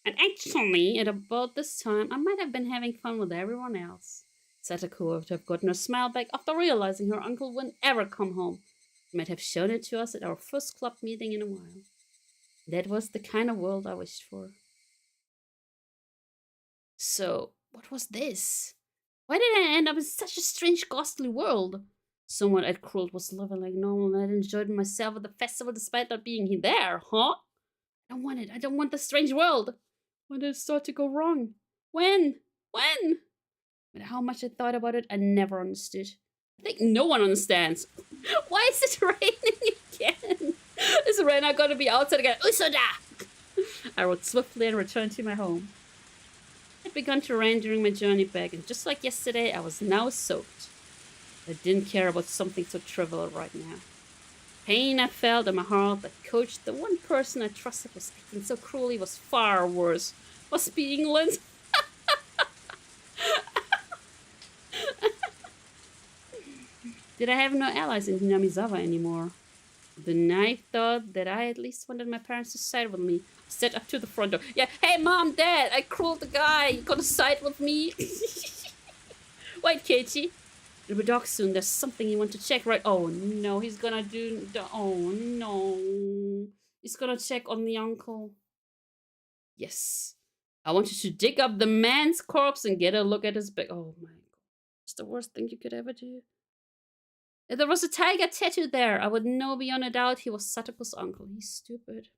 And actually, at about this time, I might have been having fun with everyone else. Satoko would have gotten her smile back after realizing her uncle wouldn't ever come home. She might have shown it to us at our first club meeting in a while. That was the kind of world I wished for. So, what was this? Why did I end up in such a strange, ghastly world? Someone I'd cruelled was living like normal and I'd enjoyed myself at the festival despite not being there, huh? I don't want it. I don't want this strange world. When did it start to go wrong? When? But how much I thought about it, I never understood. I think no one understands. Why is it raining again? Is Rena gonna be outside again? Usoda! I rode swiftly and returned to my home. It had begun to rain during my journey back, and just like yesterday, I was now soaked. I didn't care about something so trivial right now. Pain I felt in my heart that coach, the one person I trusted was acting so cruelly, was far worse. Was being England. Did I have no allies in Hinamizawa anymore? Then I thought that I at least wanted my parents to side with me. I stepped up to the front door. Yeah, hey mom, dad, I cruelled the guy. You gonna side with me? Wait, Keiichi. It'll be dark soon. There's something you want to check, right? Oh no, he's gonna do the. Oh no. He's gonna check on the uncle. Yes. I want you to dig up the man's corpse and get a look at his back. Oh my god. It's the worst thing you could ever do. If there was a tiger tattooed there, I would know beyond a doubt he was Satoko's uncle. He's stupid.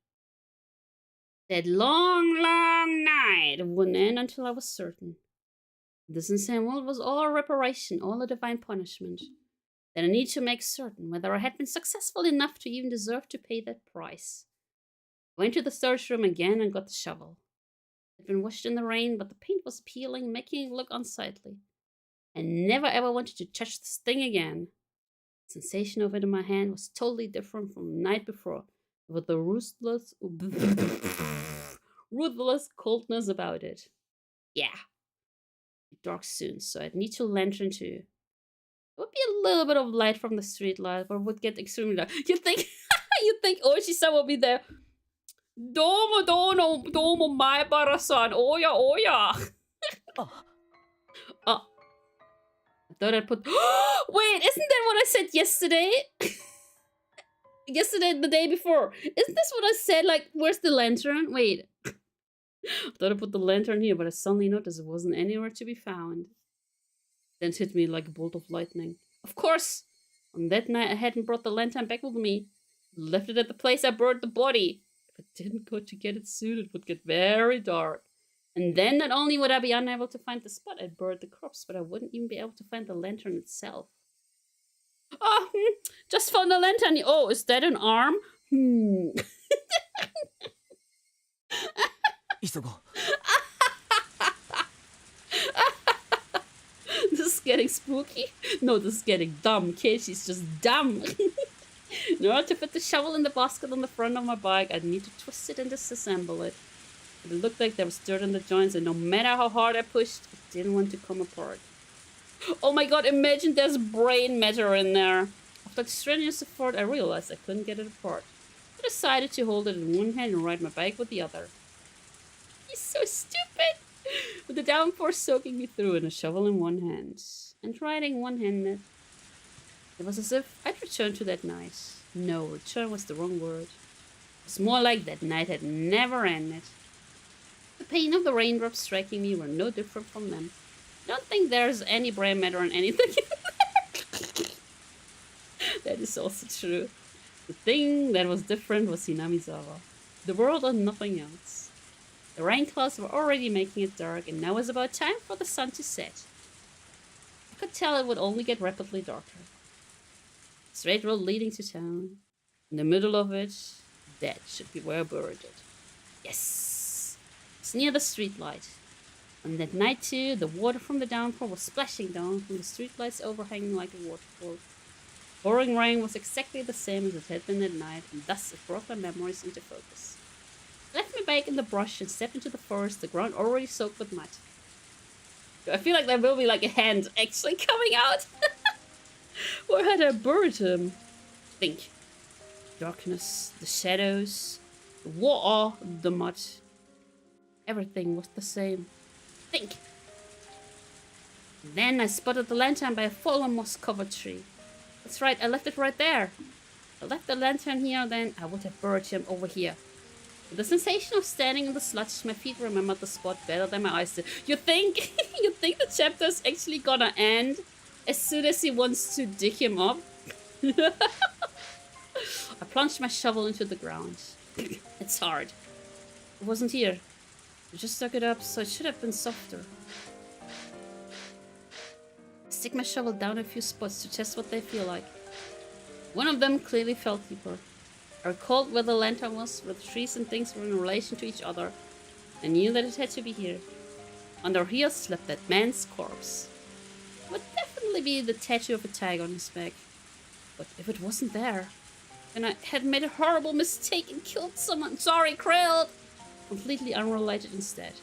That long night wouldn't end until I was certain. This insane world was all a reparation, all a divine punishment. Then I need to make certain whether I had been successful enough to even deserve to pay that price. I went to the storage room again and got the shovel. It had been washed in the rain, but the paint was peeling, making it look unsightly. I never ever wanted to touch this thing again. The sensation of it in my hand was totally different from the night before, with the ruthless coldness about it. Yeah. Dark soon, so I'd need a lantern too. There would be a little bit of light from the street light, but it would get extremely dark. You think Oishi-san will be there? Domo Maebara-san, oya. I thought I'd put. Wait, isn't that what I said yesterday? Yesterday, the day before. Isn't this what I said? Like, where's the lantern? Wait. I thought I put the lantern here, but I suddenly noticed it wasn't anywhere to be found. Then it hit me like a bolt of lightning. Of course! On that night, I hadn't brought the lantern back with me. I left it at the place I buried the body. If I didn't go to get it soon, it would get very dark. And then not only would I be unable to find the spot I'd buried the corpse, but I wouldn't even be able to find the lantern itself. Oh, just found the lantern. Oh, is that an arm? This is getting spooky. No, this is getting dumb. Keiichi's just dumb. In order to fit the shovel in the basket on the front of my bike, I'd need to twist it and disassemble it. It looked like there was dirt in the joints, and no matter how hard I pushed, it didn't want to come apart. Oh my god, imagine there's brain matter in there. After strenuous effort, I realized I couldn't get it apart. I decided to hold it in one hand and ride my bike with the other. He's so stupid! With the downpour soaking me through and a shovel in one hand. And riding one-handed. It was as if I'd returned to that night. No, return was the wrong word. It was more like that night had never ended. The pain of the raindrops striking me were no different from them. I don't think there's any brain matter in anything. That is also true. The thing that was different was Hinamizawa. The world and nothing else. The rain clouds were already making it dark, and now was about time for the sun to set. I could tell it would only get rapidly darker. Straight road leading to town. In the middle of it, that should be where I buried it. Yes! It's near the streetlight. On that night too, the water from the downpour was splashing down from the streetlights overhanging like a waterfall. Pouring rain was exactly the same as it had been at night, and thus it brought my memories into focus. I left my bag in the brush and stepped into the forest, the ground already soaked with mud. I feel like there will be like a hand actually coming out. Where had I buried him? Think. Darkness, the shadows, the water, the mud. Everything was the same. Think. Then I spotted the lantern by a fallen moss-covered tree. That's right, I left it right there. If I left the lantern here, then I would have buried him over here. With the sensation of standing in the sludge, my feet remembered the spot better than my eyes did. You think? You think the chapter's actually gonna end as soon as he wants to dig him up? I plunged my shovel into the ground. It's hard. It wasn't here. I just dug it up, so it should have been softer. I stick my shovel down a few spots to test what they feel like. One of them clearly felt deeper. I recalled where the lantern was, where the trees and things were in relation to each other. I knew that it had to be here. Under here slept that man's corpse. It would definitely be the tattoo of a tiger on his back. But if it wasn't there, then I had made a horrible mistake and killed someone. Sorry, Krill! Completely unrelated instead.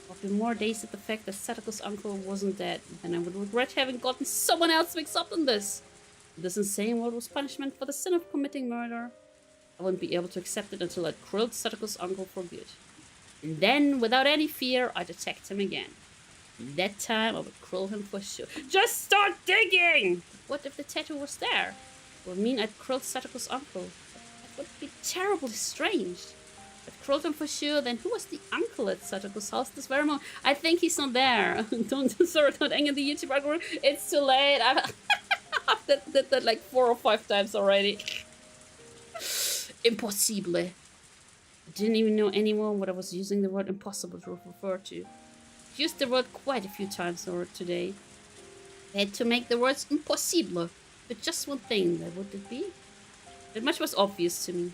I'd be more dazed at the fact that Sadako's uncle wasn't dead, and I would regret having gotten someone else mixed up in this. If this insane world was punishment for the sin of committing murder, I wouldn't be able to accept it until I'd killed Sadako's uncle for good. And then, without any fear, I'd attack him again. And that time, I would kill him for sure. Just start digging! What if the tattoo was there? It would mean I'd killed Sadako's uncle. That would be terribly strange. I'd killed him for sure, then who was the uncle at Sadako's house this very moment? I think he's not there. Don't anger the YouTube algorithm. It's too late. I've did that like 4 or 5 times already. Impossible. I didn't even know anymore what I was using the word impossible to refer to. I've used the word quite a few times over today. I had to make the words impossible, but just one thing, that would it be? That much was obvious to me.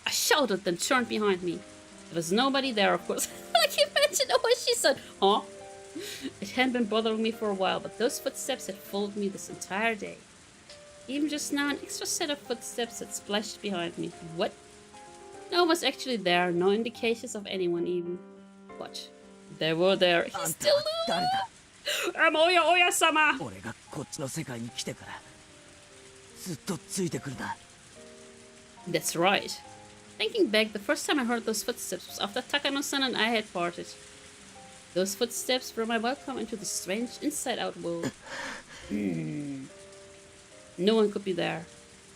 I shouted, then turned behind me. There was nobody there, of course. Like you mentioned, oh, she said, huh? It hadn't been bothering me for a while, but those footsteps had followed me this entire day. Even just now, an extra set of footsteps had splashed behind me. What? No one was actually there, no indications of anyone even. What? They were there. He's still I'm Oya-sama! That's right. Thinking back, the first time I heard those footsteps was after Takano-san and I had parted. Those footsteps were my welcome into the strange inside-out world. No one could be there.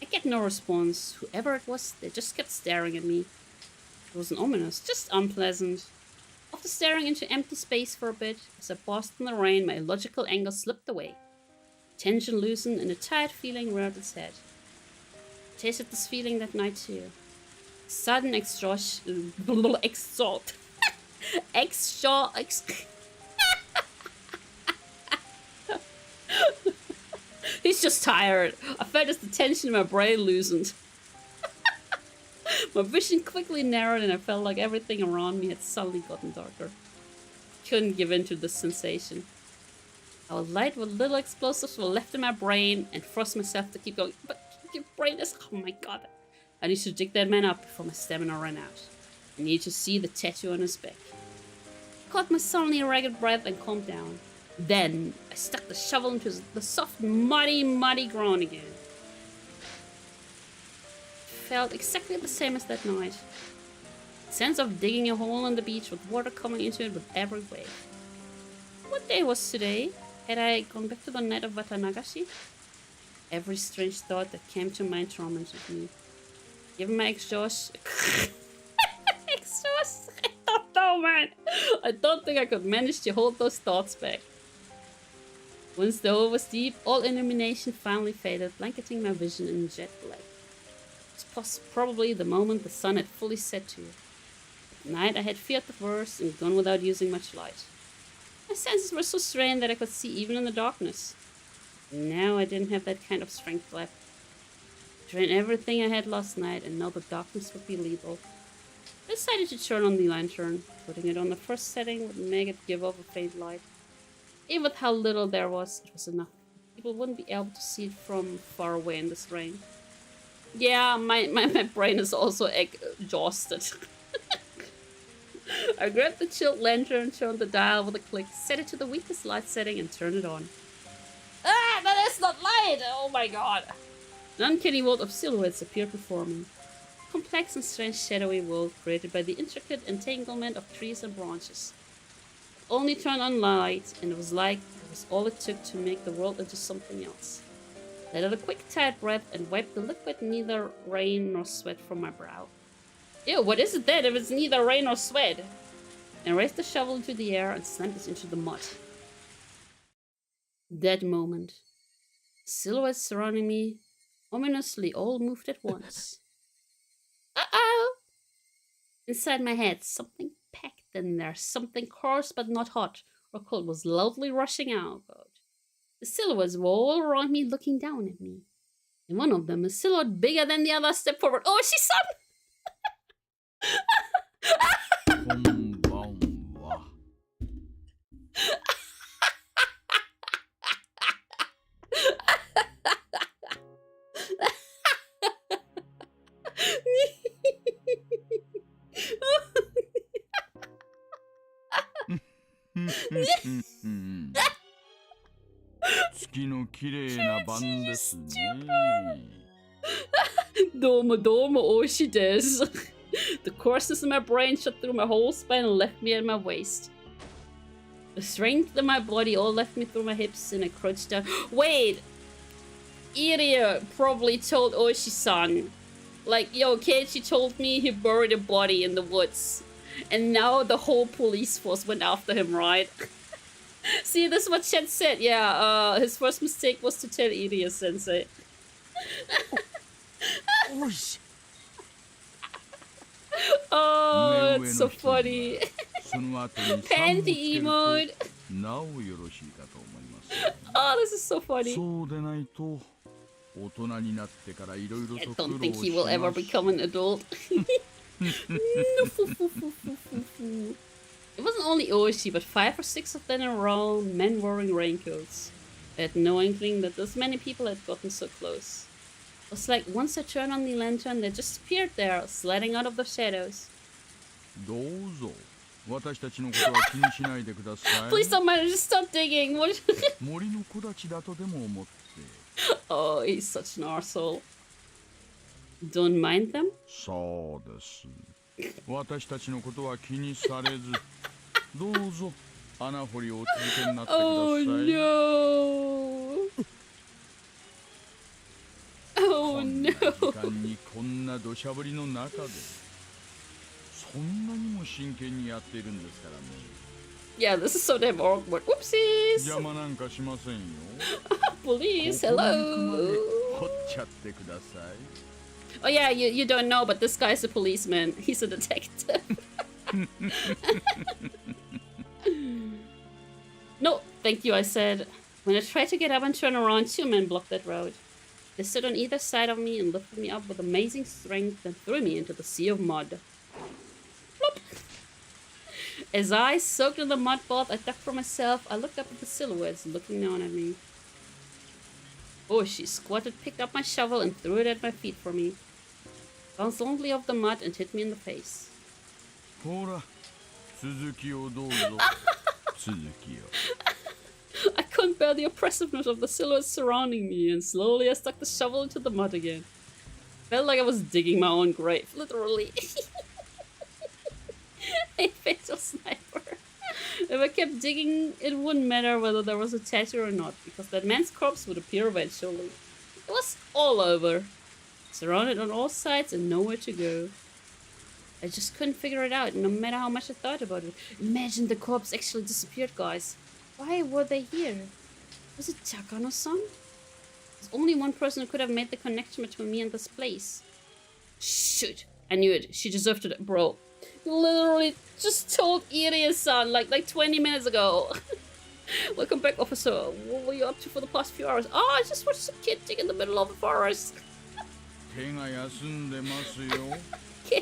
I get no response. Whoever it was, they just kept staring at me. It wasn't ominous, just unpleasant. After staring into empty space for a bit, as I paused in the rain, my illogical anger slipped away. Tension loosened and a tired feeling reared its head. I tasted this feeling that night too. Sudden He's just tired. I felt as the tension in my brain loosened. My vision quickly narrowed and I felt like everything around me had suddenly gotten darker. I couldn't give in to this sensation. I would light what little explosives were left in my brain and force myself to keep going. But your brain is... Oh my god. I need to dig that man up before my stamina ran out. I need to see the tattoo on his back. I caught my suddenly ragged breath and calmed down. Then, I stuck the shovel into the soft, muddy ground again. It felt exactly the same as that night. The sense of digging a hole in the beach with water coming into it with every wave. What day was today? Had I gone back to the night of Watanagashi? Every strange thought that came to mind tormented me. Given my exhaustion... I don't know, man! I don't think I could manage to hold those thoughts back. Once the hole was deep, all illumination finally faded, blanketing my vision in jet black. Probably the moment the sun had fully set too. At night I had feared the worst and gone without using much light. My senses were so strained that I could see even in the darkness. Now I didn't have that kind of strength left. I drained everything I had last night, and now the darkness would be lethal. I decided to turn on the lantern. Putting it on the first setting would make it give off a faint light. Even with how little there was, it was enough. People wouldn't be able to see it from far away in this rain. Yeah, my brain is also exhausted. I grabbed the chilled lantern, turned the dial with a click, set it to the weakest light setting, and turned it on. Ah, that is not light! Oh my god! An uncanny world of silhouettes appeared before me. A complex and strange shadowy world created by the intricate entanglement of trees and branches. It only turned on light, and it was like it was all it took to make the world into something else. I let out a quick tight breath and wiped the liquid neither rain nor sweat from my brow. Ew, what is it then if it's neither rain nor sweat? And raised the shovel into the air and slammed it into the mud. That moment. Silhouettes surrounding me ominously all moved at once. Uh-oh! Inside my head, something packed in there, something coarse but not hot or cold was loudly rushing out. The silhouettes were all around me looking down at me. And one of them, a silhouette bigger than the other, stepped forward. Oh, she's son! Domo domo oshi desu. The coarseness in my brain shot through my whole spine and left me at my waist. The strength in my body all left me through my hips and I crouched down. Wait! Iria probably told Oshi-san. Like, yo, Keiichi told me he buried a body in the woods. And now the whole police force went after him, right? See, this is what Chet said. Yeah, his first mistake was to tell Iria-sensei. Oh, it's so funny. Panty emote. Oh, this is so funny. I don't think he will ever become an adult. It wasn't only Oishi, but 5 or 6 of them in a row, men wearing raincoats. I had no inkling that this many people had gotten so close. It was like once I turned on the lantern, they just appeared there, sliding out of the shadows. Please don't mind, just stop digging. Oh, he's such an arsehole. Don't mind them? Oh no! Oh no! Yeah, this is so damn awkward. Whoopsies! Police, hello! Oh yeah, you don't know, but this guy's a policeman. He's a detective. No, thank you, I said. When I tried to get up and turn around, 2 men blocked that road. They stood on either side of me and lifted me up with amazing strength and threw me into the sea of mud. Plop! As I soaked in the mud bath, I ducked for myself. I looked up at the silhouettes looking down at me. Oh, she squatted, picked up my shovel, and threw it at my feet for me. Bounced lightly off the mud and hit me in the face. I couldn't bear the oppressiveness of the silhouettes surrounding me, and slowly I stuck the shovel into the mud again. Felt like I was digging my own grave, literally. A fatal sniper. If I kept digging, it wouldn't matter whether there was a tattoo or not, because that man's corpse would appear eventually. It was all over. Surrounded on all sides and nowhere to go. I just couldn't figure it out, no matter how much I thought about it. Imagine the corpse actually disappeared, guys. Why were they here? Was it Takano-san? There's only one person who could have made the connection between me and this place. Shoot. I knew it. She deserved it, bro. You literally just told Irie-san like 20 minutes ago. Welcome back, officer. What were you up to for the past few hours? Oh, I just watched some kid dig in the middle of the forest.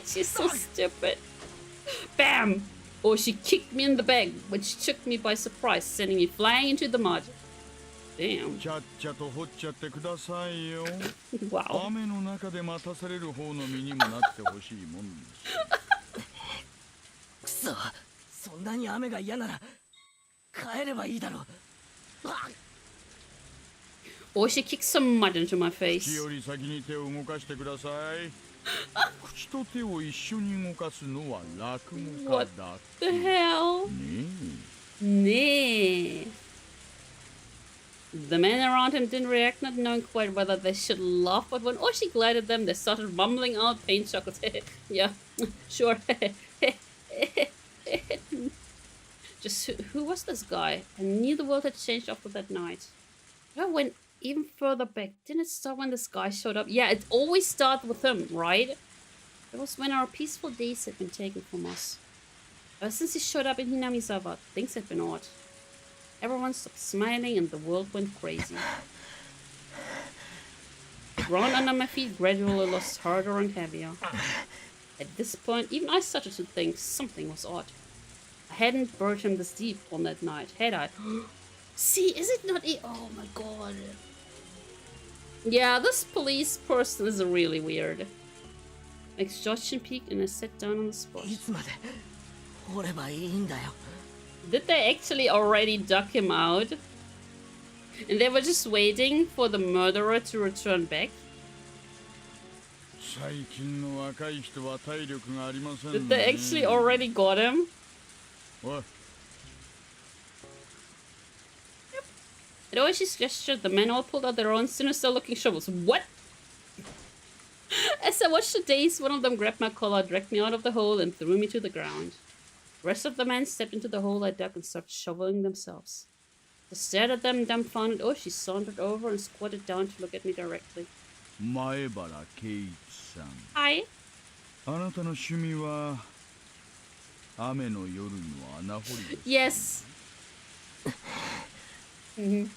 She's so stupid. Bam! Oh, she kicked me in the back, which took me by surprise, sending me flying into the mud. Damn. Wow. くそ、そんなに雨が嫌なら帰ればいいだろう。Oh, she kicked some mud into my face. What the hell? Nee. The men around him didn't react, not knowing quite whether they should laugh, but when Oshi glided them, they started mumbling out pain chuckles. Yeah, sure. Just who was this guy? I knew the world had changed after that night. I went even further back. Didn't it start when this guy showed up? Yeah, it always started with him, right? It was when our peaceful days had been taken from us. Ever since he showed up in Hinamizawa, things had been odd. Everyone stopped smiling and the world went crazy. The ground under my feet gradually lost harder and heavier. At this point, even I started to think something was odd. I hadn't buried him this deep on that night, had I? See, is it not oh my god. Yeah, this police person is really weird. Exhaustion peaked and I sat down on the spot. Did they actually already duck him out? And they were just waiting for the murderer to return back? Did they actually already got him? What? Yep. At Oishi's gesture, the men all pulled out their own sinister-looking shovels. What? As I watched the days, one of them grabbed my collar, dragged me out of the hole, and threw me to the ground. The rest of the men stepped into the hole I dug and started shoveling themselves. I stared at them, dumbfounded. Oishi sauntered over and squatted down to look at me directly. Hi. Yes. When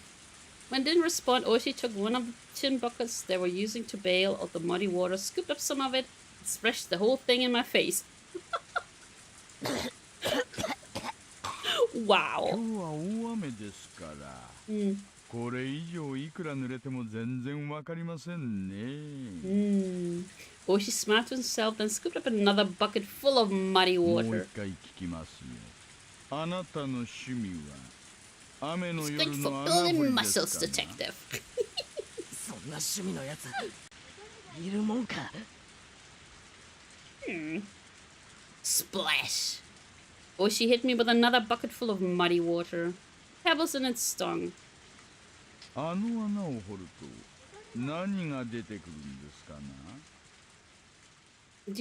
didn't respond, Oishi took one of the tin buckets they were using to bail out the muddy water, scooped up some of it, and splashed the whole thing in my face. Wow. Oishi smiled to himself, then scooped up another bucket full of muddy water. Strength for building muscles, detective. Splash. Oishi hit me with another bucket full of muddy water. Pebbles in its stung. Do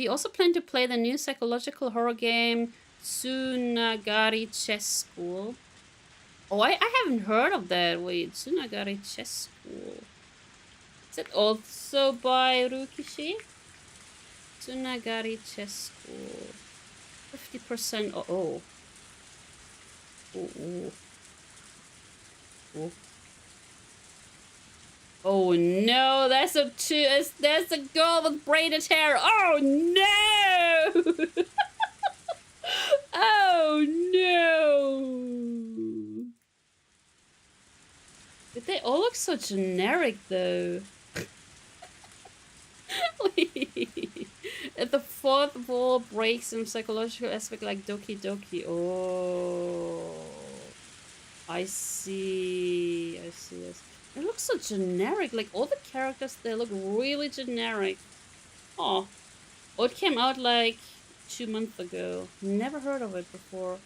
you also plan to play the new psychological horror game Tsunagari Chess School? Oh, I haven't heard of that. Wait, Tsunagari Chess School. Is it also by Rukishi? Tsunagari Chess School. 50%. Oh. Oh no, that's a girl with braided hair. Oh no! Oh no! But they all look so generic though. If the fourth wall breaks in psychological aspect like Doki Doki. Oh, I see. It looks so generic. Like all the characters, they look really generic. Oh, it came out like 2 months ago. Never heard of it before.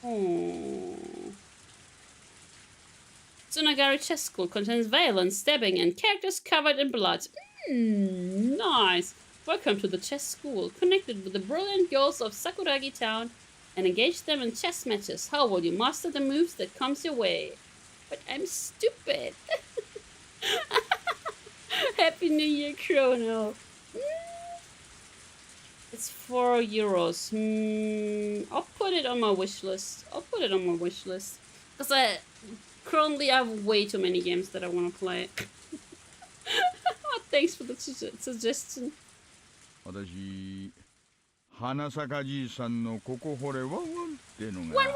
Oh. Tsunagari Chess School contains violence, stabbing, and characters covered in blood. Nice. Welcome to the chess school. Connected with the brilliant girls of Sakuragi Town and engage them in chess matches. How will you master the moves that comes your way? But I'm stupid. Happy New Year, Chrono. It's €4. I'll put it on my wish list. Because I currently have way too many games that I want to play. Thanks for the suggestion. 私、花坂じいさんのここ掘れワンワンってのが One.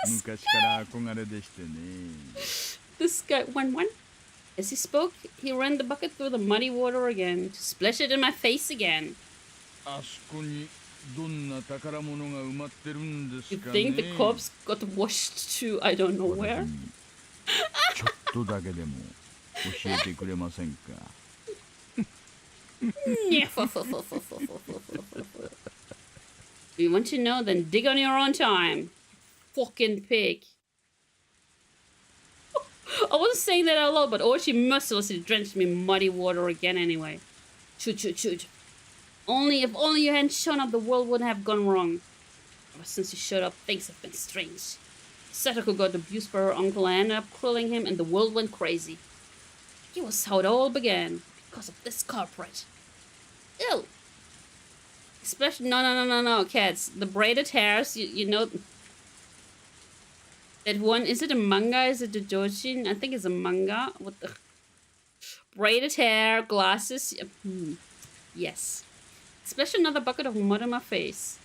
昔から憧れでしてね。This guy, one. As he spoke, he ran the bucket through the muddy water again, to splash it in my face again. あそこにどんな宝物が埋まってるんです You かね。 think the corpse got washed to I don't know where? ちょっとだけでも教えてくれませんか。You want to know? Then dig on your own time. Fucking pig. I wasn't saying that out loud, but Oshi mercilessly drenched me in muddy water again anyway. Shoot. If only you hadn't shown up, the world wouldn't have gone wrong. Ever since you showed up, things have been strange. Satoko got abused by her uncle and ended up killing him, and the world went crazy. It was how it all began, because of this culprit. Ew. Especially, no, cats. The braided hairs, you know... That one, is it a manga? Is it a doujin? I think it's a manga. What the... Braided hair, glasses. Yes. Especially another bucket of mud on my face.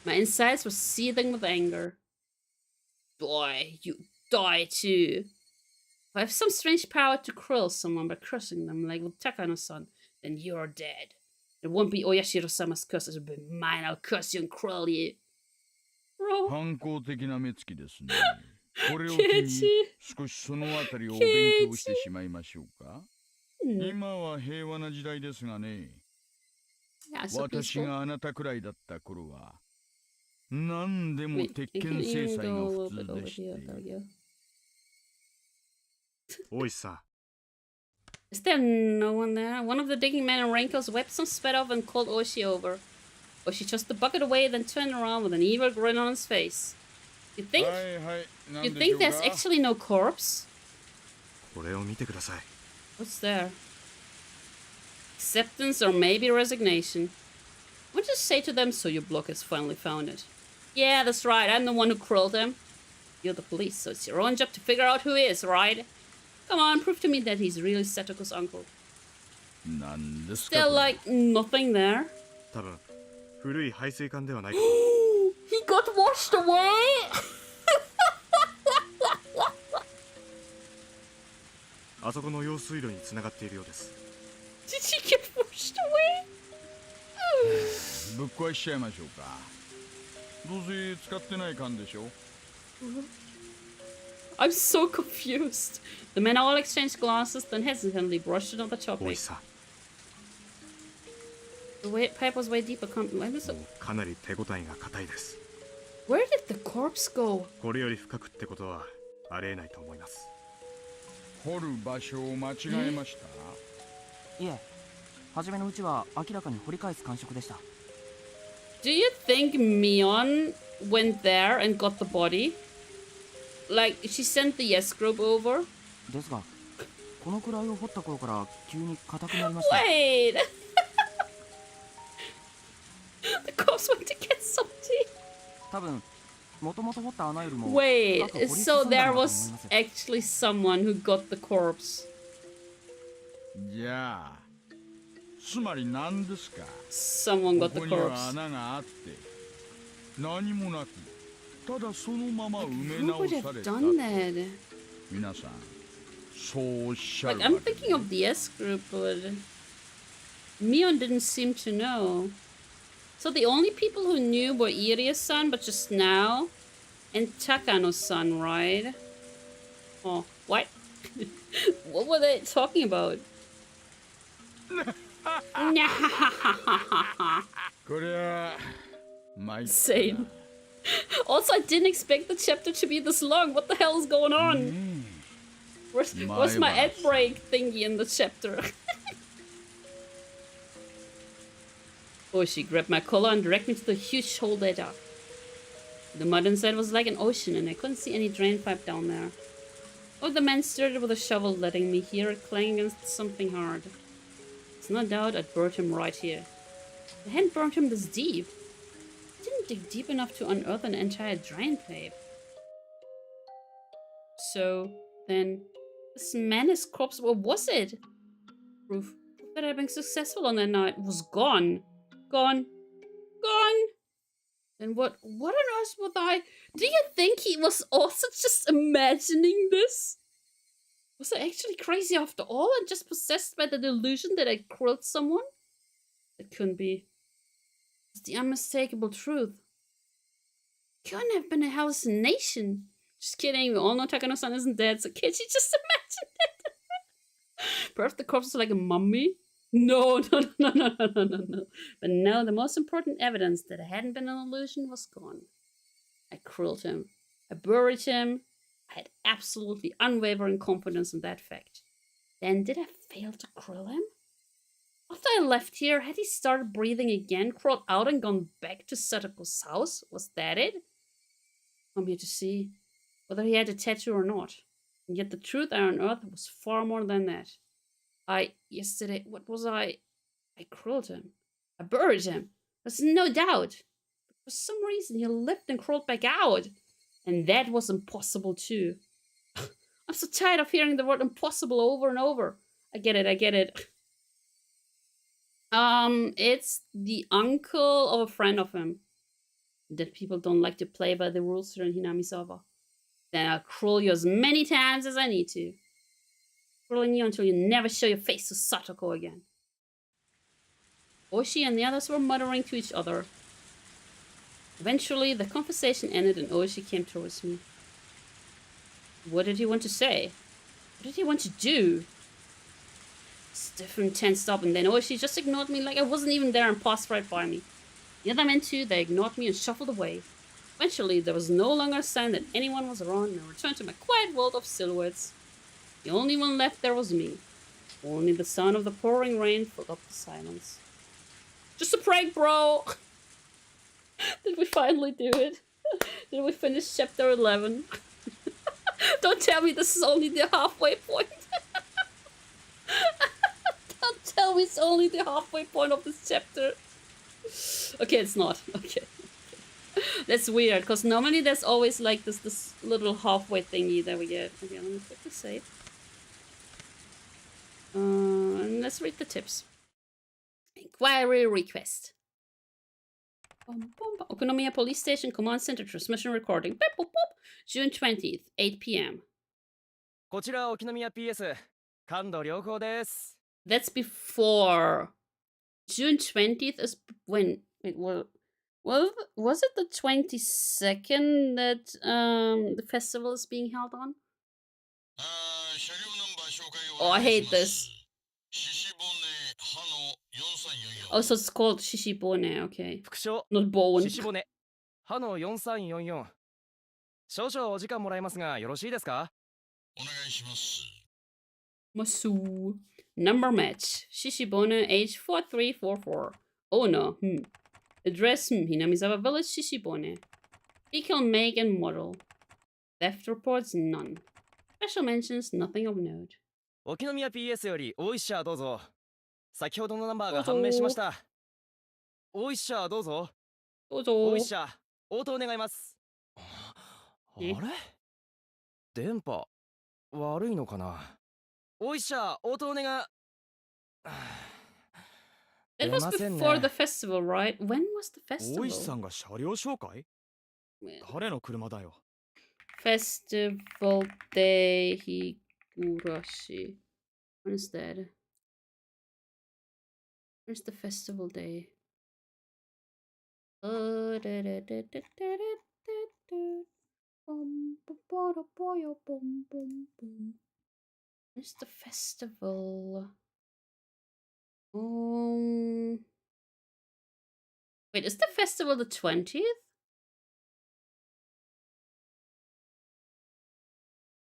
My insides were seething with anger. Boy, you die too. If I have some strange power to krill someone by cursing them, like with Takano-san, then you're dead. It won't be Oyashiro-sama's curse, it will be mine. I'll curse you and krill you. Bro. 反抗的な目つきですね。これを機に少しそのあたりをお勉強してしまいましょうか。今は平和な時代ですがね。私があなたくらいだった頃は何でも鉄拳制裁が普通でして。おいさ。 Is there no one there? One of the digging men in raincoats wiped some sweat off and called Oshi over. Oshi tossed the bucket away, then turned around with an evil grin on his face. You think there's actually no corpse? これを見てください。 What's there? Acceptance or maybe resignation. What did you say to them? So your block has finally found it. Yeah, that's right. I'm the one who krilled him. You're the police, so it's your own job to figure out who he is, right? Come on, prove to me that he's really Satoko's uncle. Still, like, nothing there. 多分古い排水管ではないか。He got washed away. あそこの用水路に繋がっているようです。Did he get washed away? ぶっ壊しちゃいましょうか。どうせ使ってない缶でしょ。I'm so confused. The men all exchanged glasses, then hesitantly brushed another topic. おいさ。 The pipe was way deeper. かなり手応えが硬いです。 Where did the corpse go? これより深くってことはありえないと思います。掘る場所を間違えました。いえ、初めのうちは明らかに掘り返す感触でした。 Do you think Mion went there and got the body? Like, she sent the yes group over? ですが、このくらいを掘った頃から急に硬くなりました。Wait! The corpse went to get some tea. 多分、もともと掘った穴よりも Wait, so there was actually someone who got the corpse. じゃあ、つまり何ですか。 Someone got こ the こには corpse. 穴があって何もなく、ただそのまま埋め Who 直 would さ have れた。 done that? 皆さん、そうおっしゃる Like, わ I'm けで thinking of the S group, but Mion didn't seem to know. So the only people who knew were Irie-san, but just now, and Takano-san, right? Oh, what? What were they talking about? これは参ったな。 Insane. Also, I didn't expect the chapter to be this long. What the hell is going on? Where's my ad break thingy in the chapter? Oh, she grabbed my collar and dragged me to the huge hole they dug. The mud inside was like an ocean, and I couldn't see any drain pipe down there. Oh, the man stirred it with a shovel, letting me hear it clang against something hard. There's no doubt I'd buried him right here. They hadn't burned him this deep. They didn't dig deep enough to unearth an entire drain pipe. So then, this menace corpse, what was it? Proof that I'd been successful on that night was gone. Gone. Gone. Then what on earth would I... Do you think he was also just imagining this? Was I actually crazy after all and just possessed by the delusion that I killed someone? It couldn't be. It's the unmistakable truth. It couldn't have been a hallucination. Just kidding, we all know Takano-san isn't dead, so can't you just imagine it? Perhaps the corpse is like a mummy? No. But no, the most important evidence that it hadn't been an illusion was gone. I killed him. I buried him. I had absolutely unwavering confidence in that fact. Then did I fail to kill him? After I left here, had he started breathing again, crawled out and gone back to Sadako's house? Was that it? I'm here to see whether he had a tattoo or not. And yet the truth I unearthed was far more than that. Yesterday, what was I killed him. I buried him. There's no doubt. But for some reason, he lived and crawled back out. And that was impossible too. I'm so tired of hearing the word impossible over and over. I get it. It's the uncle of a friend of him. That people don't like to play by the rules here in Hinamizawa. Then I'll crawl you as many times as I need to. Crawling you until you never show your face to Satoko again. Oishi and the others were muttering to each other. Eventually, the conversation ended and Oishi came towards me. What did he want to say? What did he want to do? Stiff and tensed up, and then Oishi just ignored me like I wasn't even there and passed right by me. The other men too, they ignored me and shuffled away. Eventually, there was no longer a sign that anyone was around, and I returned to my quiet world of silhouettes. The only one left there was me. Only the sound of the pouring rain filled up the silence. Just a prank, bro! Did we finally do it? Did we finish chapter 11? Don't tell me this is only the halfway point. Don't tell me it's only the halfway point of this chapter. Okay, it's not. Okay. That's weird, because normally there's always like this little halfway thingy that we get. Okay, let me click the save. And let's read the tips. Inquiry request. Okonomiya Police Station Command Center Transmission Recording. June 20th, 8 p.m. こちら沖宮 PS 感度良好です。 That's before. June 20th is when it was it the 22nd that the festival is being held on? Oh, I hate this. Oh, so it's called Shishibone, okay. Not Bowen. シシボネハの4344少々お時間もらえますがよろしいですかお願いします Masu. Number match. Shishibone, age 4344. Owner, Address, Hinamizawa Village, Shishibone. Vehicle make and model. Theft reports, none. Special mentions, nothing of note. 沖宮 PS より大石社どうぞ先ほどのナンバーが判明しました大石社どうぞ大石社応答願いますあれ電波悪いのかな大石社応答願 It was before the festival, right? When was the festival? 大石さんが車両紹介彼の車だよ Festival Day Higurashi. When is that? Where's the festival day? Where's the festival? Wait, is the festival the 20th?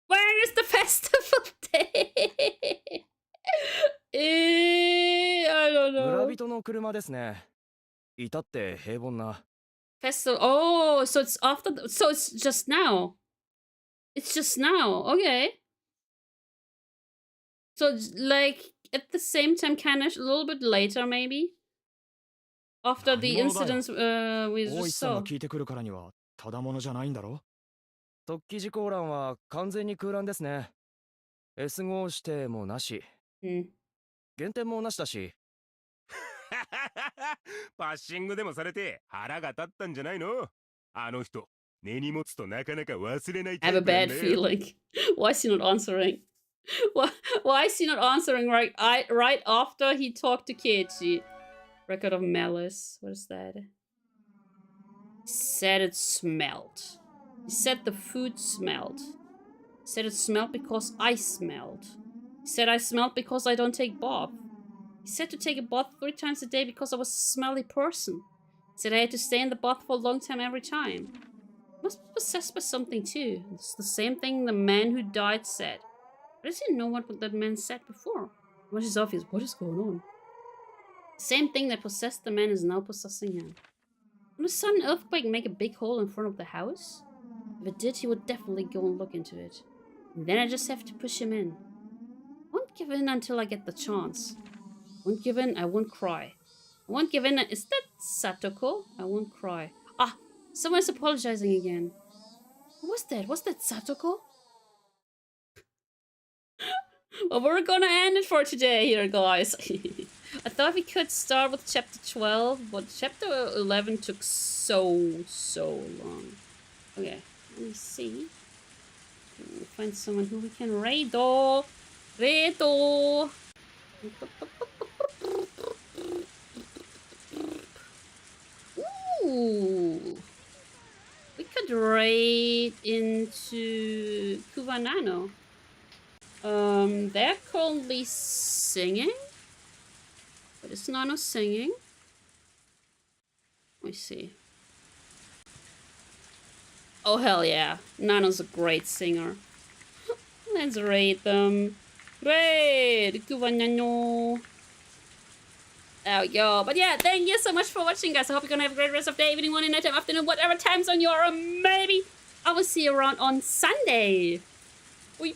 Where is the festival day? I don't know. 村人の車ですね。至って平凡な。Festival. Oh, so it's after. So it's just now. It's just now. Okay. So like at the same time, kind of a little bit later, maybe. After the incidents we 大 just 石さんが saw. 聞いてくるからにはただものじゃないんだろ。突起事項欄は完全に空欄ですね。S 号指定もなし。減点もなしだし。パッシングでもされて腹が立ったんじゃないの？あの人、根に持つとなかなか忘れない I have a bad feeling. Why is he not answering? Why is he not answering right after he talked to Keiichi? Record of malice. What is that? He said it smelled. He said the food smelled. He said it smelled because I smelled. He said I smelled because I don't take bath. He said to take a bath 3 times a day because I was a smelly person. He said I had to stay in the bath for a long time every time. He must be possessed by something too. It's the same thing the man who died said. But does he know what that man said before? Much is obvious. What is going on? The same thing that possessed the man is now possessing him. Would a sudden earthquake make a big hole in front of the house? If it did, he would definitely go and look into it. And then I just have to push him in. I won't give in until I get the chance. I won't give in, I won't cry. I won't give in. Is that Satoko? I won't cry. Ah, someone's apologizing again. What was that? Was that Satoko? Well, we're gonna end it for today here, guys. I thought we could start with chapter 12, but chapter 11 took so long. Okay, let me see. We'll find someone who we can raid. Ooh. We could raid into Kuvanano. They're currently singing. But is Nano singing? Let me see. Oh, hell yeah. Nano's a great singer. Let's raid them. Raid! Kuvanano. There we go. But yeah, thank you so much for watching, guys. I hope you're gonna have a great rest of the day, evening, morning, nighttime, afternoon, whatever time zone you are. Maybe I will see you around on Sunday. Bye.